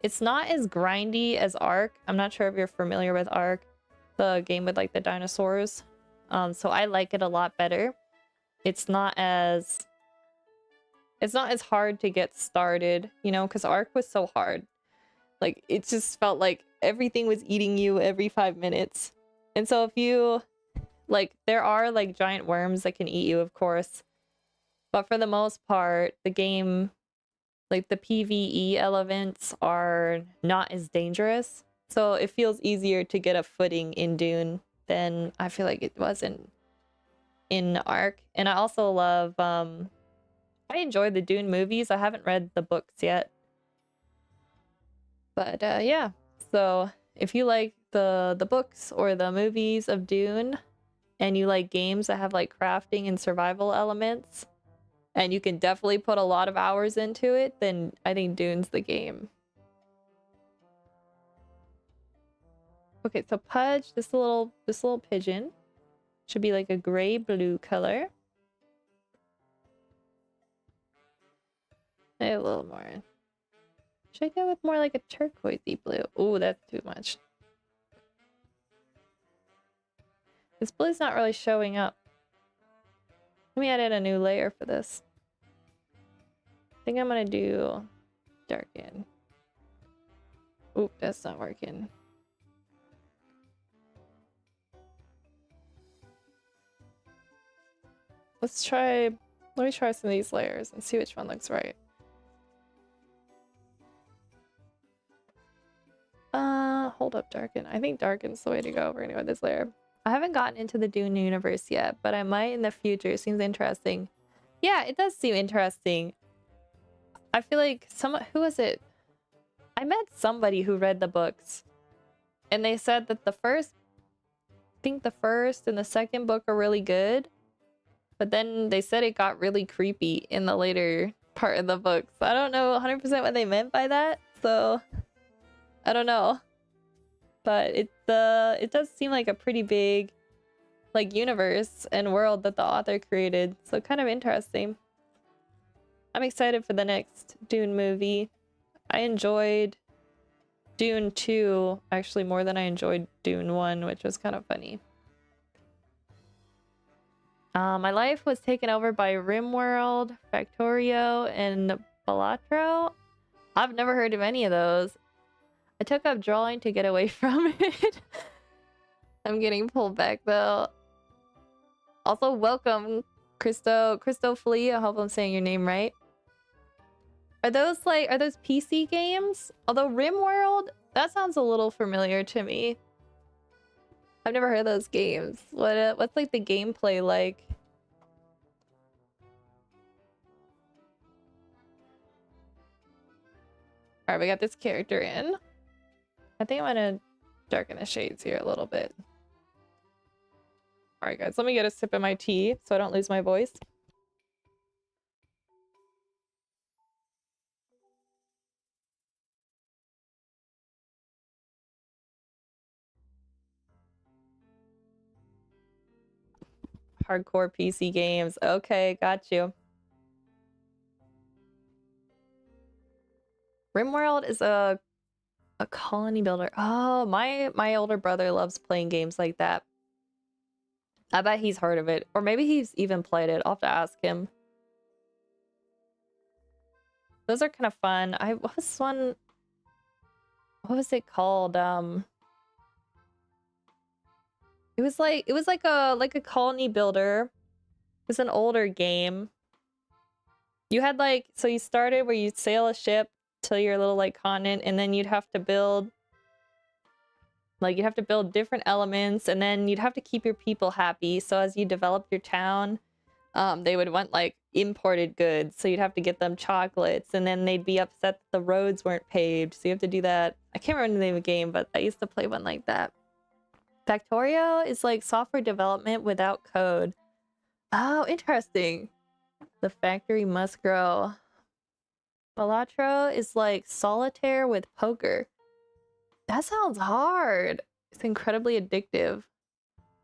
It's not as grindy as Ark. I'm not sure if you're familiar with Ark, the game with like the dinosaurs. So I like it a lot better. It's not as hard to get started, you know, because Ark was so hard. Like, it just felt like everything was eating you every 5 minutes. And so if you, like, there are, like, giant worms that can eat you, of course. But for the most part, the game, like, the PvE elements are not as dangerous. So it feels easier to get a footing in Dune than I feel like it was in Ark. And I also love, I enjoy the Dune movies. I haven't read the books yet. But yeah, so if you like the books or the movies of Dune, and you like games that have like crafting and survival elements, and you can definitely put a lot of hours into it, then I think Dune's the game. Okay, so Pudge, this little pigeon, should be like a gray-blue color. A little more. Should I go with more like a turquoisey blue? Oh, that's too much. This blue's not really showing up. Let me add in a new layer for this. I think I'm gonna do darken. Oop, that's not working. Let me try some of these layers and see which one looks right. Hold up, darken. I think darken's the way to go. We're gonna go with this layer. I haven't gotten into the Dune universe yet, but I might in the future. It seems interesting. Yeah, it does seem interesting. I feel like who was it? I met somebody who read the books, and they said that the first and the second book are really good, but then they said it got really creepy in the later part of the books. I don't know 100% what they meant by that, so I don't know. But it does seem like a pretty big like universe and world that the author created, so kind of interesting. I'm excited for the next Dune movie. I enjoyed Dune 2 actually more than I enjoyed Dune 1, which was kind of funny. My life was taken over by RimWorld, Factorio, and Balatro. I've never heard of any of those. I took up drawing to get away from it. I'm getting pulled back though. Also, welcome, Christo Flea. I hope I'm saying your name right. Are those PC games? Although RimWorld, that sounds a little familiar to me. I've never heard of those games. What's like the gameplay like? Alright, we got this character in. I think I'm gonna darken the shades here a little bit. Alright guys, let me get a sip of my tea so I don't lose my voice. Hardcore PC games. Okay, got you. RimWorld is a colony builder. Oh, my older brother loves playing games like that. I bet he's heard of it. Or maybe he's even played it. I'll have to ask him. Those are kind of fun. What was it called? It was like a colony builder. It was an older game. You had so you started where you'd sail a ship to your little continent, and then you'd have to build different elements, and then you'd have to keep your people happy. So as you develop your town, they would want imported goods, so you'd have to get them chocolates, and then they'd be upset that the roads weren't paved, so you have to do that. I can't remember the name of the game, but I used to play one like that. Factorio is like software development without code. Oh, interesting. The factory must grow. Balatro is like solitaire with poker. That sounds hard. It's incredibly addictive.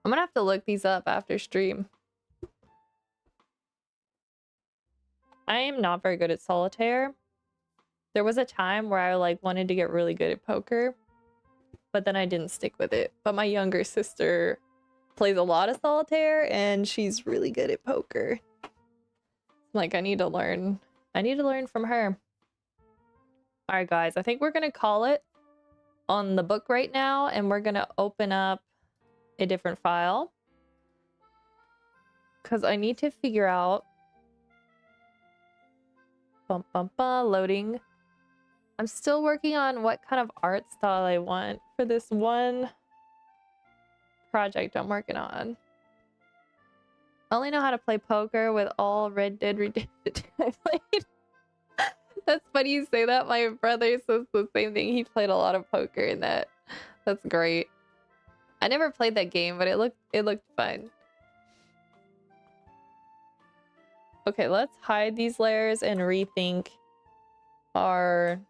I'm gonna have to look these up after stream. I am not very good at solitaire. There was a time where I like wanted to get really good at poker, but then I didn't stick with it. But my younger sister plays a lot of solitaire and she's really good at poker. Like, I need to learn. I need to learn from her. All right, guys, I think we're gonna call it on the book right now, and we're gonna open up a different file because I need to figure out loading. I'm still working on what kind of art style I want for this one project I'm working on. I only know how to play poker with all Red Dead Redemption I played. That's funny you say that. My brother says the same thing. He played a lot of poker in that. That's great. I never played that game, but it looked fun. Okay, let's hide these layers and rethink our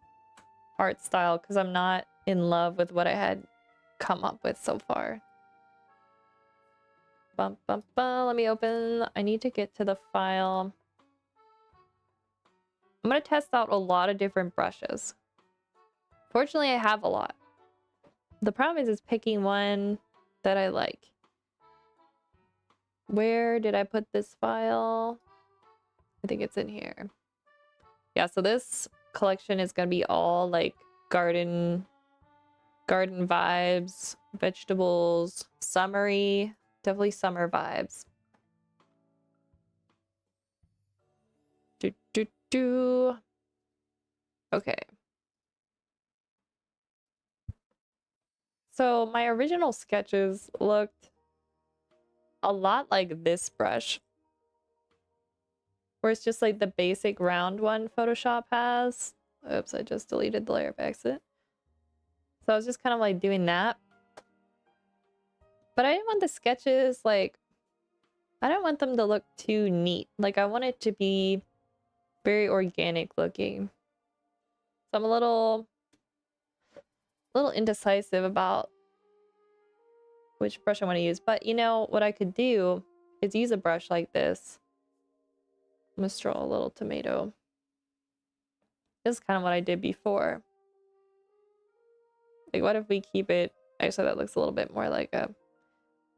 art style because I'm not in love with what I had come up with so far. Let me open. I need to get to the file. I'm gonna test out a lot of different brushes. Fortunately, I have a lot. The problem is picking one that I like. Where did I put this file? I think it's in here. Yeah, so this collection is gonna be all like garden vibes, vegetables, summery, definitely summer vibes. Okay. So my original sketches looked a lot like this brush, where it's just like the basic round one Photoshop has. Oops, I just deleted the layer by accident. So I was just kind of like doing that. But I didn't want the sketches like, I don't want them to look too neat. Like I want it to be very organic looking. So I'm a little indecisive about which brush I want to use. But you know what I could do is use a brush like this. I'm gonna draw a little tomato. This is kind of what I did before. Like what if we keep it, actually that looks a little bit more like a,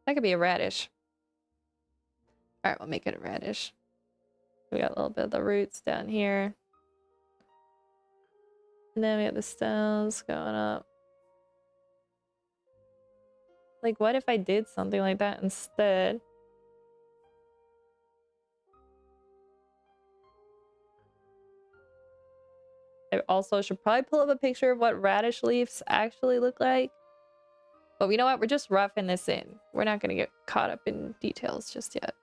that could be a radish. All right, we'll make it a radish. We got a little bit of the roots down here. And then we have the stems going up. Like, what if I did something like that instead? I also should probably pull up a picture of what radish leaves actually look like. But you know what? We're just roughing this in. We're not going to get caught up in details just yet.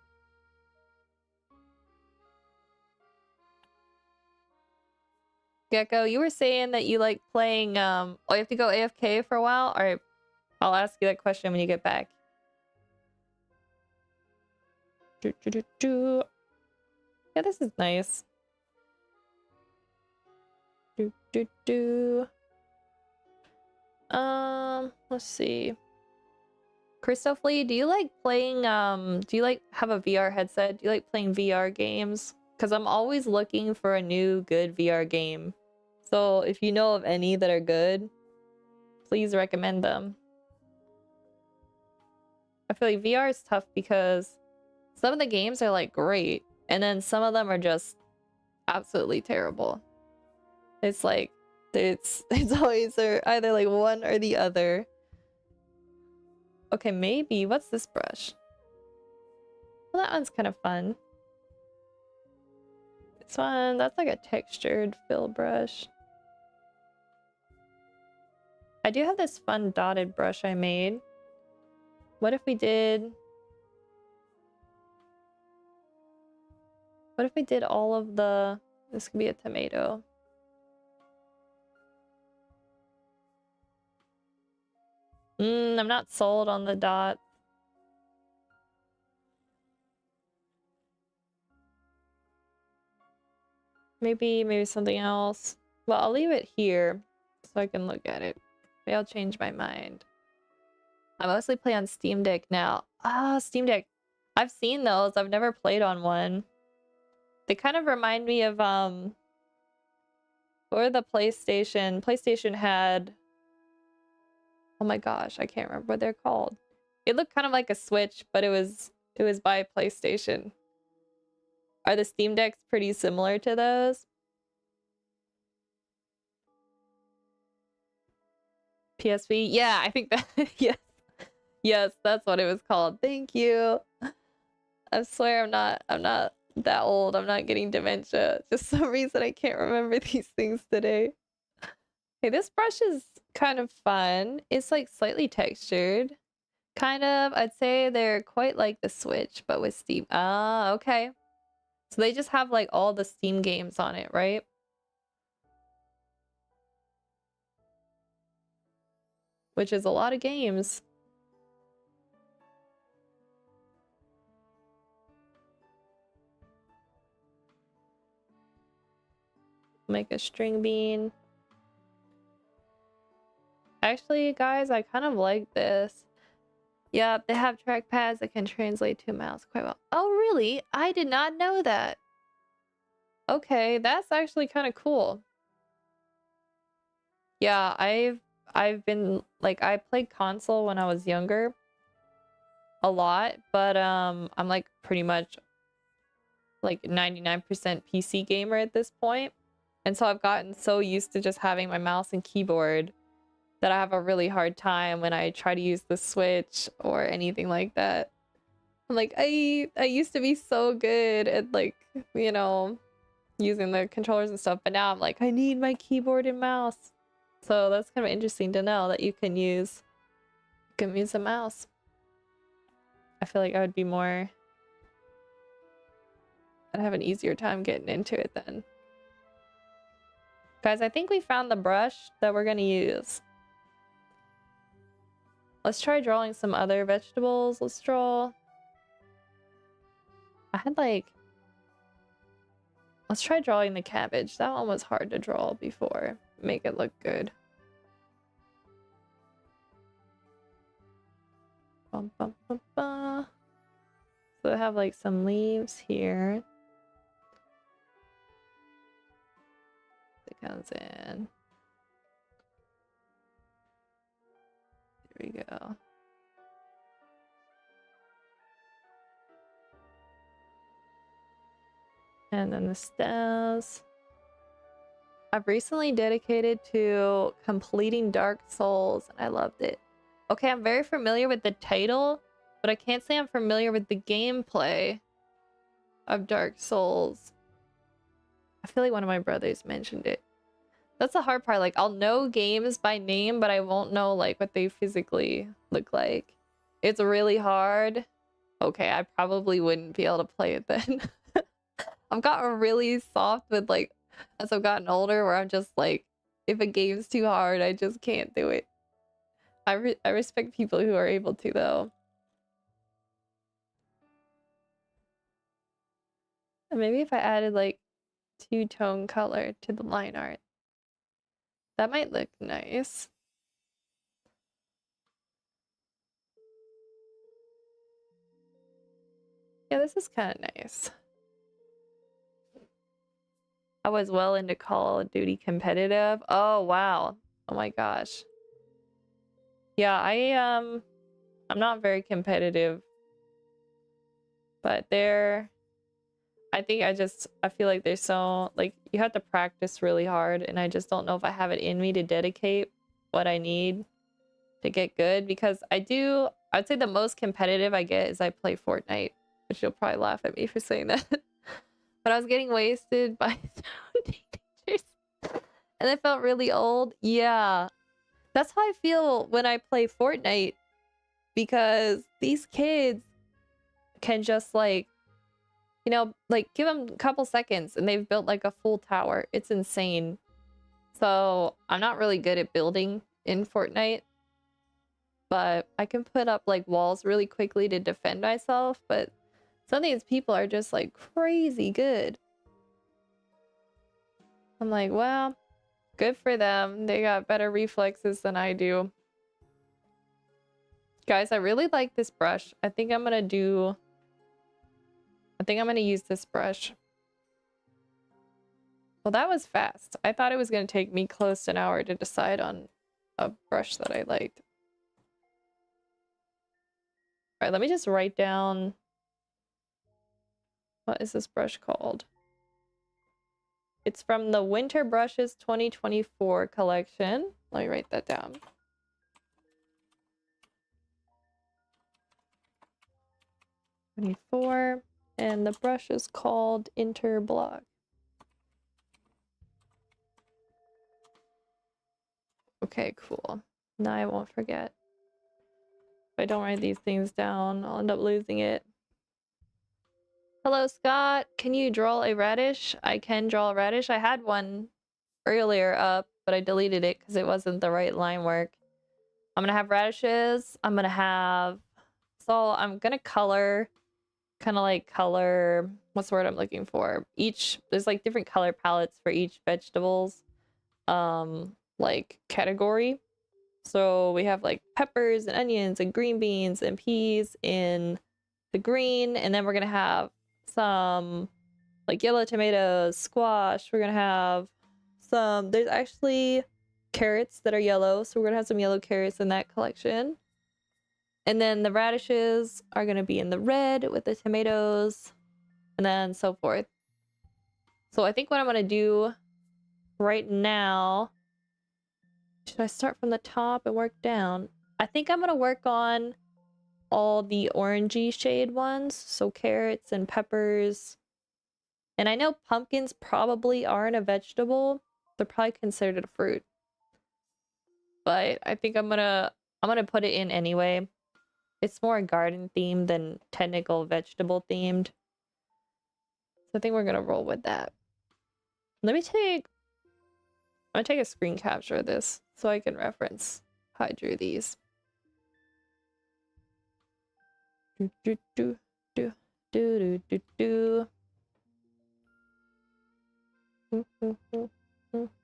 Gecko, you were saying that you like playing, oh, you have to go AFK for a while? Alright, I'll ask you that question when you get back. Yeah, this is nice. Let's see. Christopher, do you like playing, do you like have a VR headset? Do you like playing VR games? Because I'm always looking for a new good VR game. So if you know of any that are good, please recommend them. I feel like VR is tough because some of the games are like great, and then some of them are just absolutely terrible. It's like, it's always either like one or the other. Okay, maybe, what's this brush? Well, that one's kind of fun. This one, that's like a textured fill brush. I do have this fun dotted brush I made. What if we did... What if we did all of the... This could be a tomato. I'm not sold on the dot. Maybe something else. Well, I'll leave it here so I can look at it. Maybe I'll change my mind. I mostly play on Steam Deck now. Ah, Steam Deck. I've seen those. I've never played on one. They kind of remind me of or the PlayStation. PlayStation had, oh my gosh, I can't remember what they're called. It looked kind of like a Switch, but it was by PlayStation. Are the Steam Decks pretty similar to those? PSP? Yeah, I think that yes. Yes, that's what it was called. Thank you. I swear I'm not that old. I'm not getting dementia. Just some reason I can't remember these things today. Hey, this brush is kind of fun. It's like slightly textured. Kind of. I'd say they're quite like the Switch, but with Steam. Ah, okay. So they just have like all the Steam games on it, right? Which is a lot of games. Make a string bean. Actually, guys, I kind of like this. Yeah, they have trackpads that can translate to a mouse quite well. Oh, really? I did not know that. Okay, that's actually kind of cool. Yeah, I've been like I played console when I was younger a lot, but I'm like pretty much like 99% PC gamer at this point. And so I've gotten so used to just having my mouse and keyboard that I have a really hard time when I try to use the Switch or anything like that. I'm like, I used to be so good at like, you know, using the controllers and stuff, but now I'm like, I need my keyboard and mouse. So that's kind of interesting to know that you can use a mouse. I feel like I would be more, I'd have an easier time getting into it then. Guys, I think we found the brush that we're gonna use. Let's try drawing some other vegetables. Let's draw. I had like, let's try drawing the cabbage. That one was hard to draw before. Make it look good. Bum, bum, bum, bum. So I have like some leaves here. It comes in. There we go. And then the stems. I've recently dedicated to completing Dark Souls, and I loved it. Okay, I'm very familiar with the title, but I can't say I'm familiar with the gameplay of Dark Souls. I feel like one of my brothers mentioned it. That's the hard part. Like, I'll know games by name, but I won't know like what they physically look like. It's really hard. Okay, I probably wouldn't be able to play it then. I've gotten really soft with like, as I've gotten older, where I'm just like, if a game's too hard, I just can't do it. I respect people who are able to though. And maybe if I added like two-tone color to the line art, that might look nice. Yeah, this is kind of nice. I was well into Call of Duty competitive. Oh, wow. Oh my gosh. Yeah, I'm not very competitive. But I feel like there's so, like, you have to practice really hard, and I just don't know if I have it in me to dedicate what I need to get good, because I'd say the most competitive I get is I play Fortnite, which you'll probably laugh at me for saying that. But I was getting wasted by teenagers, and I felt really old. Yeah, that's how I feel when I play Fortnite, because these kids can just like, you know, like give them a couple seconds and they've built like a full tower. It's insane. So I'm not really good at building in Fortnite, but I can put up like walls really quickly to defend myself. But some of these people are just like crazy good. I'm like, well, good for them. They got better reflexes than I do. Guys, I really like this brush. I think I'm gonna use this brush. Well, that was fast. I thought it was gonna take me close to an hour to decide on a brush that I liked. All right, let me just write down, what is this brush called? It's from the Winter Brushes 2024 collection. Let me write that down. '24, and the brush is called Interblock. Okay, cool. Now I won't forget. If I don't write these things down, I'll end up losing it. Hello, Scott. Can you draw a radish? I can draw a radish. I had one earlier up, but I deleted it because it wasn't the right line work. I'm gonna have radishes. I'm gonna have... So I'm gonna color... Kind of like color... What's the word I'm looking for? There's like different color palettes for each vegetables. Like category. So we have like peppers and onions and green beans and peas in the green, and then we're gonna have some like yellow tomatoes, squash. We're gonna have there's actually carrots that are yellow, so we're gonna have some yellow carrots in that collection. And then the radishes are gonna be in the red with the tomatoes, and then so forth. So I think what I'm gonna do right now, should I start from the top and work down? I think I'm gonna work on all the orangey shade ones, so carrots and peppers. And I know pumpkins probably aren't a vegetable. They're probably considered a fruit. But I think I'm gonna put it in anyway. It's more garden themed than technical vegetable themed. So I think we're gonna roll with that. I'm gonna take a screen capture of this so I can reference how I drew these. Do do do do do do do do.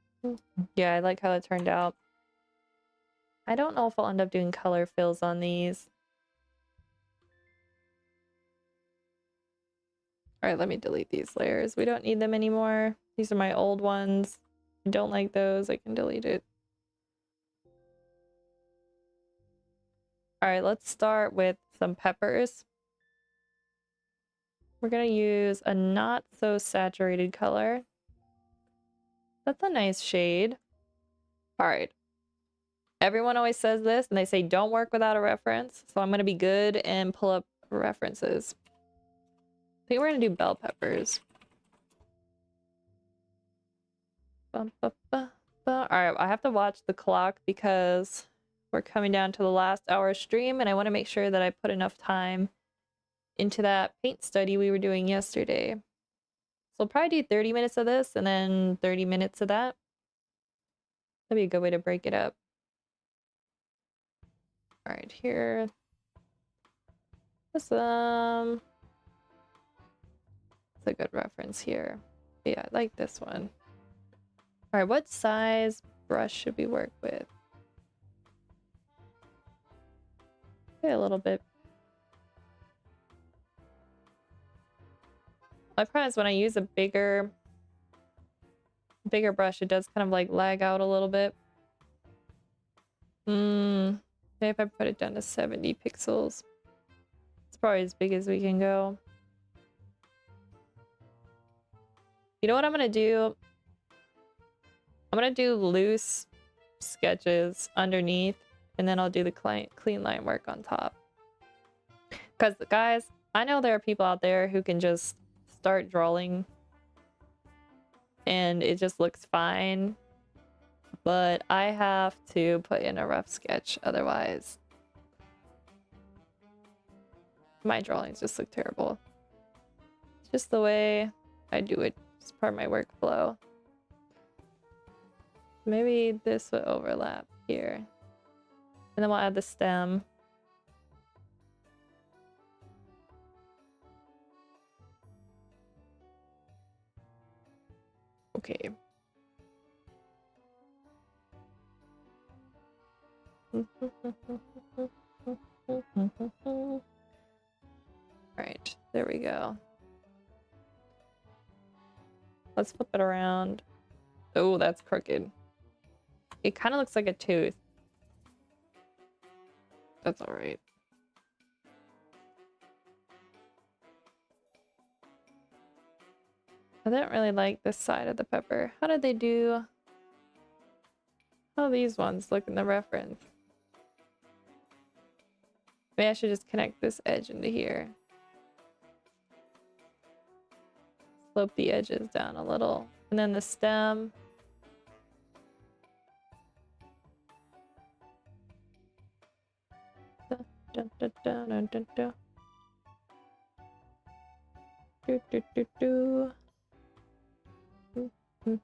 Yeah, I like how it turned out. I don't know if I'll end up doing color fills on these. Alright, let me delete these layers. We don't need them anymore. These are my old ones. I don't like those. I can delete it. Alright, let's start with some peppers. We're gonna use a not so saturated color. That's a nice shade. Alright. Everyone always says this, and they say don't work without a reference. So I'm gonna be good and pull up references. I think we're gonna do bell peppers. Alright, I have to watch the clock because we're coming down to the last hour stream, and I want to make sure that I put enough time into that paint study we were doing yesterday. So I'll probably do 30 minutes of this and then 30 minutes of that. That'd be a good way to break it up. Alright, here. It's a good reference here. Yeah, I like this one. Alright, what size brush should we work with? Okay, a little bit. I promise when I use a bigger brush, it does kind of like lag out a little bit. Maybe if I put it down to 70 pixels. It's probably as big as we can go. You know what I'm gonna do? I'm gonna do loose sketches underneath, and then I'll do the clean line work on top. Because guys, I know there are people out there who can just start drawing and it just looks fine, but I have to put in a rough sketch, otherwise my drawings just look terrible. It's just the way I do it. It's part of my workflow. Maybe this would overlap here, and then we'll add the stem. Okay. Right, there we go. Let's flip it around. Oh, that's crooked. It kind of looks like a tooth. That's all right. I didn't really like this side of the pepper. How did they do? How these ones look in the reference? Maybe I should just connect this edge into here. Slope the edges down a little. And then the stem. Dun, dun, dun, dun, dun, dun. Do, do, do, do. I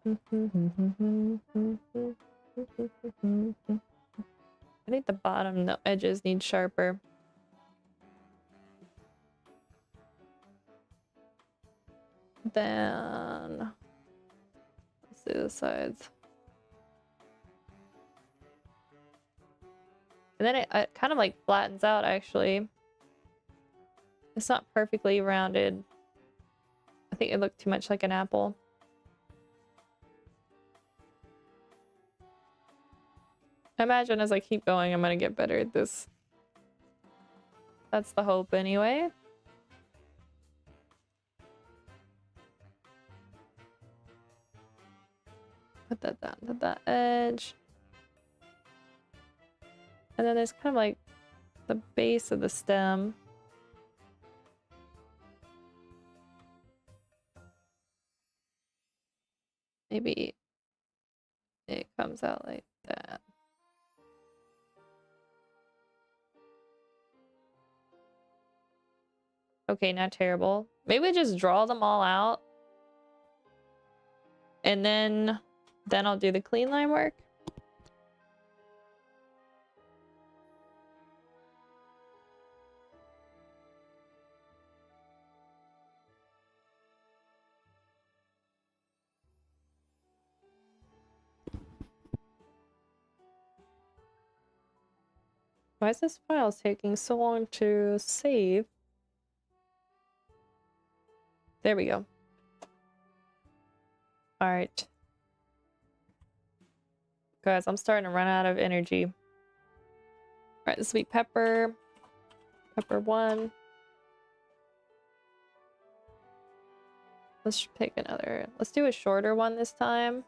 think the bottom edges need sharper. Then let's do the sides. And then it kind of like flattens out actually. It's not perfectly rounded. I think it looked too much like an apple. I imagine as I keep going, I'm gonna get better at this. That's the hope anyway. Put that down to that edge. And then there's kind of like the base of the stem. Maybe it comes out like that. Okay, not terrible. Maybe just draw them all out. And then I'll do the clean line work. Why is this file taking so long to save? There we go. All right. Guys, I'm starting to run out of energy. All right, the sweet pepper. Pepper 1. Let's pick another. Let's do a shorter one this time.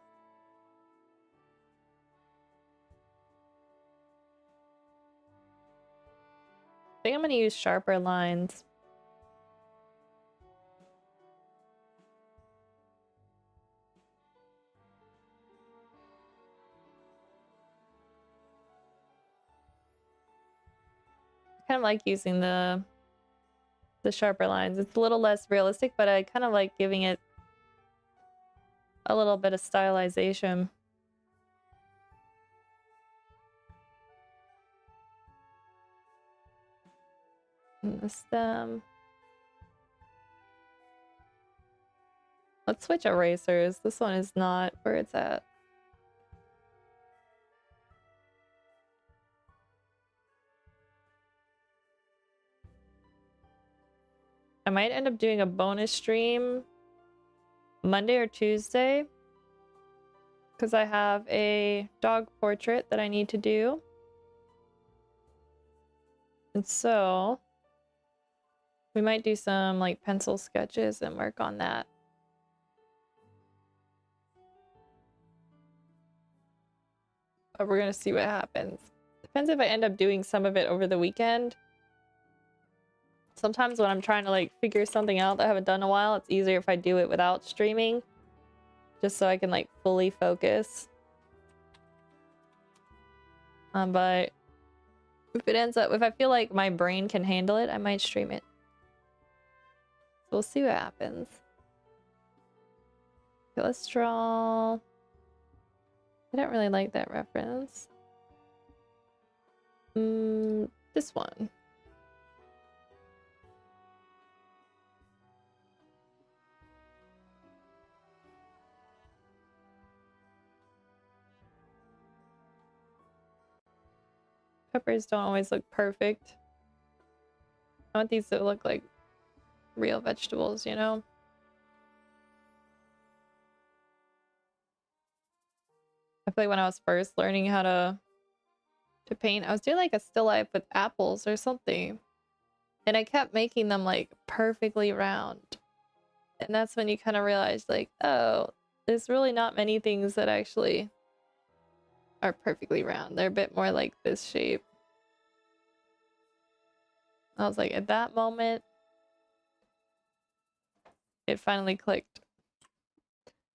I think I'm going to use sharper lines. I kind of like using the sharper lines. It's a little less realistic, but I kind of like giving it a little bit of stylization. And the stem. Let's switch erasers. This one is not where it's at. I might end up doing a bonus stream Monday or Tuesday because I have a dog portrait that I need to do. And so we might do some like pencil sketches and work on that. But we're gonna see what happens. Depends if I end up doing some of it over the weekend. Sometimes when I'm trying to like figure something out that I haven't done in a while, it's easier if I do it without streaming. Just so I can like fully focus. But if it ends up, if I feel like my brain can handle it, I might stream it. So we'll see what happens. Okay, let's draw. I don't really like that reference. This one. Peppers don't always look perfect. I want these to look like real vegetables, you know? I feel like when I was first learning how to paint, I was doing like a still life with apples or something. And I kept making them like perfectly round. And that's when you kind of realize like, oh, there's really not many things that actually are perfectly round. They're a bit more like this shape. I was like, at that moment, it finally clicked.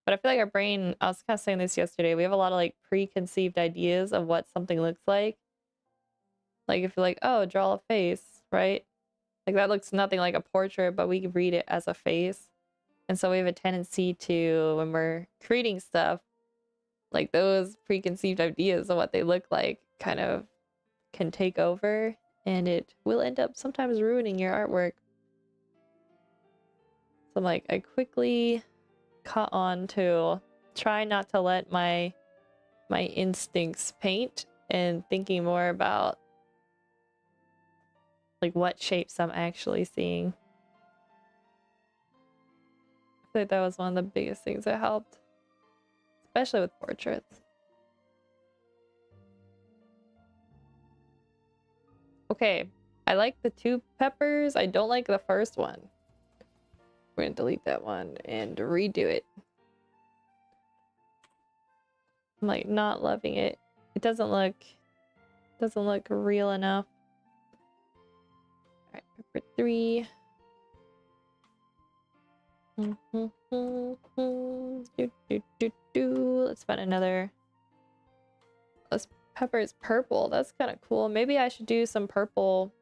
But I feel like our brain, I was kind of saying this yesterday, we have a lot of like preconceived ideas of what something looks like. Like if you're like, oh, draw a face, right? Like that looks nothing like a portrait, but we read it as a face. And so we have a tendency to, when we're creating stuff, like those preconceived ideas of what they look like kind of can take over, and it will end up sometimes ruining your artwork. So I'm like, I quickly caught on to try not to let my instincts paint and thinking more about like what shapes I'm actually seeing. I feel like that was one of the biggest things that helped, especially with portraits. Okay, I like the 2 peppers. I don't like the first one. We're gonna delete that one and redo it. I'm like not loving it. It doesn't look real enough. All right, pepper 3. Let's find another. This pepper is purple. That's kind of cool. Maybe I should do some purple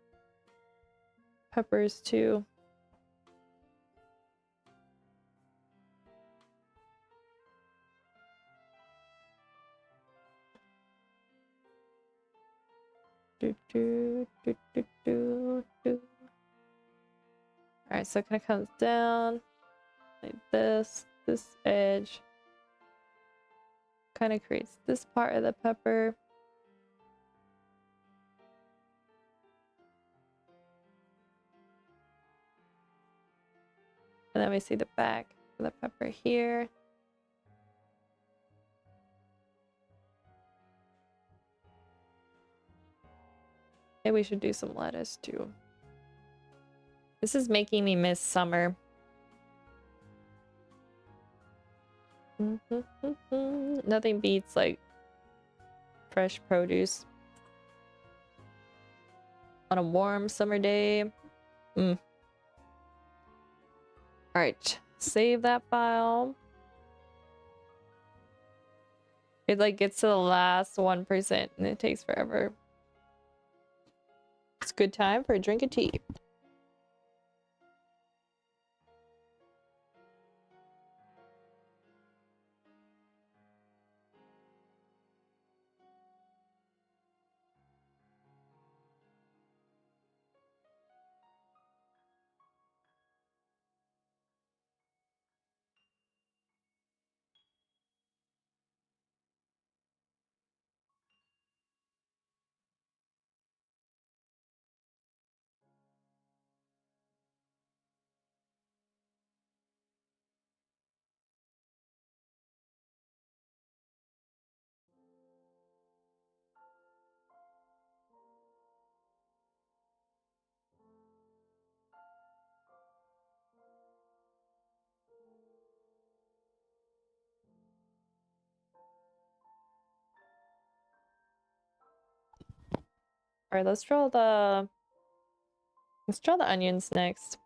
peppers too. Alright, so it kind of comes down like this edge kind of creates this part of the pepper. And then we see the back of the pepper here. Maybe we should do some lettuce too. This is making me miss summer. Nothing beats like fresh produce on a warm summer day. All right, save that file. It like gets to the last 1% and it takes forever. It's a good time for a drink of tea. All right, let's draw the onions next.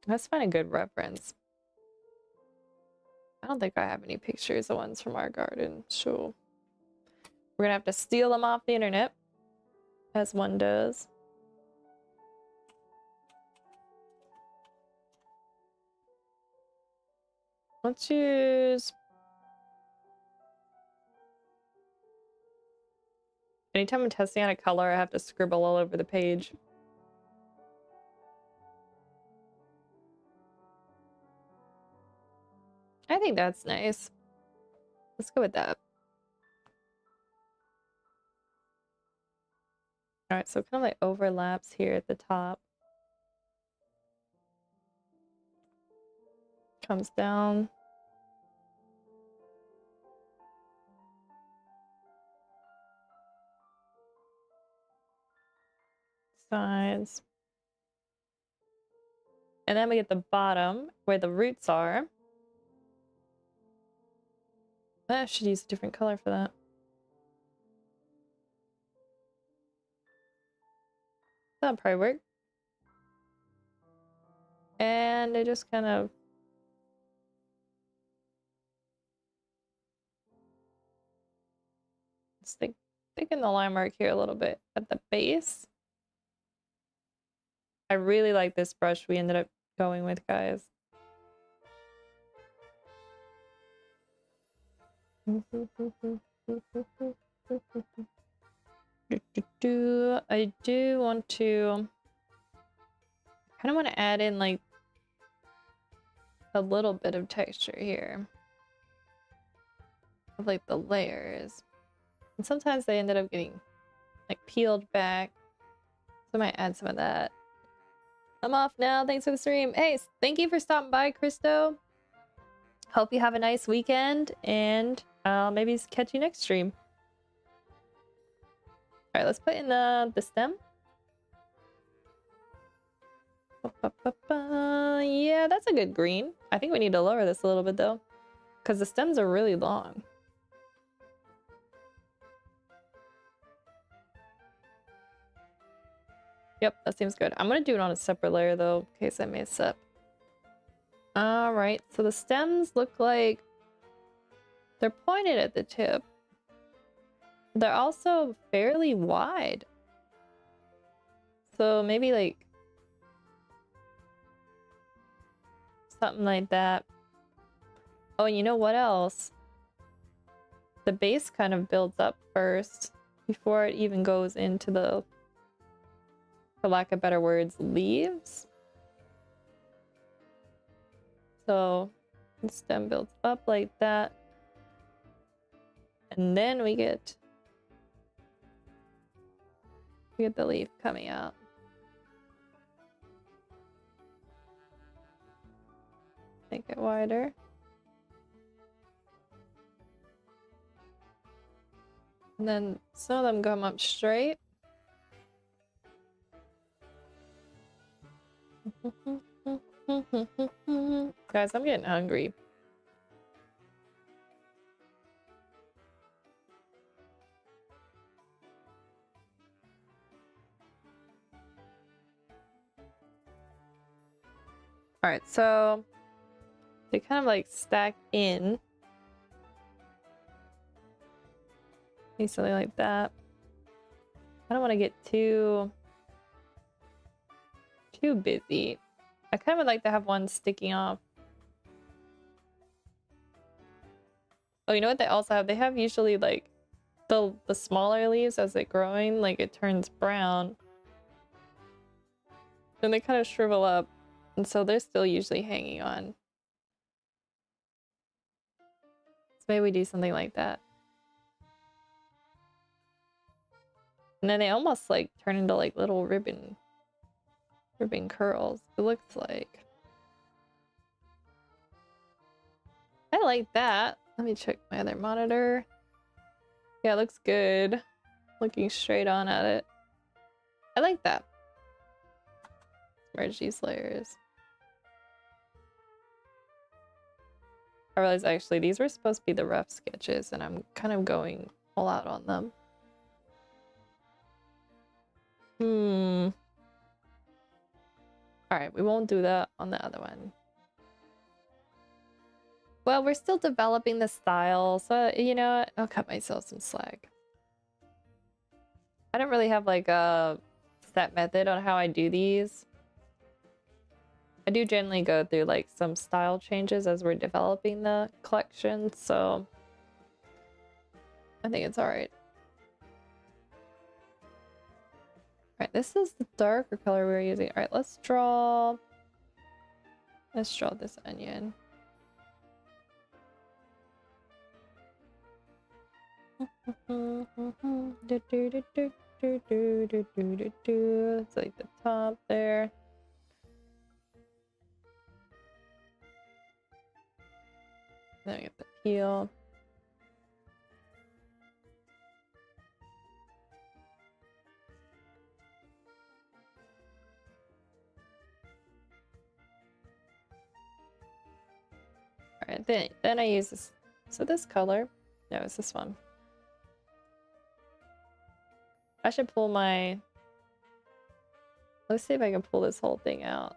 Let's find a good reference. I don't think I have any pictures of ones from our garden, so we're gonna have to steal them off the internet, as one does. Let's use... Anytime I'm testing out a color, I have to scribble all over the page. I think that's nice. Let's go with that. All right, so kind of like overlaps here at the top. Comes down. Sides. And then we get the bottom where the roots are. I should use a different color for that. That'll probably work. And I just kind of thicken the line mark here a little bit at the base. I really like this brush we ended up going with, guys. I do want to kind of want to add in like a little bit of texture here of like the layers, and sometimes they ended up getting like peeled back, so I might add some of that. I'm off now. Thanks for the stream. Hey, thank you for stopping by, Christo. Hope you have a nice weekend, and I'll maybe catch you next stream. All right, let's put in the stem. Yeah, that's a good green. I think we need to lower this a little bit though, because the stems are really long. Yep, that seems good. I'm gonna do it on a separate layer though, in case I mess up. All right, so the stems look like they're pointed at the tip. They're also fairly wide. So maybe like something like that. Oh, and you know what else? The base kind of builds up first before it even goes into the, for lack of better words, leaves. So the stem builds up like that. And then we get the leaf coming out. Make it wider. And then some of them come up straight. Guys, I'm getting hungry. All right, so they kind of like stack in. Maybe something like that. I don't want to get too busy. I kind of would like to have one sticking off. Oh, you know what they also have? They have usually like the smaller leaves as they're growing, like it turns brown. And they kind of shrivel up. And so they're still usually hanging on. So maybe we do something like that. And then they almost like turn into like little ribbon curls, it looks like. I like that. Let me check my other monitor. Yeah, it looks good. Looking straight on at it. I like that. Merge these layers. I realized actually these were supposed to be the rough sketches and I'm kind of going all out on them. Alright, we won't do that on the other one. Well, we're still developing the style, so you know what? I'll cut myself some slack. I don't really have like a set method on how I do these. I do generally go through like some style changes as we're developing the collection, so I think it's alright. Alright, this is the darker color we were using. Alright, let's draw this onion. It's like the top there. Then I get the peel. Alright, then I use this. So this color, no, it's this one. I should pull my. Let's see if I can pull this whole thing out.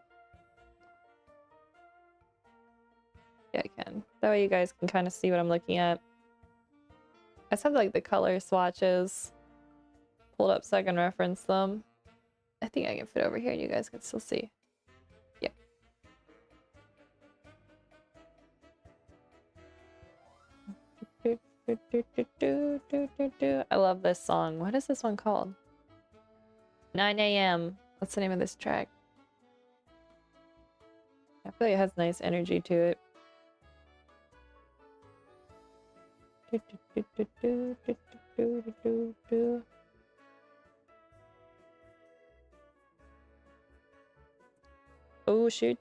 Yeah, I can. That way you guys can kind of see what I'm looking at. I just have like the color swatches pulled up so I can reference them. I think I can fit over here and you guys can still see. Yeah. I love this song. What is this one called? 9 a.m. What's the name of this track? I feel like it has nice energy to it. Oh shoot.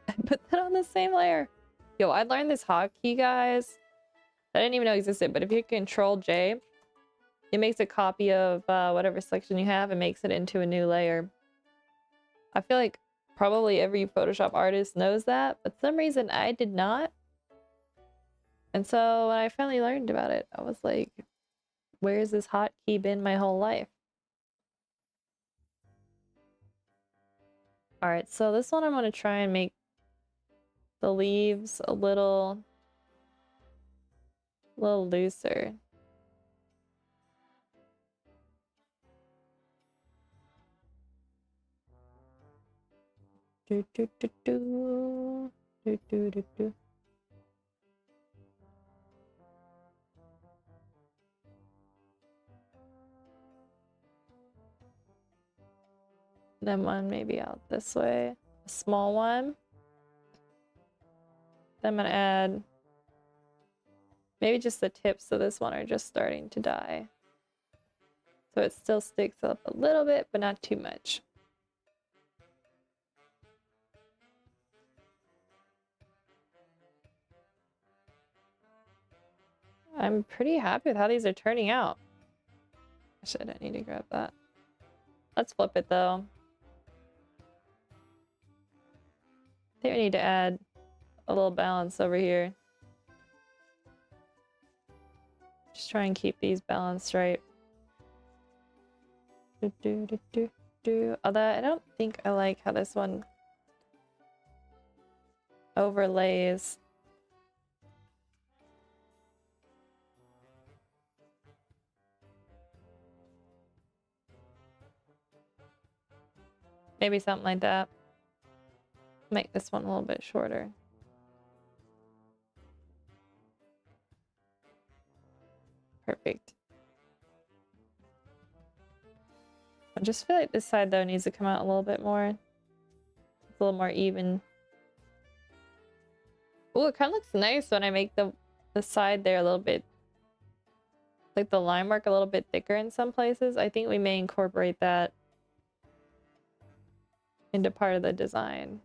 I put that on the same layer. Yo, I learned this hotkey, guys. I didn't even know it existed, but if you Control J, it makes a copy of whatever selection you have and makes it into a new layer. I feel like probably every Photoshop artist knows that, but for some reason I did not. And so when I finally learned about it, I was like, where's this hotkey been my whole life? Alright, so this one I'm going to try and make the leaves a little looser. Do, do, do, do. Do, do, do, do. Then one maybe out this way. A small one. Then I'm gonna add maybe just the tips of this one are just starting to die. So it still sticks up a little bit, but not too much. I'm pretty happy with how these are turning out. Actually, I don't need to grab that. Let's flip it though. I think we need to add a little balance over here. Just try and keep these balanced right. Although I don't think I like how this one overlays. Maybe something like that. Make this one a little bit shorter. Perfect. I just feel like this side though needs to come out a little bit more. It's a little more even. Oh, it kind of looks nice when I make the side there a little bit, like the line work a little bit thicker in some places. I think we may incorporate that into part of the design.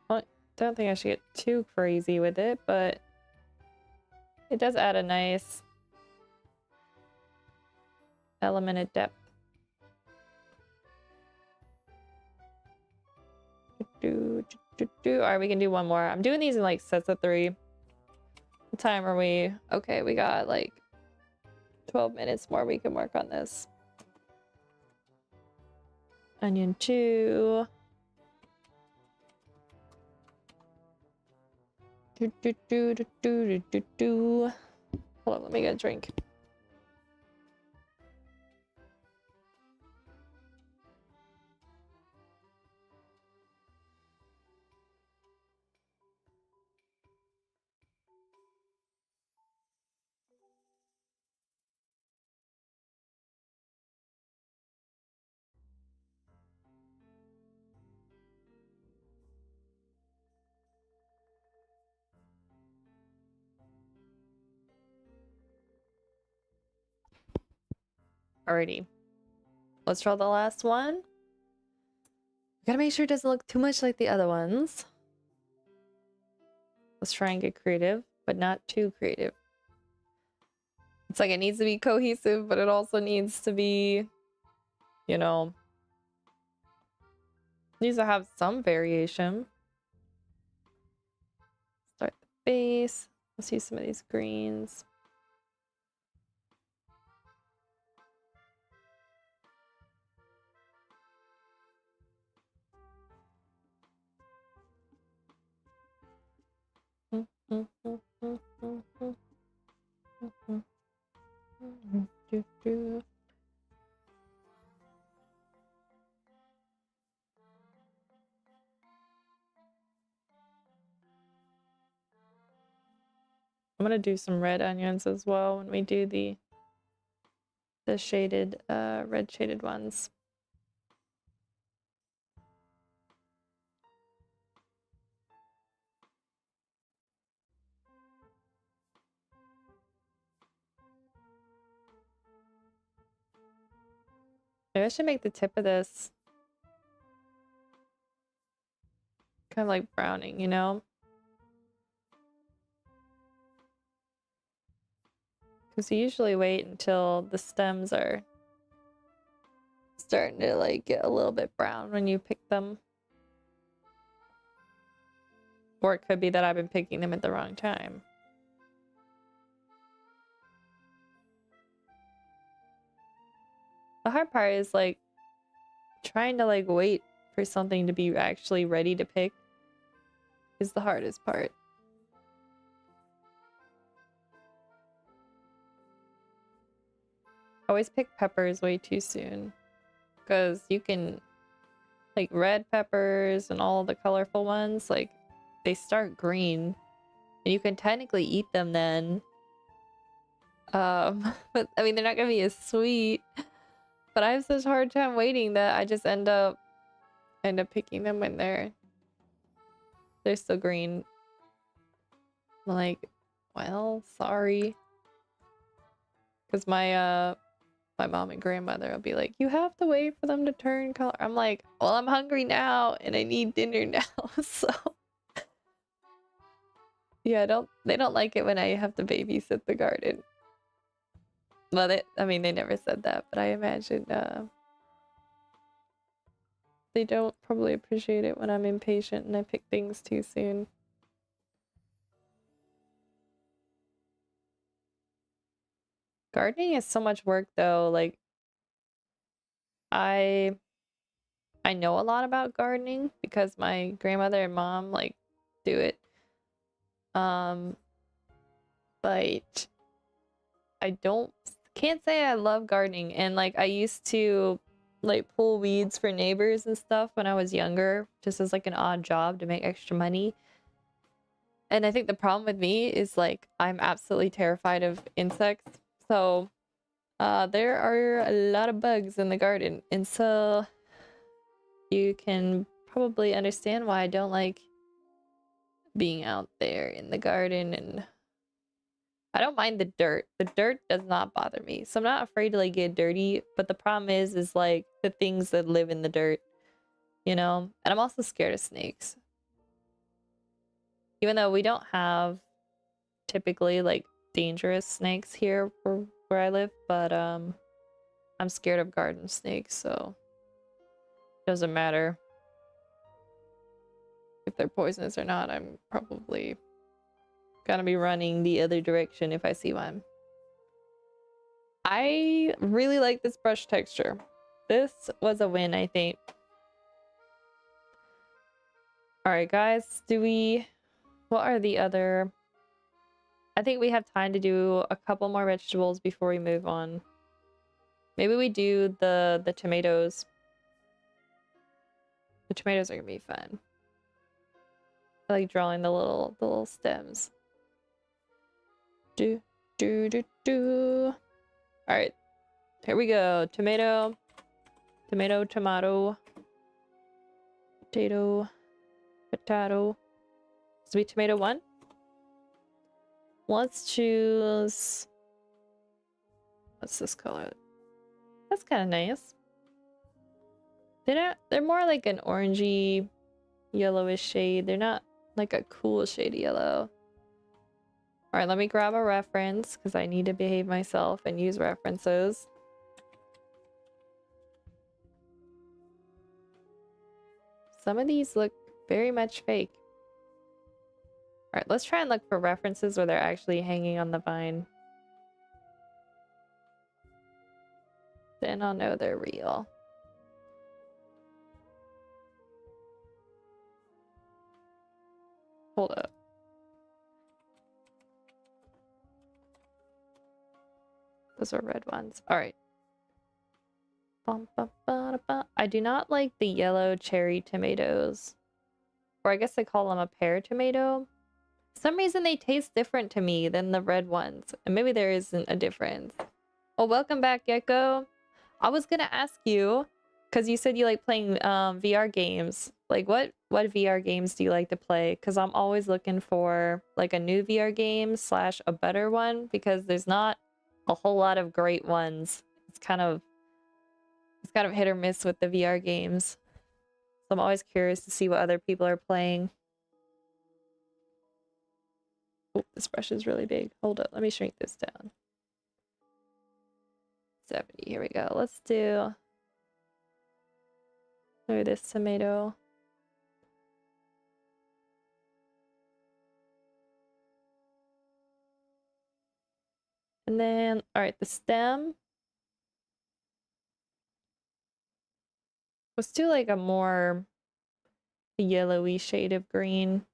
I don't think I should get too crazy with it, but it does add a nice element of depth. Alright, we can do one more. I'm doing these in like sets of 3. What time are we? Okay, we got like 12 minutes more. We can work on this. Onion 2. Hold on, let me get a drink. Alrighty. Let's draw the last one. Gotta make sure it doesn't look too much like the other ones. Let's try and get creative, but not too creative. It's like it needs to be cohesive, but it also needs to be, you know, needs to have some variation. Start the base. Let's use some of these greens. I'm gonna do some red onions as well when we do the shaded, red shaded ones. Maybe I should make the tip of this kind of like browning, you know? Because you usually wait until the stems are starting to like get a little bit brown when you pick them. Or it could be that I've been picking them at the wrong time. The hard part is like trying to like wait for something to be actually ready to pick is the hardest part. I always pick peppers way too soon because you can, like red peppers and all the colorful ones, like they start green and you can technically eat them then. But I mean, they're not gonna be as sweet, but I have such a hard time waiting that I just end up picking them when they're still green. I'm like, well, sorry. Because my mom and grandmother will be like, you have to wait for them to turn color. I'm like, well, I'm hungry now and I need dinner now. So yeah, they don't like it when I have to babysit the garden. Well, I mean, they never said that, but I imagine they don't probably appreciate it when I'm impatient and I pick things too soon. Gardening is so much work though. Like I know a lot about gardening because my grandmother and mom like do it. But I can't say I love gardening, and like I used to like pull weeds for neighbors and stuff when I was younger, just as like an odd job to make extra money. And I think the problem with me is like I'm absolutely terrified of insects. So there are a lot of bugs in the garden, and so you can probably understand why I don't like being out there in the garden. And I don't mind the dirt. The dirt does not bother me. So I'm not afraid to like get dirty, but the problem is like the things that live in the dirt, you know? And I'm also scared of snakes. Even though we don't have typically like dangerous snakes here where I live, but I'm scared of garden snakes, so it doesn't matter if they're poisonous or not. I'm probably gonna be running the other direction if I see one. I really like this brush texture. This was a win, I think. Alright guys, what are the other... I think we have time to do a couple more vegetables before we move on. Maybe we do the tomatoes. The tomatoes are gonna be fun. I like drawing the little stems. Do do do do. All right, here we go. Tomato, tomato, tomato, potato, potato. Sweet tomato 1. Let's choose. What's this color? That's kind of nice. They're more like an orangey, yellowish shade. They're not like a cool shade of yellow. All right, let me grab a reference because I need to behave myself and use references. Some of these look very much fake. All right, let's try and look for references where they're actually hanging on the vine. Then I'll know they're real. Hold up. Those are red ones. All right. I do not like the yellow cherry tomatoes. Or I guess they call them a pear tomato. For some reason they taste different to me than the red ones. And maybe there isn't a difference. Oh, welcome back, Gecko. I was gonna ask you, because you said you like playing VR games. Like what VR games do you like to play? Because I'm always looking for like a new VR game / a better one, because there's not a whole lot of great ones. It's kind of hit or miss with the VR games. So I'm always curious to see what other people are playing. Oh, this brush is really big. Hold up, let me shrink this down. 70, here we go. Let's do maybe this tomato. And then, all right, the stem. Let's do like a more yellowy shade of green.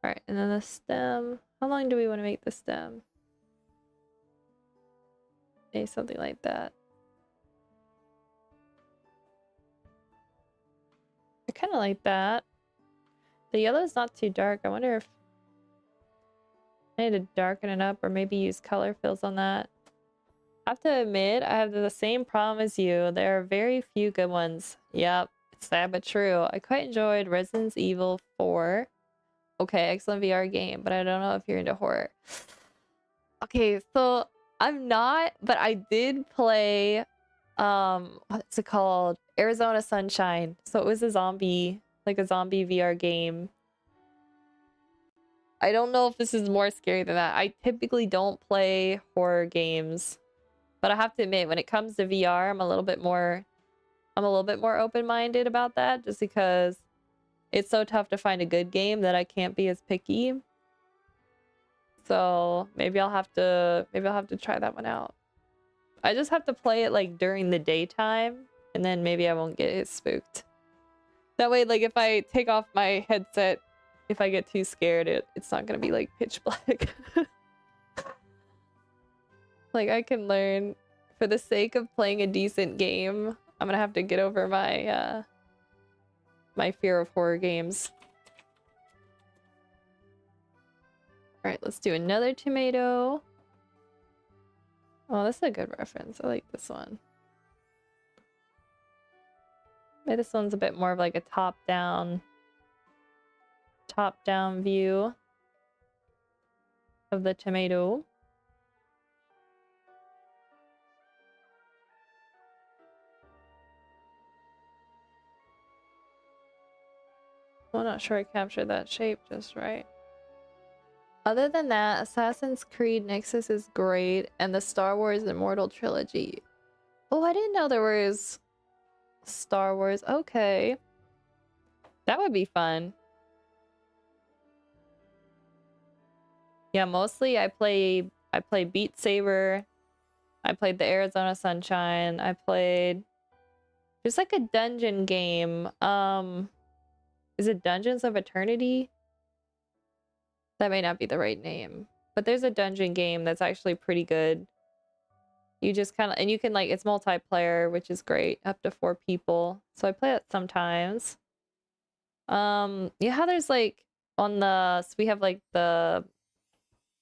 All right, and then the stem. How long do we want to make the stem? Maybe something like that. I kind of like that. The yellow is not too dark. I wonder if I need to darken it up or maybe use color fills on that. I have to admit, I have the same problem as you. There are very few good ones. Yep, it's sad but true. I quite enjoyed Resident Evil 4. Okay, excellent VR game, but I don't know if you're into horror. Okay, so I'm not, but I did play, what's it called? Arizona Sunshine. So it was a zombie, like a zombie VR game. I don't know if this is more scary than that. I typically don't play horror games, but I have to admit, when it comes to VR, I'm a little bit more open-minded about that, just because it's so tough to find a good game that I can't be as picky. So maybe I'll have to try that one out. I just have to play it like during the daytime, and then maybe I won't get as spooked. That way, like if I take off my headset, if I get too scared, it's not gonna be like pitch black. Like I can learn, for the sake of playing a decent game, I'm gonna have to get over my my fear of horror games. All right, let's do another tomato. Oh, this is a good reference. I like this one. Maybe this one's a bit more of like a top-down view of the tomato. I'm not sure I captured that shape just right. Other than that, Assassin's Creed Nexus is great, and the Star Wars Immortal Trilogy. Oh, I didn't know there was Star Wars. Okay. That would be fun. Yeah, mostly I play Beat Saber. I played the Arizona Sunshine. I played... There's like a dungeon game. Is it Dungeons of Eternity? That may not be the right name. But there's a dungeon game that's actually pretty good. You just kind of... And you can like... It's multiplayer, which is great. Up to 4 people. So I play it sometimes. Yeah, how there's like... On the... So we have like the...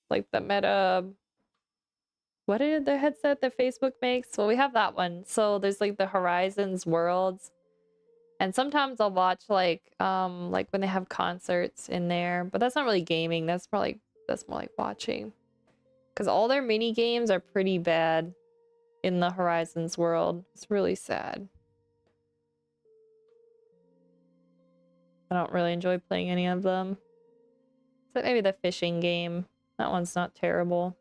Like the Meta... What is the headset that Facebook makes? Well, we have that one. So there's like the Horizons Worlds. And sometimes I'll watch like when they have concerts in there. But that's not really gaming. That's more like That's more like watching. Because all their mini games are pretty bad in the Horizons world. It's really sad. I don't really enjoy playing any of them. Except maybe the fishing game. That one's not terrible.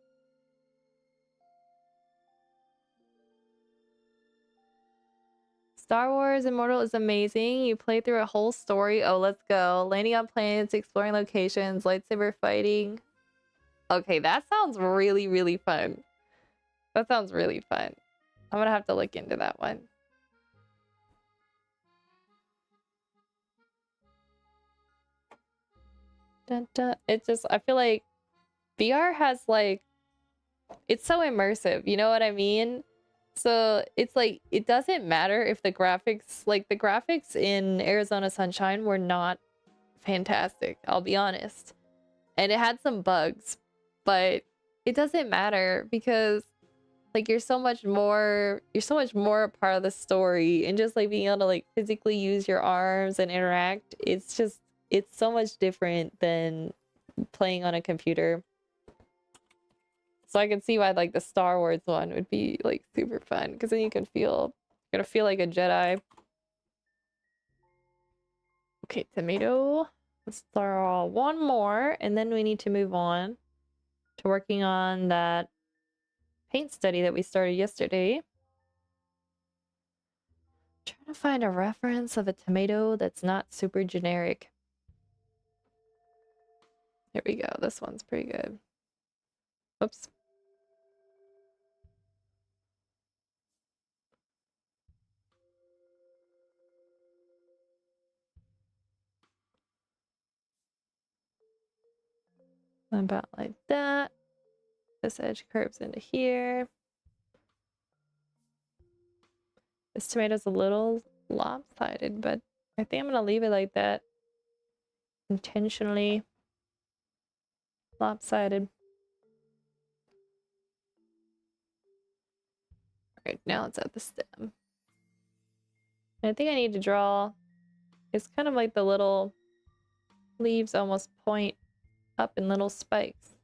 Star Wars Immortal is amazing. You play through a whole story. Oh, let's go. Landing on planets, exploring locations, lightsaber fighting. Okay, that sounds really, really fun. That sounds really fun. I'm gonna have to look into that one. Dun, dun. It just, I feel like VR has like, it's so immersive, you know what I mean? So it's like, it doesn't matter if the graphics, like the graphics in Arizona Sunshine were not fantastic, I'll be honest. And it had some bugs, but it doesn't matter because like you're so much more a part of the story, and just like being able to like physically use your arms and interact, it's so much different than playing on a computer. So I can see why like the Star Wars one would be like super fun, because then you're gonna feel like a Jedi. Okay, tomato. Let's draw one more, and then we need to move on to working on that paint study that we started yesterday. Trying to find a reference of a tomato that's not super generic. Here we go. This one's pretty good. Oops. About like that. This edge curves into here. This tomato's a little lopsided, but I think I'm gonna leave it like that. Intentionally lopsided. Alright, now it's at the stem. And I think I need to draw, it's kind of like the little leaves almost point up in little spikes.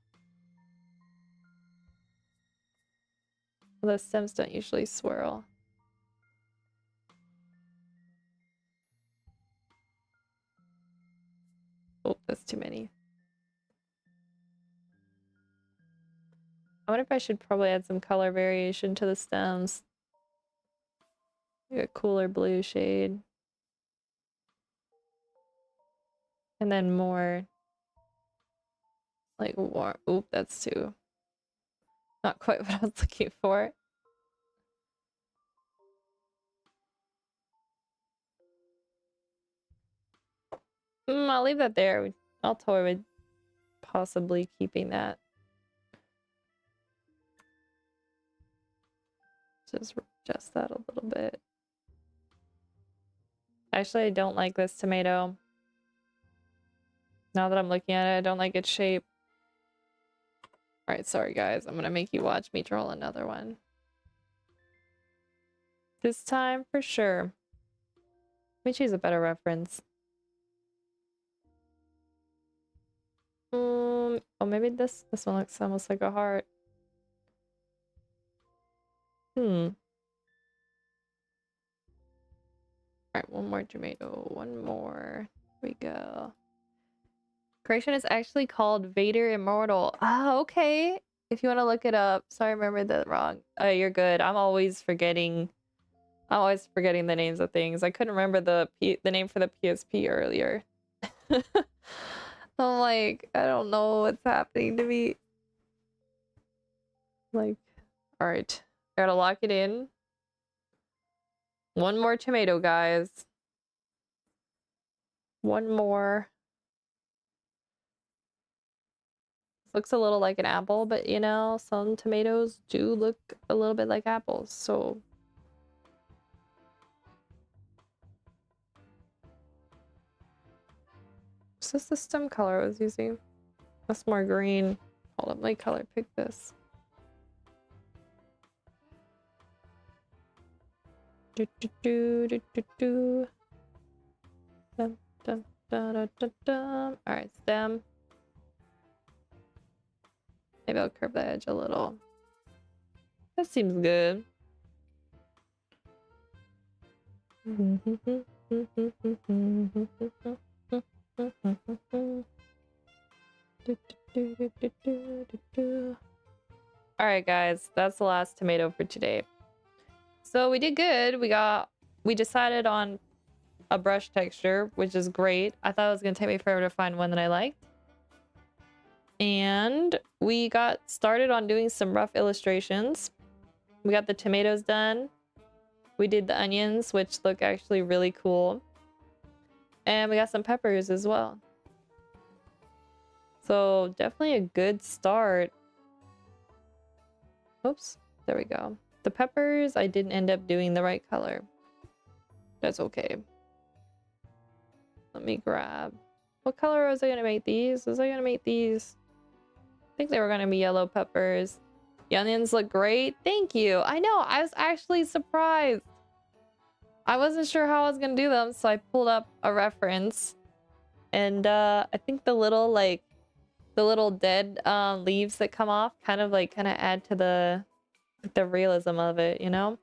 The stems don't usually swirl. Oh, that's too many. I wonder if I should probably add some color variation to the stems. Like a cooler blue shade. And then more like warm. Oop, that's too. Not quite what I was looking for. I'll leave that there. I'll toy with possibly keeping that. Just adjust that a little bit. Actually, I don't like this tomato. Now that I'm looking at it, I don't like its shape. Alright, sorry guys. I'm gonna make you watch me draw another one. This time, for sure. Let me choose a better reference. Oh, maybe this one looks almost like a heart. Alright, one more tomato. One more. Here we go. Creation is actually called Vader Immortal. Oh, okay. If you want to look it up. Sorry, I remembered that wrong. Oh, you're good. I'm always forgetting the names of things. I couldn't remember the name for the PSP earlier. I'm like, I don't know what's happening to me. Like, alright. I gotta lock it in. One more tomato, guys. One more. Looks a little like an apple, but you know, some tomatoes do look a little bit like apples, so. Is this the stem color I was using? That's more green. Hold up, my color pick this. Do do do do do do. Dun, dun, dun, dun, dun, dun. All right, stem. Maybe I'll curve the edge a little. That seems good. Alright guys, that's the last tomato for today. So we did good. We decided on a brush texture, which is great. I thought it was gonna take me forever to find one that I liked. And we got started on doing some rough illustrations. We got the tomatoes done. We did the onions, which look actually really cool. And we got some peppers as well. So definitely a good start. Oops, there we go. The peppers, I didn't end up doing the right color. That's okay. Let me grab... What color was I gonna make these? Was I gonna make these? I think they were gonna be yellow peppers. The onions look great. Thank you. I know, I was actually surprised. I wasn't sure how I was gonna do them, so I pulled up a reference. And I think the little dead leaves that come off kind of add to the realism of it, you know?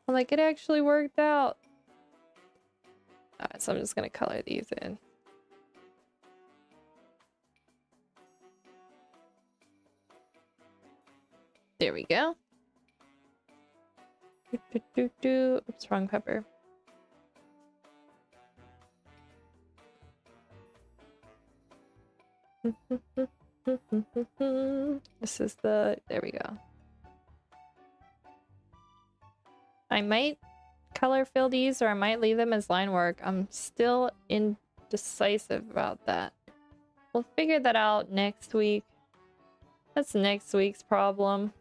I'm like, it actually worked out. Alright, so I'm just gonna color these in. There we go. Oops, wrong pepper. This is the... There we go. I might color fill these or I might leave them as line work. I'm still indecisive about that. We'll figure that out next week. That's next week's problem.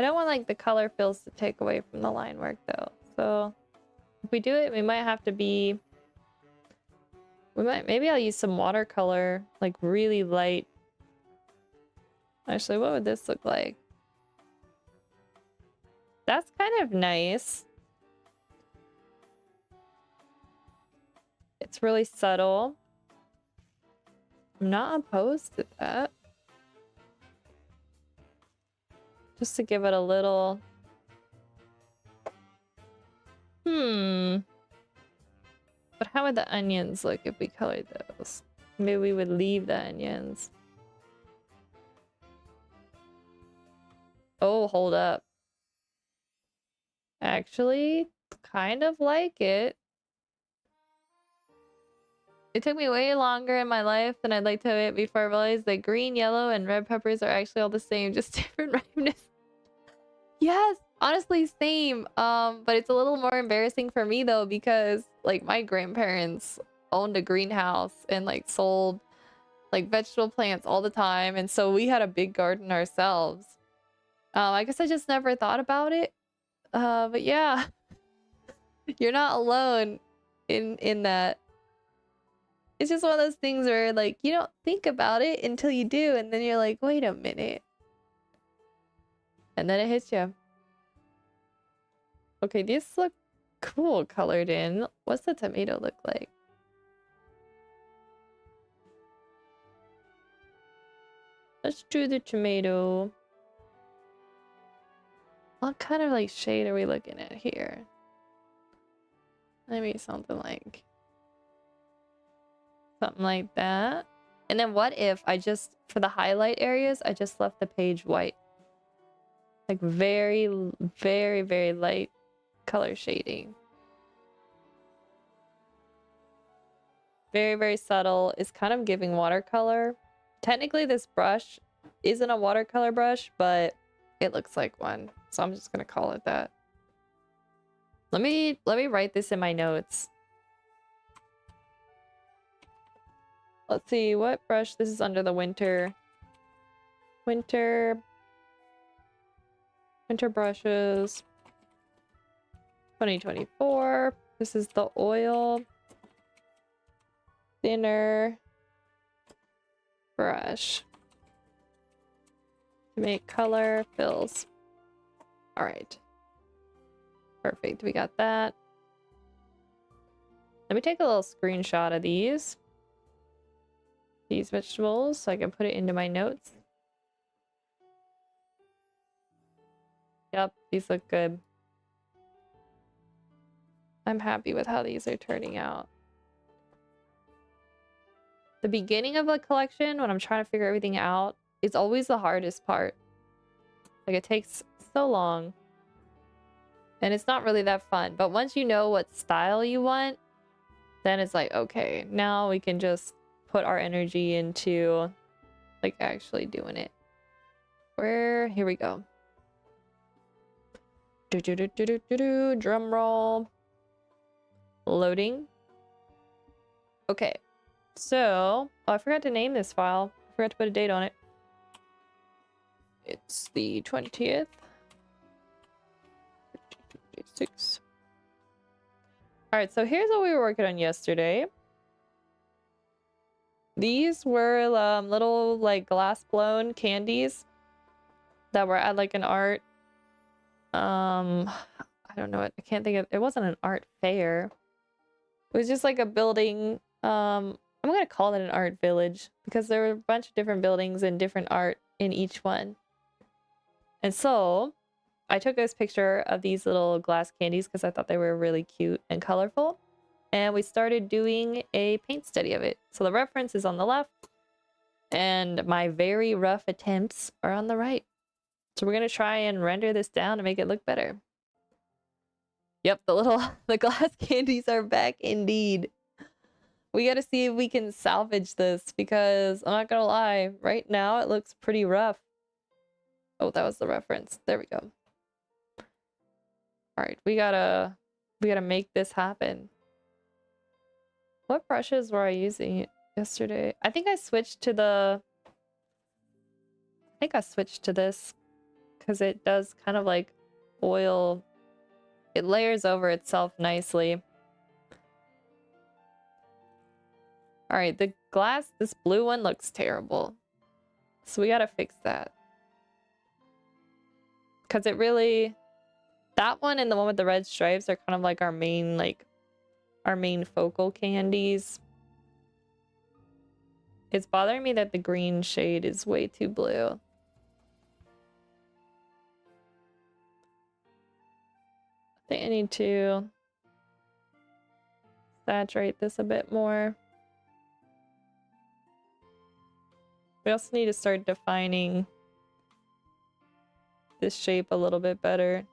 I don't want the color fills to take away from the line work though. So if we do it, we might have to be... Maybe I'll use some watercolor, really light. Actually, what would this look like? That's kind of nice. It's really subtle. I'm not opposed to that. Just to give it a little... But how would the onions look if we colored those? Maybe we would leave the onions. Oh, hold up. Actually, kind of like it. It took me way longer in my life than I'd like to admit before I realized that green, yellow, and red peppers are actually all the same, just different ripeness. Yes, honestly, same. But it's a little more embarrassing for me though, because my grandparents owned a greenhouse and sold vegetable plants all the time, and so we had a big garden ourselves. I guess I just never thought about it. But yeah, you're not alone in that. It's just one of those things where you don't think about it until you do, and then you're like, wait a minute. And then it hits you. Okay, these look cool colored in. What's the tomato look like? Let's do the tomato. What kind of shade are we looking at here? Maybe something like that. And then what if I just, for the highlight areas, I just left the page white? Very, very, very light color shading. Very, very subtle. It's kind of giving watercolor. Technically, this brush isn't a watercolor brush, but it looks like one. So I'm just gonna call it that. Let me write this in my notes. Let's see, what brush? This is under the winter brushes 2024. This is the oil thinner brush to make color fills. All right, perfect, we got that. Let me take a little screenshot of these vegetables so I can put it into my notes. Yep, these look good. I'm happy with how these are turning out. The beginning of a collection, when I'm trying to figure everything out, is always the hardest part. Like, it takes so long. And it's not really that fun. But once you know what style you want, then it's like, okay, now we can just put our energy into, like, actually doing it. Here we go. Drum roll. Loading. Okay. So, oh, I forgot to name this file. I forgot to put a date on it. It's the 20th. 6. Alright, so here's what we were working on yesterday. These were little, like, glass blown candies that were at, like, an art. I don't know. I can't think of. It wasn't an art fair. It was just like a building. I'm gonna call it an art village because there were a bunch of different buildings and different art in each one. And so I took this picture of these little glass candies because I thought they were really cute and colorful. And we started doing a paint study of it. So the reference is on the left and my very rough attempts are on the right. So we're gonna try and render this down to make it look better. Yep, the glass candies are back indeed. We gotta see if we can salvage this because I'm not gonna lie, right now it looks pretty rough. Oh, that was the reference. There we go. Alright, we gotta make this happen. What brushes were I using yesterday? I think I switched to this because it does kind of like oil. It layers over itself nicely. Alright, the glass, this blue one looks terrible. So we gotta fix that. Because it really... That one and the one with the red stripes are kind of like our main focal candies. It's bothering me that the green shade is way too blue. I think I need to saturate this a bit more. We also need to start defining this shape a little bit better.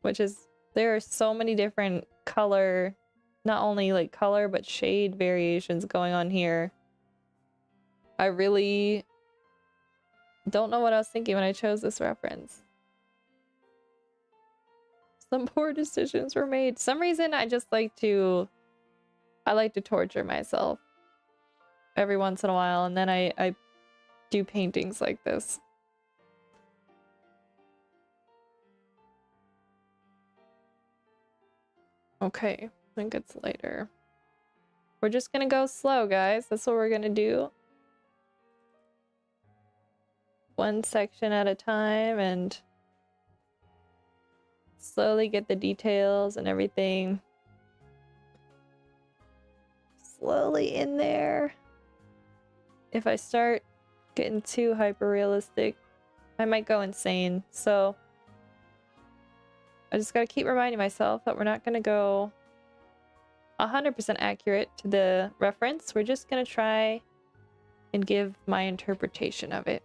Which is, there are so many different color, not only like color, but shade variations going on here. I really don't know what I was thinking when I chose this reference. Some poor decisions were made. For some reason, I like to torture myself every once in a while, and then I do paintings like this. Okay, I think it's later. We're just gonna go slow, guys. That's what we're gonna do. One section at a time and slowly get the details and everything slowly in there. If I start getting too hyper realistic, I might go insane. So I just gotta keep reminding myself that we're not gonna go 100% accurate to the reference. We're just gonna try and give my interpretation of it.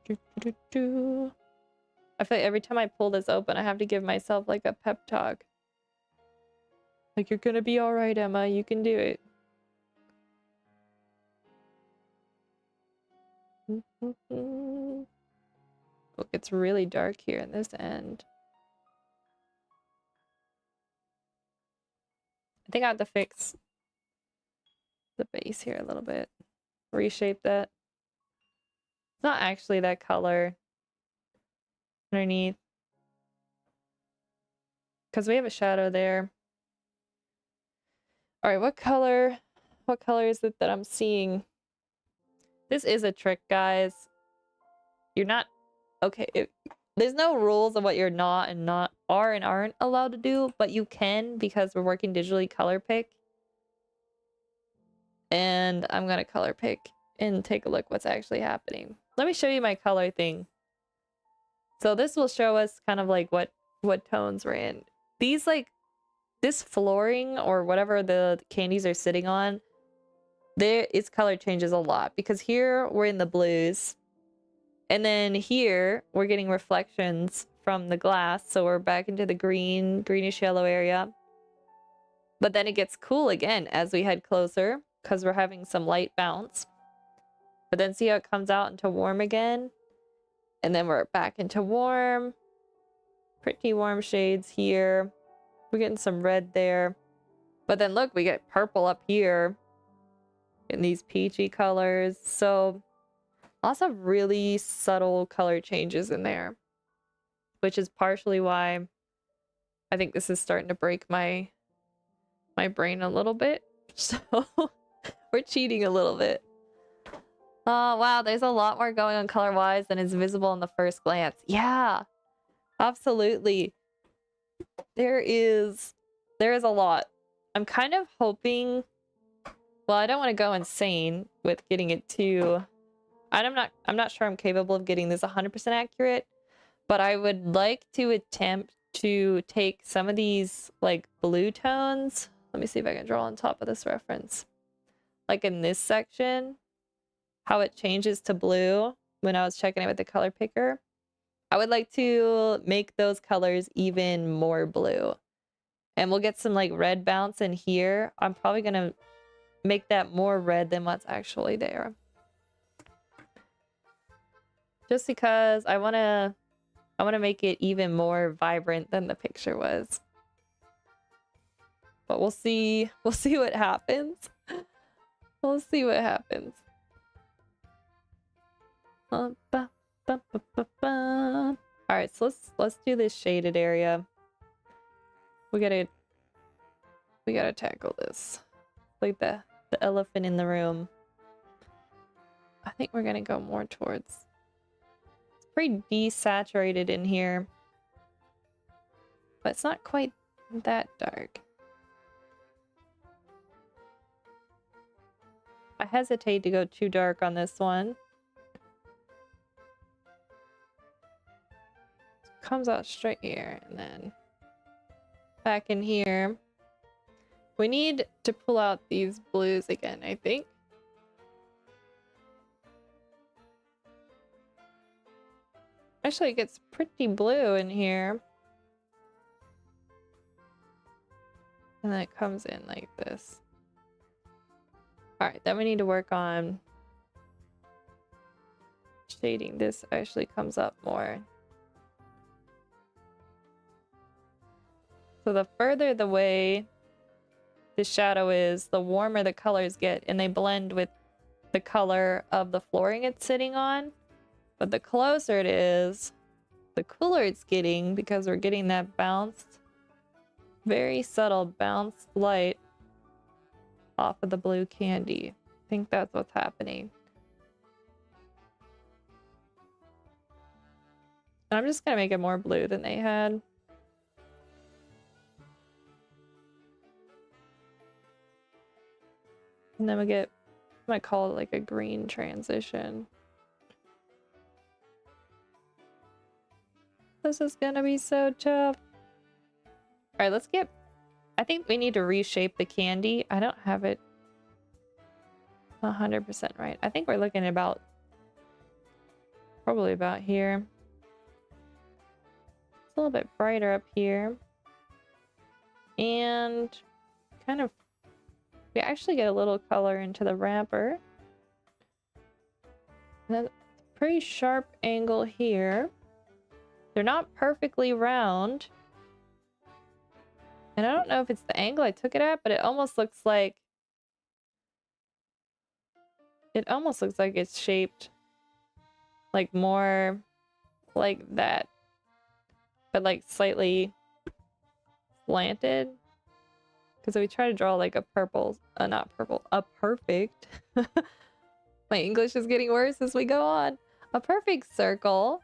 I feel like every time I pull this open, I have to give myself like a pep talk. Like, you're gonna be all right, Emma. You can do it. Look, it's really dark here in this end. I think I have to fix the base here a little bit. Reshape that. It's not actually that color underneath. Because we have a shadow there. Alright, what color is it that I'm seeing? This is a trick, guys. You're not okay. There's no rules of what you're not and aren't allowed to do, but you can because we're working digitally color pick. And I'm gonna color pick and take a look what's actually happening. Let me show you my color thing. So this will show us kind of like what tones we're in. These like this flooring or whatever the candies are sitting on, its color changes a lot because here we're in the blues. And then here we're getting reflections from the glass. So we're back into the greenish yellow area. But then it gets cool again as we head closer because we're having some light bounce. But then see how it comes out into warm again? And then we're back into warm. Pretty warm shades here. We're getting some red there. But then look, we get purple up here. In these peachy colors. So lots of really subtle color changes in there. Which is partially why I think this is starting to break my brain a little bit. So we're cheating a little bit. Oh, wow, there's a lot more going on color-wise than is visible on the first glance. Yeah, absolutely. There is a lot. I'm kind of hoping, well, I don't want to go insane with getting it too. I'm not sure I'm capable of getting this 100% accurate, but I would like to attempt to take some of these like blue tones. Let me see if I can draw on top of this reference. Like in this section, how it changes to blue when I was checking it with the color picker. I would like to make those colors even more blue. And we'll get some like red bounce in here. I'm probably gonna make that more red than what's actually there. Just because I wanna make it even more vibrant than the picture was. But we'll see what happens. We'll see what happens. Alright, so let's do this shaded area. We gotta tackle this. Like the elephant in the room. I think we're gonna go more towards. It's pretty desaturated in here. But it's not quite that dark. I hesitate to go too dark on this one. Comes out straight here and then back in here. We need to pull out these blues again, I think. Actually, it gets pretty blue in here. And then it comes in like this. Alright, then we need to work on shading. This actually comes up more. So the further the way the shadow is, the warmer the colors get, and they blend with the color of the flooring it's sitting on. But the closer it is, the cooler it's getting because we're getting that bounced, very subtle bounced light off of the blue candy. I think that's what's happening. And I'm just gonna make it more blue than they had. And then we get, I might call it like a green transition. This is gonna be so tough. Alright, let's get, I think we need to reshape the candy. I don't have it 100% right. I think we're looking at about, probably about here. It's a little bit brighter up here. And kind of, we actually get a little color into the wrapper. And then pretty sharp angle here. They're not perfectly round. And I don't know if it's the angle I took it at, but it almost looks like it's shaped like more like that, but like slightly slanted. Because if we try to draw like a purple, not purple, a perfect My English is getting worse as we go on. A perfect circle.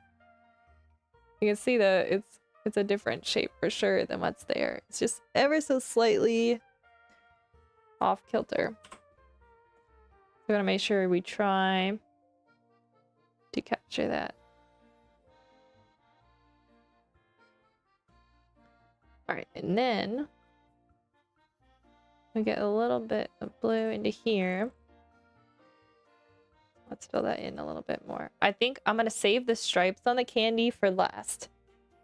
You can see that it's a different shape for sure than what's there. It's just ever so slightly off kilter. We want to make sure we try to capture that. Alright, and then we get a little bit of blue into here. Let's fill that in a little bit more. I think I'm going to save the stripes on the candy for last.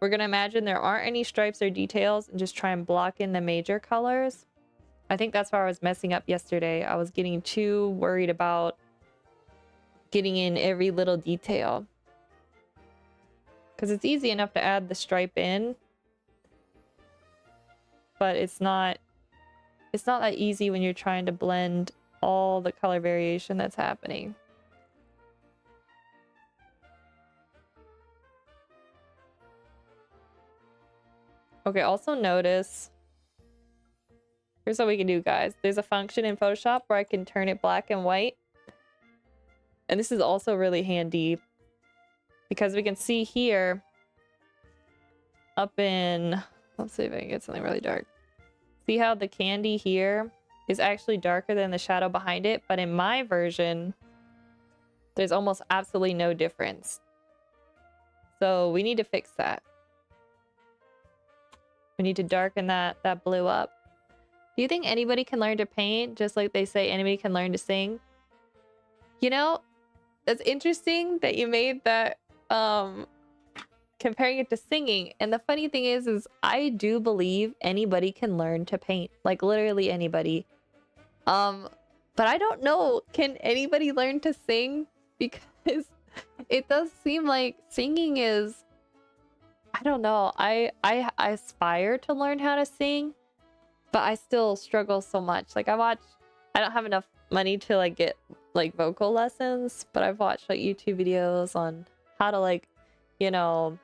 We're going to imagine there aren't any stripes or details and just try and block in the major colors. I think that's where I was messing up yesterday. I was getting too worried about getting in every little detail. Because it's easy enough to add the stripe in. But it's not that easy when you're trying to blend all the color variation that's happening. Okay, also notice, here's what we can do, guys. There's a function in Photoshop where I can turn it black and white. And this is also really handy because we can see here up in, let's see if I can get something really dark. See how the candy here is actually darker than the shadow behind it, but in my version, there's almost absolutely no difference. So we need to fix that. We need to darken that blue up. Do you think anybody can learn to paint just like they say anybody can learn to sing? You know, that's interesting that you made that comparing it to singing. And the funny thing is I do believe anybody can learn to paint. Like literally anybody. But I don't know, can anybody learn to sing? Because it does seem like singing is, I don't know. I aspire to learn how to sing, but I still struggle so much. Like I don't have enough money to like get like vocal lessons, but I've watched like YouTube videos on how to like, you know,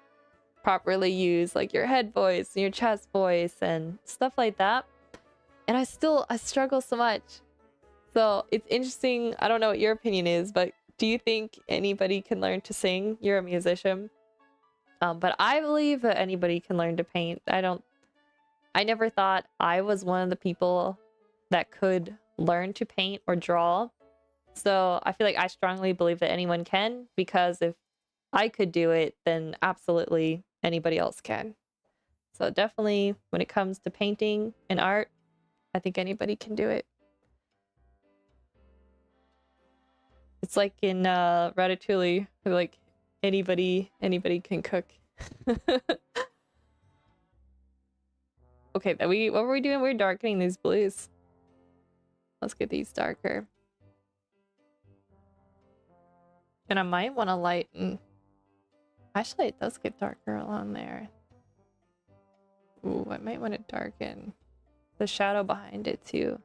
properly use like your head voice and your chest voice and stuff like that. And I struggle so much. So it's interesting. I don't know what your opinion is, but do you think anybody can learn to sing? You're a musician. But I believe that anybody can learn to paint. I never thought I was one of the people that could learn to paint or draw. So I feel like I strongly believe that anyone can, because if I could do it, then absolutely anybody else can. So definitely when it comes to painting and art, I think anybody can do it. It's like in Ratatouille, like anybody can cook. Okay, what were we doing? We're darkening these blues. Let's get these darker. And I might want to lighten. Actually, it does get darker along there. Ooh, I might want to darken the shadow behind it too.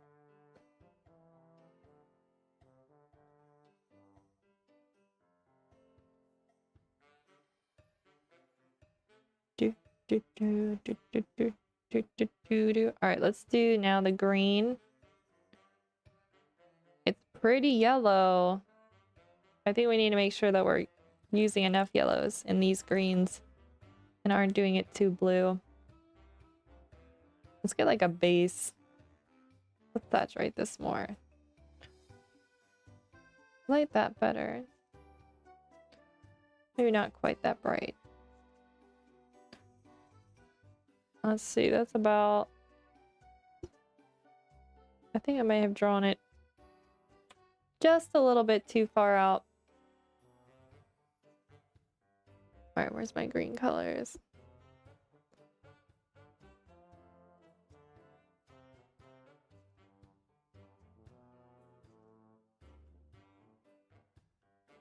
All right, let's do now the green. It's pretty yellow. I think we need to make sure that we're using enough yellows in these greens and aren't doing it too blue. Let's get like a base. Let's saturate this more. I like that better. Maybe not quite that bright. Let's see, that's about... I think I may have drawn it just a little bit too far out. Alright, where's my green colors?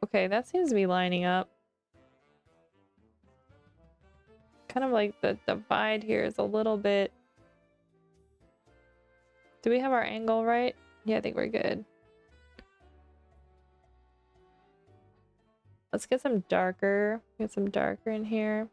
Okay, that seems to be lining up. Kind of like the divide here is a little bit... Do we have our angle right? Yeah, I think we're good. Let's get some darker. Get some darker in here.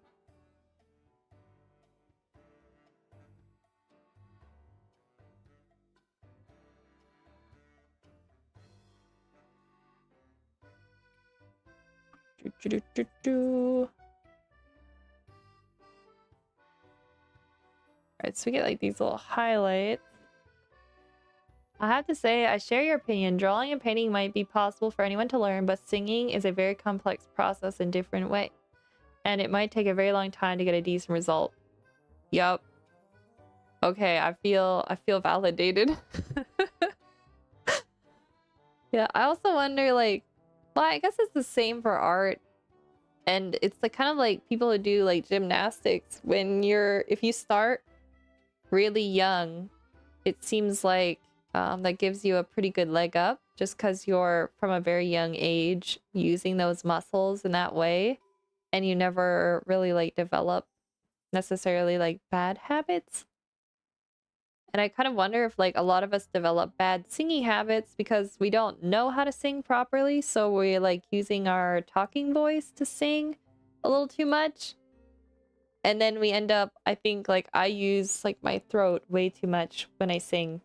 Alright, so we get like these little highlights. I have to say, I share your opinion. Drawing and painting might be possible for anyone to learn, but singing is a very complex process in different way. And it might take a very long time to get a decent result. Yup. Okay, I feel validated. Yeah, I also wonder like, well, I guess it's the same for art. And it's like kind of like people who do like gymnastics. If you start really young, it seems like that gives you a pretty good leg up just because you're from a very young age using those muscles in that way, and you never really like develop necessarily like bad habits. And I kind of wonder if like a lot of us develop bad singing habits because we don't know how to sing properly, so we're like using our talking voice to sing a little too much. And then we end up, I think like I use like my throat way too much when I sing.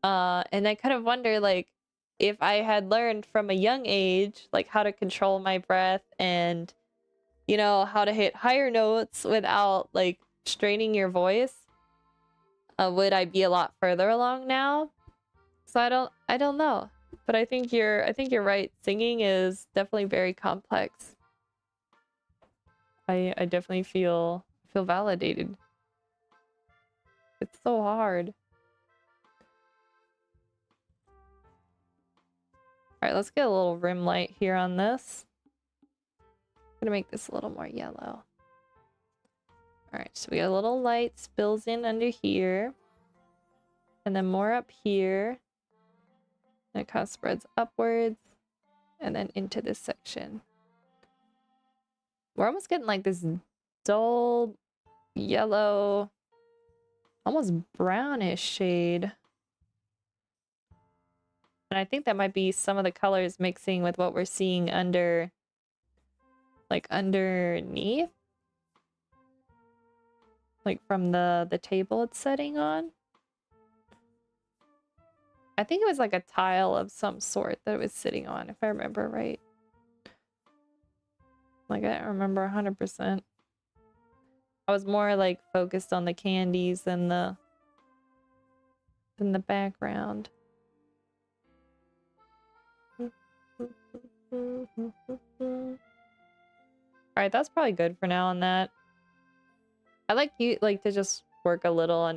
And I kind of wonder like if I had learned from a young age like how to control my breath and how to hit higher notes without like straining your voice, would I be a lot further along now? So I don't know. But I think you're right. Singing is definitely very complex. I definitely feel validated. It's so hard. All right, let's get a little rim light here on this. I'm gonna make this a little more yellow. All right, so we got a little light spills in under here, and then more up here. And it kind of spreads upwards, and then into this section. We're almost getting like this dull yellow, almost brownish shade. And I think that might be some of the colors mixing with what we're seeing underneath. Like from the table it's setting on. I think it was like a tile of some sort that it was sitting on, if I remember right. Like, I don't remember 100%. I was more like focused on the candies than the background. Alright, that's probably good for now on that. I like to just work a little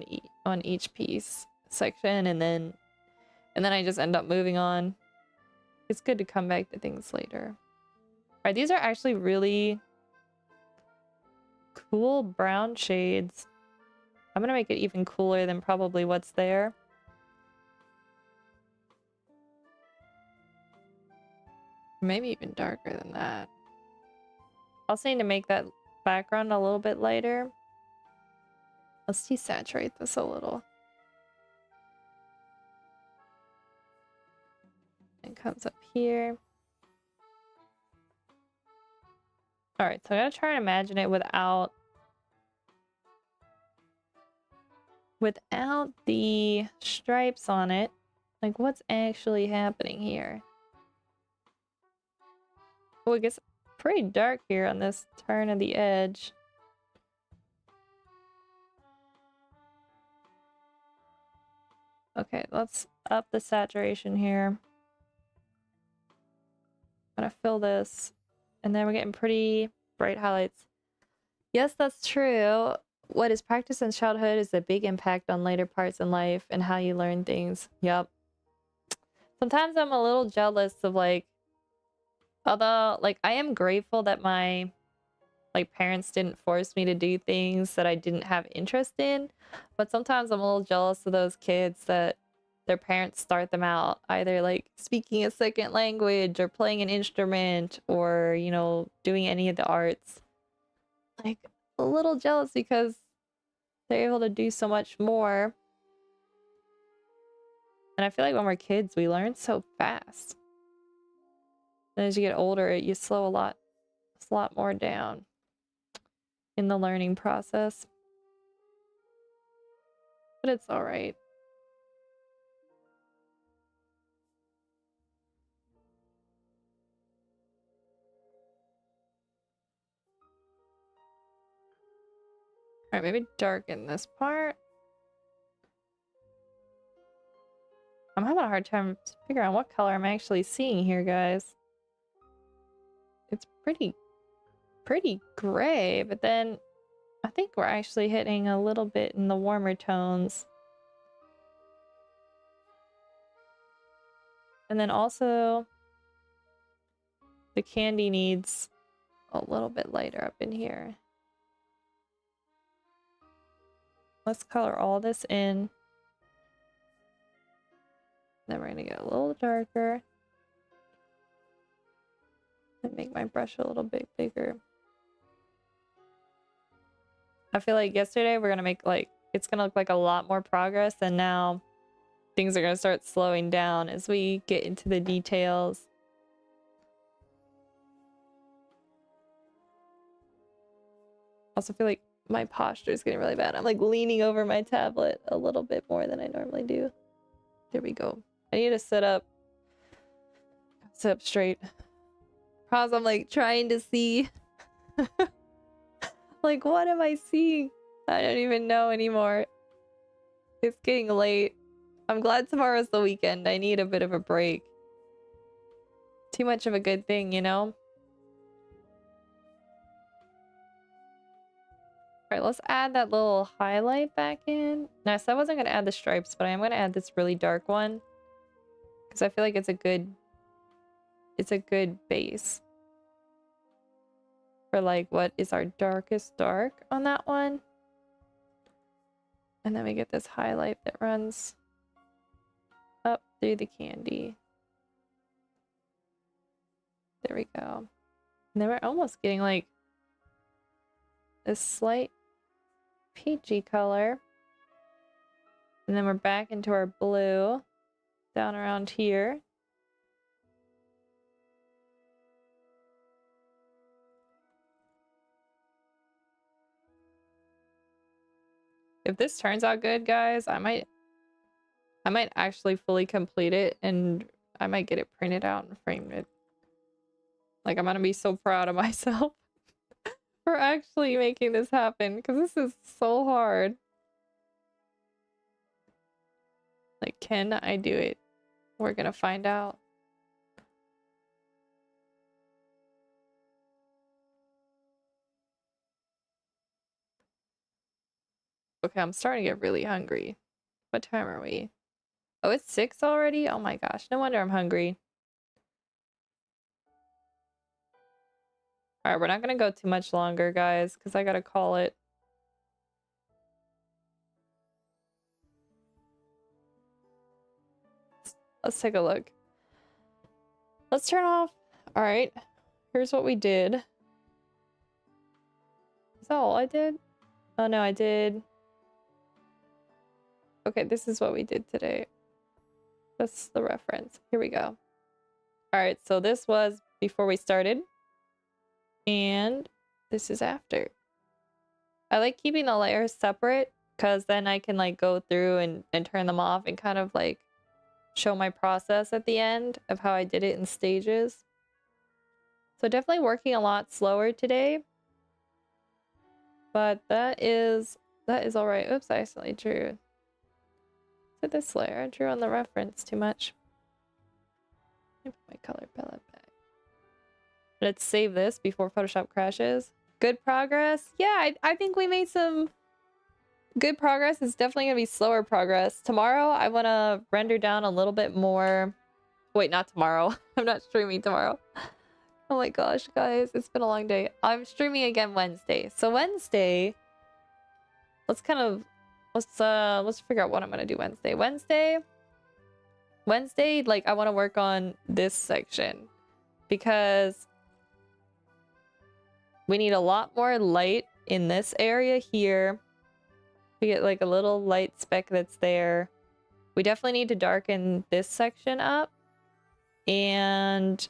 on each piece section and then I just end up moving on. It's good to come back to things later. Alright, these are actually really cool brown shades. I'm gonna make it even cooler than probably what's there. Maybe even darker than that. Also need to make that background a little bit lighter. Let's desaturate this a little. It comes up here. Alright, so I'm gonna try and imagine it without the stripes on it. Like, what's actually happening here? Oh, it gets pretty dark here on this turn of the edge. Okay, let's up the saturation here. I'm gonna fill this, and then we're getting pretty bright highlights. Yes, that's true. What is practiced in childhood is a big impact on later parts in life and how you learn things. Yup. Sometimes I'm a little jealous of like, although like I am grateful that my like parents didn't force me to do things that I didn't have interest in, but sometimes I'm a little jealous of those kids that their parents start them out either like speaking a second language or playing an instrument or doing any of the arts. Like a little jealous because they're able to do so much more. And I feel like when we're kids we learn so fast, and as you get older you slow a lot more down in the learning process. But it's all right. Alright, maybe darken this part. I'm having a hard time figuring out what color I'm actually seeing here, guys. It's pretty gray, but then I think we're actually hitting a little bit in the warmer tones. And then also the candy needs a little bit lighter up in here. Let's color all this in. Then we're gonna get a little darker. And make my brush a little bit bigger. I feel like yesterday we're gonna make like, it's gonna look like a lot more progress, and now things are gonna start slowing down as we get into the details. Also feel like my posture is getting really bad. I'm like leaning over my tablet a little bit more than I normally do. There we go. I need to sit up straight. Cause I'm like trying to see. Like, what am I seeing? I don't even know anymore. It's getting late. I'm glad tomorrow's the weekend. I need a bit of a break. Too much of a good thing, you know? Alright, let's add that little highlight back in. Now, so I wasn't going to add the stripes, but I am going to add this really dark one. Because I feel like it's a good base. For like what is our darkest dark on that one. And then we get this highlight that runs up through the candy. There we go. And then we're almost getting like a slight peachy color. And then we're back into our blue down around here. If this turns out good, guys, I might actually fully complete it, and I might get it printed out and framed it. Like, I'm gonna be so proud of myself for actually making this happen, because this is so hard. Like, can I do it? We're gonna find out. Okay, I'm starting to get really hungry. What time are we? Oh, it's 6 already? Oh my gosh, no wonder I'm hungry. Alright, we're not gonna go too much longer, guys, because I gotta call it. Let's take a look. Let's turn off. Alright, here's what we did. Is that all I did? Oh no, I did. Okay, this is what we did today. That's the reference. Here we go. Alright, so this was before we started. And this is after. I like keeping the layers separate, because then I can like go through and turn them off and kind of like show my process at the end of how I did it in stages. So definitely working a lot slower today. But that is alright. Oops, I accidentally drew. Look at this layer. I drew on the reference too much. Let me put my color palette back. Let's save this before Photoshop crashes. Good progress? Yeah, I think we made some good progress. It's definitely gonna be slower progress. Tomorrow, I want to render down a little bit more. Wait, not tomorrow. I'm not streaming tomorrow. Oh my gosh, guys. It's been a long day. I'm streaming again Wednesday. So Wednesday, let's figure out what I'm gonna do Wednesday. Wednesday, like, I want to work on this section because we need a lot more light in this area here. We get like a little light speck that's there. We definitely need to darken this section up, and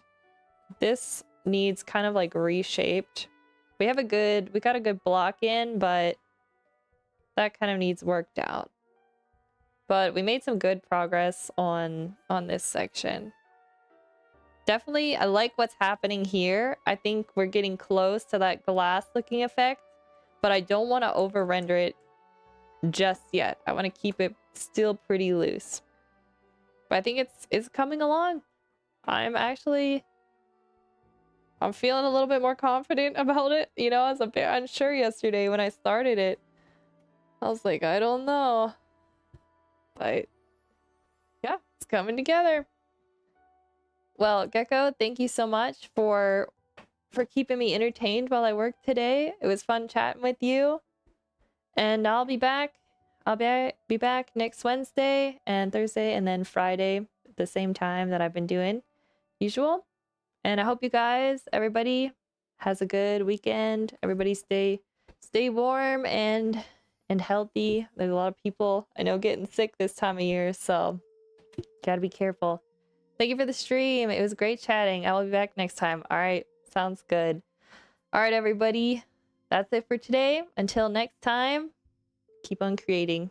this needs kind of like reshaped. We got a good block in, but that kind of needs worked out. But we made some good progress on this section. Definitely, I like what's happening here. I think we're getting close to that glass looking effect, but I don't want to over render it just yet. I want to keep it still pretty loose. But I think it's coming along. I'm feeling a little bit more confident about it. You know, I was a bit unsure yesterday when I started it. I was like, I don't know. But yeah, it's coming together. Well, Gecko, thank you so much for keeping me entertained while I worked today. It was fun chatting with you. And I'll be back. I'll be back next Wednesday and Thursday and then Friday at the same time that I've been doing usual. And I hope you guys, everybody, has a good weekend. Everybody stay warm and healthy. There's a lot of people I know getting sick this time of year, so gotta be careful. Thank you for the stream. It was great chatting. I will be back next time. All right, sounds good. All right, everybody, that's it for today. Until next time, keep on creating.